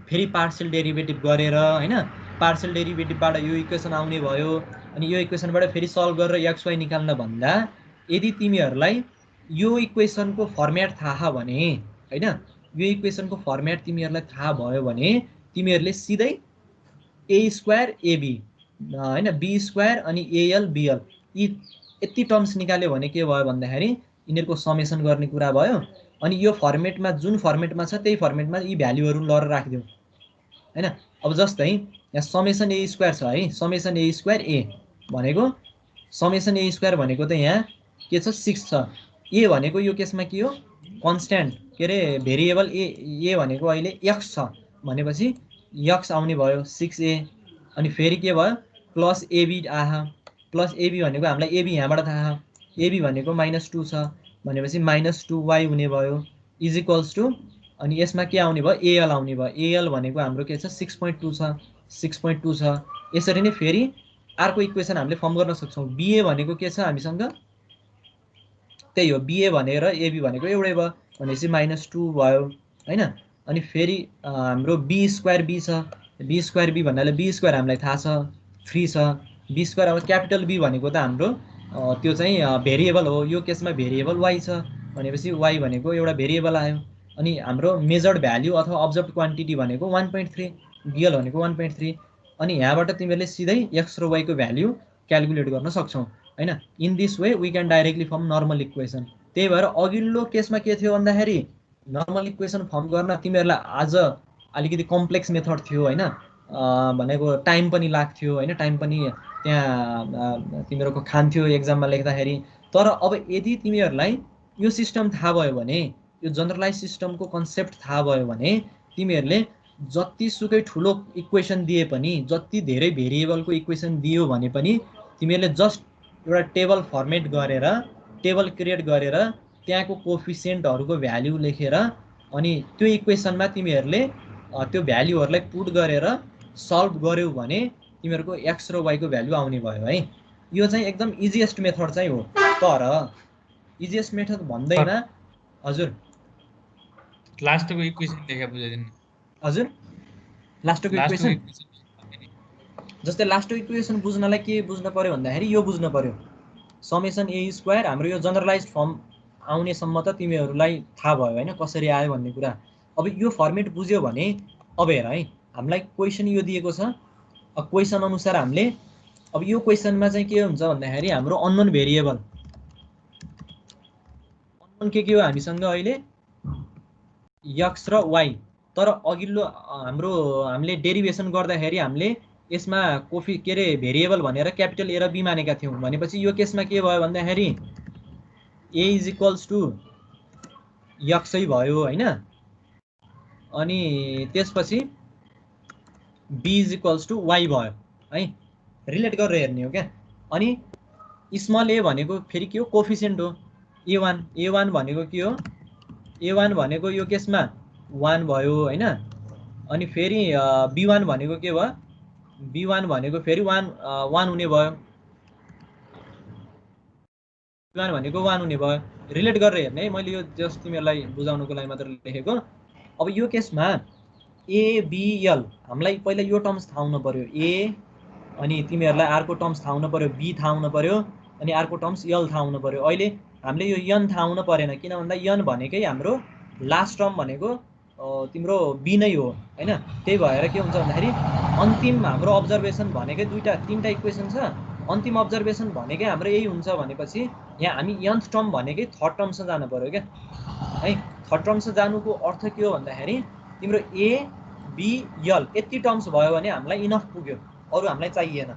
फेरि पार्शियल डेरिभेटिभ गरेर हैन, पार्शियल डेरिभेटिभबाट यो इक्वेसन आउने भयो। अनि यो इक्वेसनबाट फेरि सल्भ गरेर एक्स वाई निकाल्न भन्दा यदि तिमीहरूलाई यो इक्वेसनको फर्मेट थाहा भने हैन, यो इक्वेसनको फर्मेट तिमीहरूलाई थाहा भयो भने तिमीहरूले सिधै a स्क्वायर ab हैन, b स्क्वायर अनि al bl यी यति टर्म्स निकाल्यो भने के भयो भन्दाखेरि यिनीहरूको समेसन गर्ने कुरा भयो। अनि यो फर्मेटमा जुन फर्मेटमा छ त्यही फर्मेटमा यी भ्यालुहरु लएर राखिदिऊ हैन। अब जस्तै यहाँ समेसन a स्क्वायर छ है, समेसन a स्क्वायर a भनेको समेसन a स्क्वायर भनेको त यहाँ के छ 6 छ। a भनेको यो केसमा के हो कन्स्ट्यान्ट के रे भेरिएबल a भनेको अहिले x छ भनेपछि x आउने भयो 6a। अनि फेरि के भयो प्लस ab आहा, प्लस ab भनेको हामीलाई ab यहाँबाट थाहा, ab भनेको -2 छ भनेपछि -2y हुने भयो इज इक्वल्स टु, अनि यसमा के आउने भयो al आउने भयो। al भनेको हाम्रो के छ 6.2 छ, 6.2 छ। यसरी नै फेरि अर्को इक्वेसन हामीले फर्म गर्न सक्छौं। ba भनेको के छ हामीसँग त्यही हो, ba भनेर ab भनेको एउटै भयो भनेपछि -2 भयो हैन। अनि फेरि हाम्रो b स्क्वायर b छ, b स्क्वायर b भन्नाले b स्क्वायर हामीलाई थाहा छ 3 छ। b स्क्वायर अब क्यापिटल b भनेको त हाम्रो त्यो चाहिँ भेरिएबल हो, यो केसमा भेरिएबल y छ भनेपछि y भनेको एउटा भेरिएबल आयो। अनि हाम्रो मेजर्ड भ्यालु अथवा अब्जर्भड क्वान्टिटी भनेको 1.3, bl भनेको 1.3। अनि यहाँबाट तिमीहरूले सिधै x र y को भ्यालु क्याल्कुलेट गर्न सक्छौ हैन। In this way we can directly form normal equation. त्यही भएर अघिल्लो केसमा के थियो भन्दाखेरि नर्मल इक्वेसन फर्म गर्न तिमीहरूलाई आज अलिकति कम्प्लेक्स मेथड थियो हैन, भनेको टाइम पनि लाग्थ्यो हैन, टाइम पनि त्यहाँ तिमीहरूको खान्थ्यो एक्जाममा लेख्दाखेरि। तर अब यदि तिमीहरूलाई यो सिस्टम थाहा भयो भने, यो जनरलाइज सिस्टमको कन्सेप्ट थाहा भयो भने तिमीहरूले जतिसुकै ठुलो इक्वेसन दिए पनि, जति धेरै भेरिएबलको इक्वेसन दियो भने पनि तिमीहरूले जस्ट एउटा टेबल फर्मेट गरेर, टेबल क्रिएट गरेर त्यहाँको कोफिसिएन्टहरुको भ्यालु लेखेर अनि त्यो इक्वेसनमा तिमीहरूले त्यो भ्यालुहरुलाई पुट गरेर सल्भ गर्यौ भने तिमीहरूको x र y को भ्यालु आउने भयो है। यो चाहिँ एकदम इजिएस्ट मेथड चाहिँ हो। तर इजिएस्ट मेथड भन्दैमा हजुर लास्टको इक्वेसन देखा बुझाइदिनु हजुर, लास्टको इक्वेसन जस्तै लास्टको इक्वेसन बुझ्नलाई के बुझ्न पर्यो भन्दाखेरि यो बुझ्न पर्यो समेसन a स्क्वायर हाम्रो यो जनरलाइज्ड फर्म आउने सम्म त तिमीहरूलाई थाहा भयो हैन कसरी आयो भन्ने कुरा। अब यो फर्मेट बुझ्यो भने अब हेर है, हामीलाई क्वेशन यो दिएको छ। अब क्वेशन अनुसार हामीले अब यो क्वेशनमा चाहिँ के हुन्छ भन्दाखेरि हाम्रो अननोन के हो हामीसँग अहिले x र y, तर अघिल्लो हामीले डेरिभेसन गर्दाखेरि हामीले यसमा के अरे भेरिएबल भनेर क्यापिटल ए र बी मानेका थियौँ। भनेपछि यो केसमा के भयो भन्दाखेरि a = x भयो हैन। अनि त्यसपछि b = y भयो है, रिलेट गरेर हेर्ने हो क्या। अनि स्मल a भनेको फेरि के हो, कोफिसिएन्ट हो a1 भनेको के हो, a1 भनेको यो केसमा 1 भयो हैन। अनि फेरि b1 भनेको के भयो, b1 भनेको फेरि 1 हुने भयो, b1 भनेको 1 हुने भयो। रिलेट गरेर हेर्ने है, मैले यो जस्ट तिमीहरूलाई बुझाउनको लागि मात्र लेखेको। अब यो केसमा ABL हामीलाई पहिला यो टर्म्स थाहा हुनु पर्यो, A, अनि तिमीहरूलाई अर्को टर्म्स थाहा हुनु पर्यो, B थाहा हुनु पर्यो, अनि अर्को टर्म्स L थाहा हुनु पर्यो। अहिले हामीले यो n थाहा हुनु परेन, किन भन्दा n भनेकै हाम्रो लास्ट टर्म भनेको तिम्रो B नै हो हैन। त्यही भएर के हुन्छ भन्दाखेरि अन्तिम हाम्रो अब्जर्भेसन भनेकै तीनटा इक्वेसन छ, अन्तिम अब्जर्भेसन भनेकै हाम्रो यही हुन्छ भनेपछि यहाँ हामी nth टर्म भनेकै थर्ड टर्मसम्म जानु पर्यो क्या है। थर्ड टर्मसम्म जानुको अर्थ के हो भन्दाखेरि तिम्रो A, B, L यति टर्म्स भयो भने हामीलाई इनफ पुग्यो, अरू हामीलाई चाहिएन।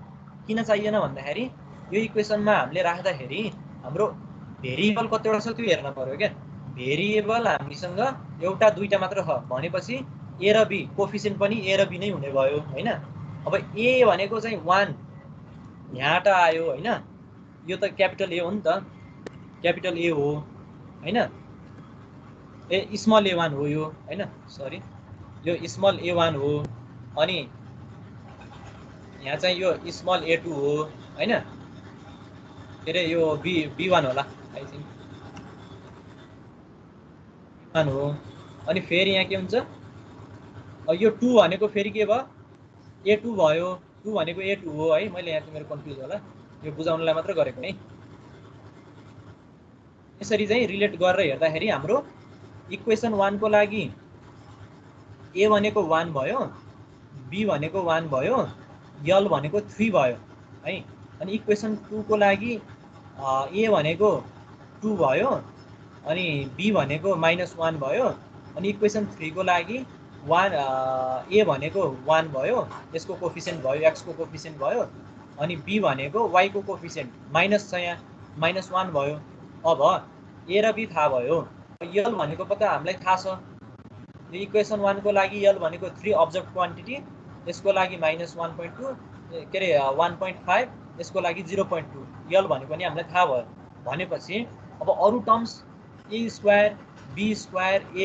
किन चाहिएन भन्दाखेरि यो इक्वेसनमा हामीले राख्दाखेरि हाम्रो भेरिएबल कतिवटा छ त्यो हेर्न पर्यो क्या। भेरिएबल हामीसँग एउटा दुईटा मात्र छ भनेपछि A र B कोफिसिएन्ट पनि A र B नै हुने भयो हैन। अब A भनेको चाहिँ 1 यहाँबाट आयो हैन, यो त क्यापिटल A हो नि त, क्यापिटल A हो हैन, स्मल a1 हो यो हैन, सरी यो स्मल a1 हो। अनि यहाँ चाहिँ यो स्मल a2 हो हैन, के अरे यो b1 होला आई थिंक, b1 हो। अनि फेरि यहाँ के हुन्छ, यो 2 भनेको फेरि के भयो, a2 भयो, 2 भनेको a2 हो है। मैले यहाँ मेरो कन्फ्युज होला, यो बुझाउनलाई मात्र गरेको है। यसरी चाहिँ रिलेट गरेर हेर्दाखेरि हाम्रो इक्वेसन 1 को लागि A भनेको 1 भयो, B भनेको 1 भयो, L भनेको 3 भयो है। अनि इक्वेसन 2 को लागि A भनेको 2 भयो, अनि B भनेको -1 भयो, अनि इक्वेसन 3 को लागि A भनेको 1 भयो, यसको कोफिसिएन्ट भयो, x को कोफिसिएन्ट भयो, अनि B भनेको y को कोफिसिएन्ट माइनस छ, यहाँ -1 भयो। अब A र B थाहा भयो, L भनेको पक्का हामीलाई थाहा छ। यो इक्वेसन 1 को लागि L भनेको 3 अब्जर्भ क्वान्टिटी, यसको लागि -1.2 के अरे 1.5, यसको लागि 0.2, L भनेको पनि हामीलाई थाहा भयो। भनेपछि अब अरू terms A² B²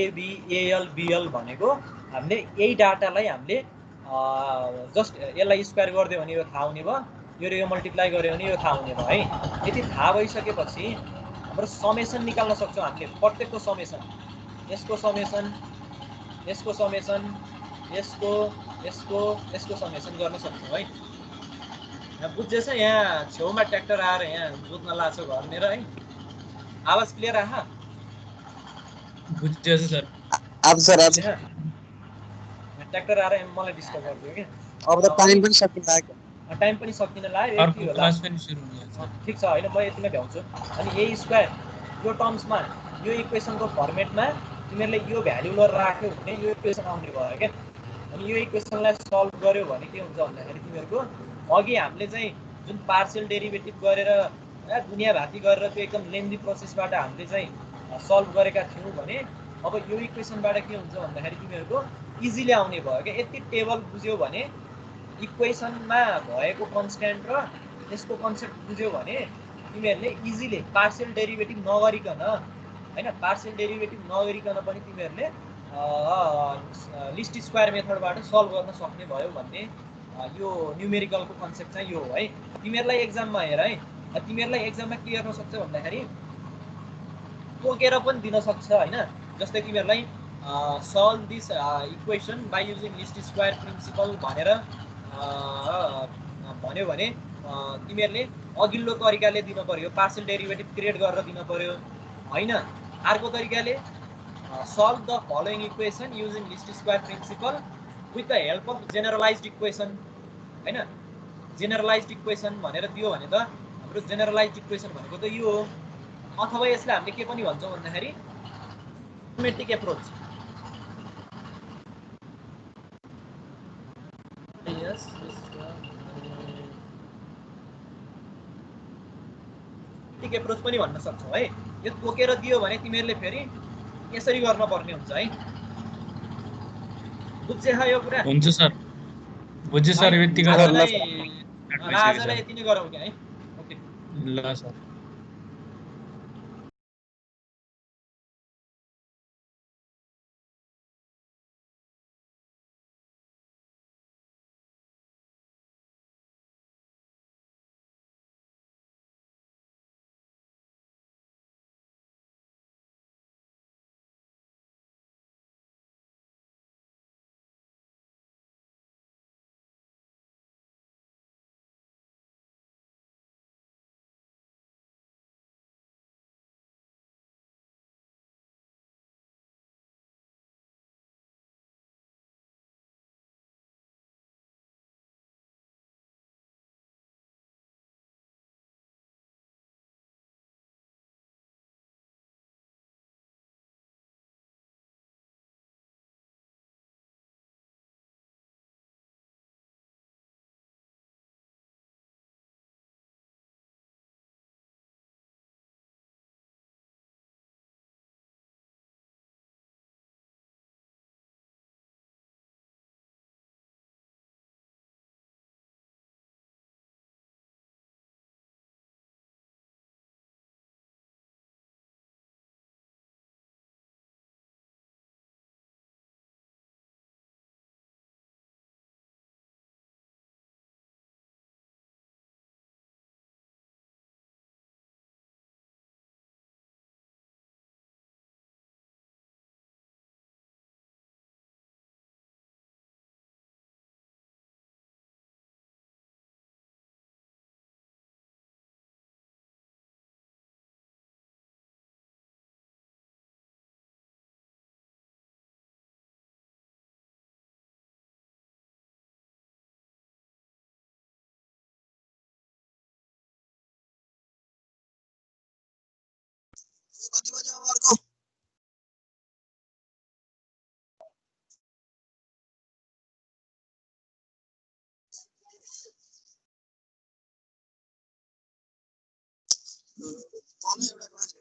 AB AL BL भनेको हामीले यही डाटालाई हामीले जस्ट यसलाई स्क्वायर गरिदियो भने यो थाहा हुने भयो, यो मल्टिप्लाई गर्यो भने यो थाहा हुने भयो है। यदि थाहा भइसकेपछि हाम्रो समेसन निकाल्न सक्छौँ हामीले, प्रत्येकको समेसन, यसको समेसन, यसको समेसन, यसको समेसन गर्न सक्छौँ है। यहाँ बुझ्दैछ, यहाँ छेउमा ट्र्याक्टर आएर यहाँ बुझ्न लाग्छ घर मेरो है। आवाज क्लियर आहा? बुझ्दैछ सर। अब सर अब ट्र्याक्टर आएर मलाई डिस्टर्ब गरिदियो क्या। अब त टाइम पनि सकिन लाग्यो, टाइम पनि सकिन लाग्यो, यति होला। क्लास पनि सुरु हुने छ। ठिक छ हैन, म यतिमै भ्याउँछु। अनि A² यो टर्म्समा यो इक्वेसनको फर्मेटमा तिमीहरूले यो भ्यालु गरेर राख्यौ भने यो इक्वेसन आउने भयो क्या। अनि यो इक्वेसनलाई सल्भ गर्यो भने के हुन्छ भन्दाखेरि तिमीहरूको अघि हामीले चाहिँ जुन पार्शियल डेरिभेटिभ गरेर दुनियाँ भाती गरेर त्यो एकदम लेन्दी प्रोसेसबाट हामीले चाहिँ सल्भ गरेका थियौँ भने अब यो इक्वेसनबाट के हुन्छ भन्दाखेरि तिमीहरूको इजिली आउने भयो क्या। यति टेबल बुझ्यौ भने, इक्वेसनमा भएको कन्स्ट्यान्ट र यसको कन्सेप्ट बुझ्यौ भने तिमीहरूले इजिली पार्शियल डेरिभेटिभ नगरिकन हैन, पार्शियल डेरिभेटिभ नगरिकन पनि तिमीहरूले लिस्ट स्क्वायर मेथडबाट सल्भ गर्न सक्ने भयो भन्ने यो न्युमेरिकलको कन्सेप्ट चाहिँ यो हो है। तिमीहरूलाई एक्जाममा हेर है, तिमीहरूलाई एक्जाममा के गर्न सक्छ भन्दाखेरि तोकेर पनि दिन सक्छ हैन। जस्तै तिमीहरूलाई solve this equation by using least square principle भनेर भन्यो भने तिमीहरूले अघिल्लो तरिकाले दिन पर्यो, पार्शियल डेरिभेटिभ क्रिएट गरेर दिन पर्यो हैन। अर्को तरिकाले solve the following equation using least square principle with the help of generalised equation हैन। जेनरलाइज्ड इक्वेसन भनेर दियो भने त हाम्रो जेनरलाइज्ड इक्वेसन भनेको त यो हो। अथवा यसलाई हामीले के पनि भन्छौँ भन्दाखेरि सिस्टमेटिक एप्रोच। यस सिस्टमेटिक एप्रोच पनि भन्न सक्छौँ है। यो तोकेर दियो भने तिमीहरूले फेरि यसरी गर्न पर्ने हुन्छ है। बुझ्छे यो कुरा? हुन्छ सर, बुझ्यो सर। यति आजलाई यति नै गरौँ क्या है। ओके ल सर। कति बजे अब अर्को एउटा क्लास